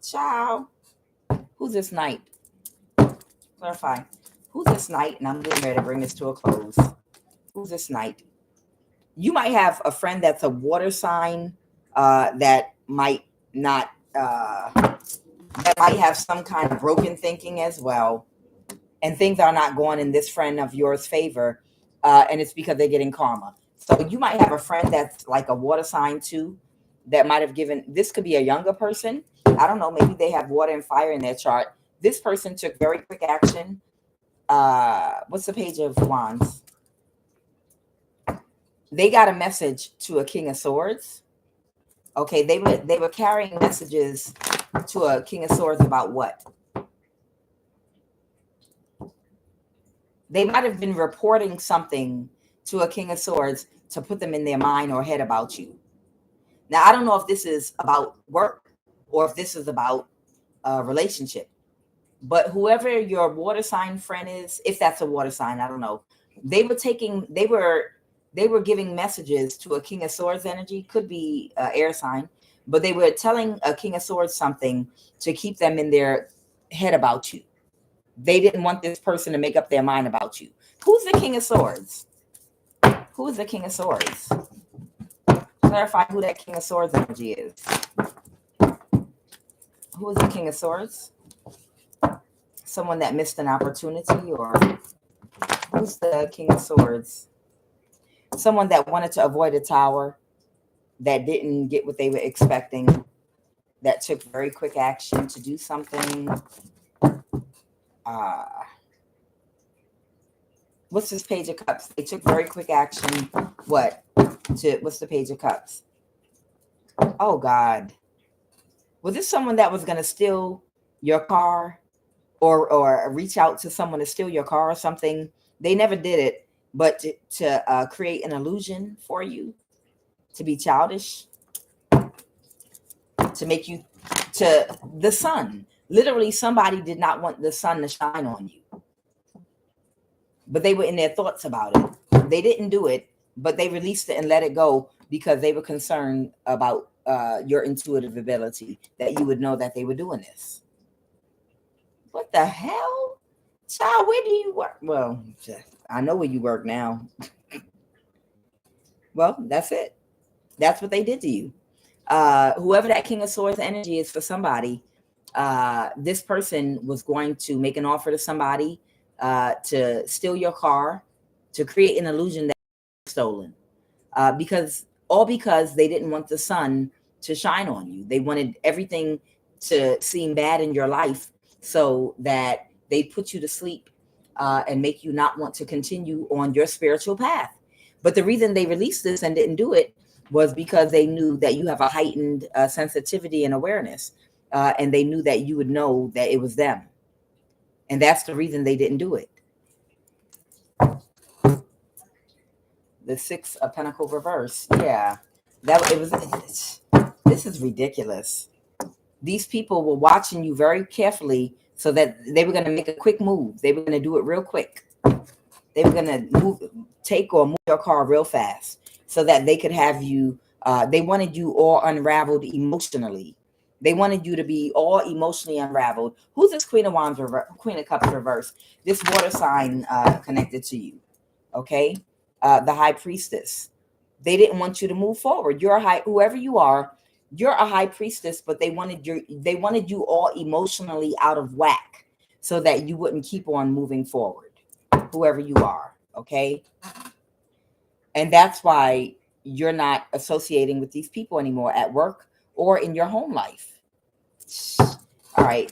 Ciao. Who's this knight? Clarify. Who's this knight? And I'm getting ready to bring this to a close. Who's this knight? You might have a friend that's a water sign that might not, that might have some kind of broken thinking as well. And things are not going in this friend of yours' favor. And it's because they're getting karma. So you might have a friend that's like a water sign too, that might have given, this could be a younger person. I don't know, maybe they have water and fire in their chart. This person took very quick action. What's the Page of Wands? They got a message to a King of Swords. Okay, they were carrying messages to a King of Swords about what? They might have been reporting something to a King of Swords to put them in their mind or head about you. Now, I don't know if this is about work or if this is about a relationship. But whoever your water sign friend is, if that's a water sign, I don't know. They were giving messages to a King of Swords energy, could be air sign, but they were telling a King of Swords something to keep them in their head about you. They didn't want this person to make up their mind about you. Who's the King of Swords? Who is the King of Swords? Clarify who that King of Swords energy is. Who is the King of Swords? Someone that missed an opportunity, or who's the King of Swords? Someone that wanted to avoid a tower, that didn't get what they were expecting, that took very quick action to do something. What's this Page of Cups? They took very quick action. What's the Page of Cups? Oh God. Was this someone that was going to steal your car, or reach out to someone to steal your car or something? They never did it, but to create an illusion for you, to be childish, to make you, to the sun. Literally, somebody did not want the sun to shine on you, but they were in their thoughts about it. They didn't do it, but they released it and let it go because they were concerned about your intuitive ability, that you would know that they were doing this. What the hell? Child, where do you work? Well, I know where you work now. Well, that's it. That's what they did to you. Whoever that King of Swords energy is for somebody, this person was going to make an offer to somebody to steal your car, to create an illusion that was stolen, because they didn't want the sun to shine on you. They wanted everything to seem bad in your life, so that they put you to sleep and make you not want to continue on your spiritual path. But the reason they released this and didn't do it was because they knew that you have a heightened sensitivity and awareness, and they knew that you would know that it was them. And that's the reason they didn't do it. The Six of Pentacles reverse. Yeah, this is ridiculous. These people were watching you very carefully, so that they were going to make a quick move. They were going to do it real quick. They were going to take or move your car real fast, so that they could have you. They wanted you all unraveled emotionally. They wanted you to be all emotionally unraveled. Who's this Queen of Wands, Queen of Cups reverse? This water sign connected to you. Okay. The High Priestess. They didn't want you to move forward. You're whoever you are, you're a High Priestess, but they wanted you all emotionally out of whack, so that you wouldn't keep on moving forward, whoever you are. Okay. And that's why you're not associating with these people anymore at work or in your home life. All right.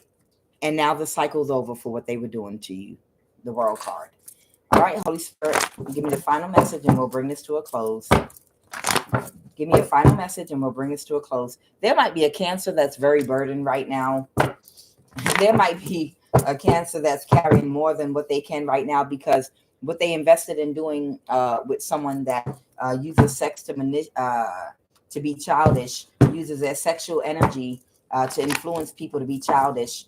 And now the cycle's over for what they were doing to you. The World card. All right, Holy Spirit, give me the final message and we'll bring this to a close. Give me a final message and we'll bring this to a close. There might be a Cancer that's very burdened right now. There might be a Cancer that's carrying more than what they can right now, because what they invested in doing with someone that uses sex to be childish, uses their sexual energy to influence people to be childish.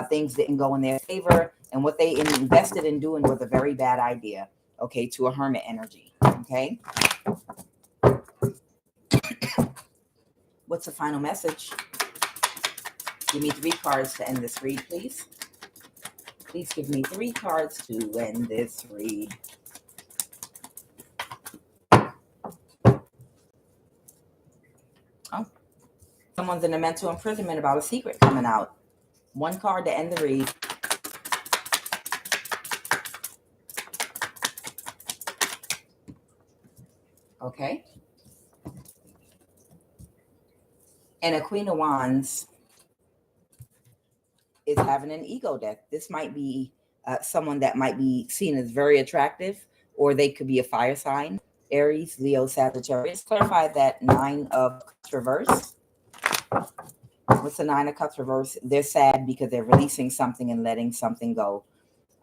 Things didn't go in their favor, and what they invested in doing was a very bad idea. Okay, to a hermit energy. Okay. What's the final message? Give me 3 cards to end this read, please. Please give me 3 cards to end this read. Oh, someone's in a mental imprisonment about a secret coming out. 1 card to end the read. Okay. And a Queen of Wands is having an ego death. This might be someone that might be seen as very attractive, or they could be a fire sign. Aries, Leo, Sagittarius. Clarify that 9 of Cups reverse. What's the 9 of Cups reverse? They're sad because they're releasing something and letting something go.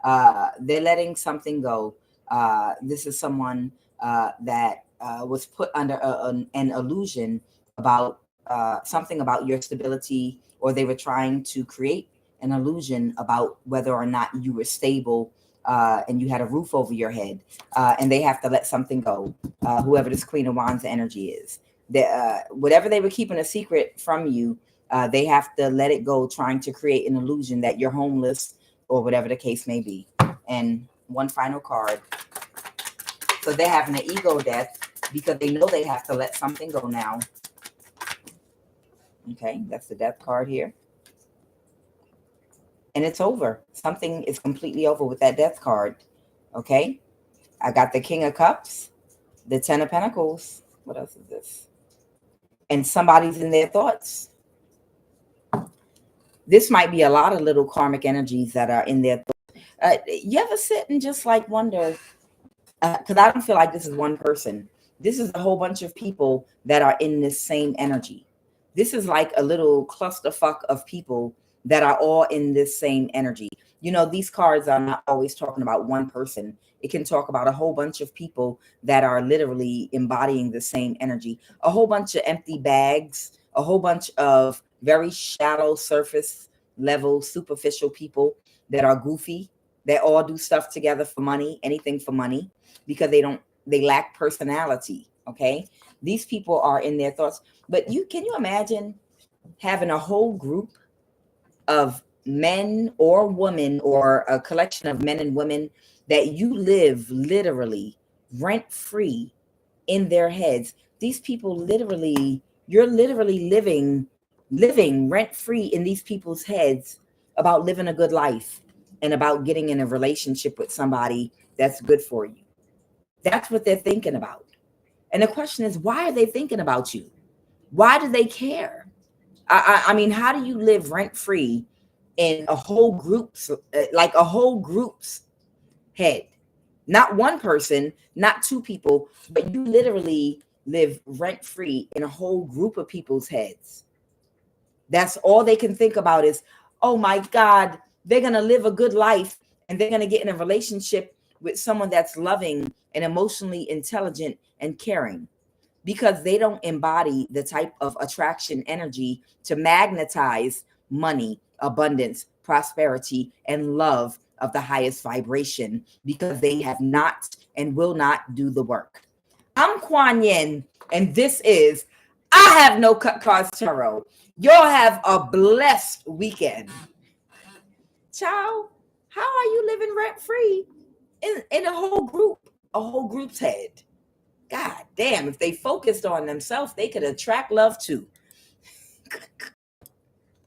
They're letting something go. This is someone that was put under an illusion about something about your stability, or they were trying to create an illusion about whether or not you were stable and you had a roof over your head, and they have to let something go. Whoever this Queen of Wands energy is, whatever they were keeping a secret from you, they have to let it go, trying to create an illusion that you're homeless or whatever the case may be. And one final card. So they're having an ego death because they know they have to let something go now. Okay, that's the death card here. And it's over. Something is completely over with that death card. Okay, I got the King of Cups, the Ten of Pentacles. What else is this? And somebody's in their thoughts. This might be a lot of little karmic energies that are in their thoughts. You ever sit and just like wonder, because I don't feel like this is one person. This is a whole bunch of people that are in this same energy. This is like a little clusterfuck of people that are all in this same energy. You know, these cards are not always talking about one person. It can talk about a whole bunch of people that are literally embodying the same energy. A whole bunch of empty bags, a whole bunch of very shallow surface level, superficial people that are goofy, that all do stuff together for money, anything for money, because they lack personality. Okay. These people are in their thoughts, but can you imagine having a whole group of men or women, or a collection of men and women that you live literally rent free in their heads? These people literally, you're literally living rent free in these people's heads about living a good life and about getting in a relationship with somebody that's good for you. That's what they're thinking about. And the question is, why are they thinking about you? Why do they care? I mean, how do you live rent free in a whole group's, like a whole group's head? Not one person, not two people, but you literally live rent free in a whole group of people's heads. That's all they can think about is, oh my God, they're going to live a good life and they're going to get in a relationship with someone that's loving and emotionally intelligent and caring, because they don't embody the type of attraction energy to magnetize money, abundance, prosperity, and love of the highest vibration, because they have not and will not do the work. I'm Kuan Yin, and this is I Have No Cut Cards Tarot. Y'all have a blessed weekend. Ciao. How are you living rent free in a whole group's head? God damn, if they focused on themselves, they could attract love too.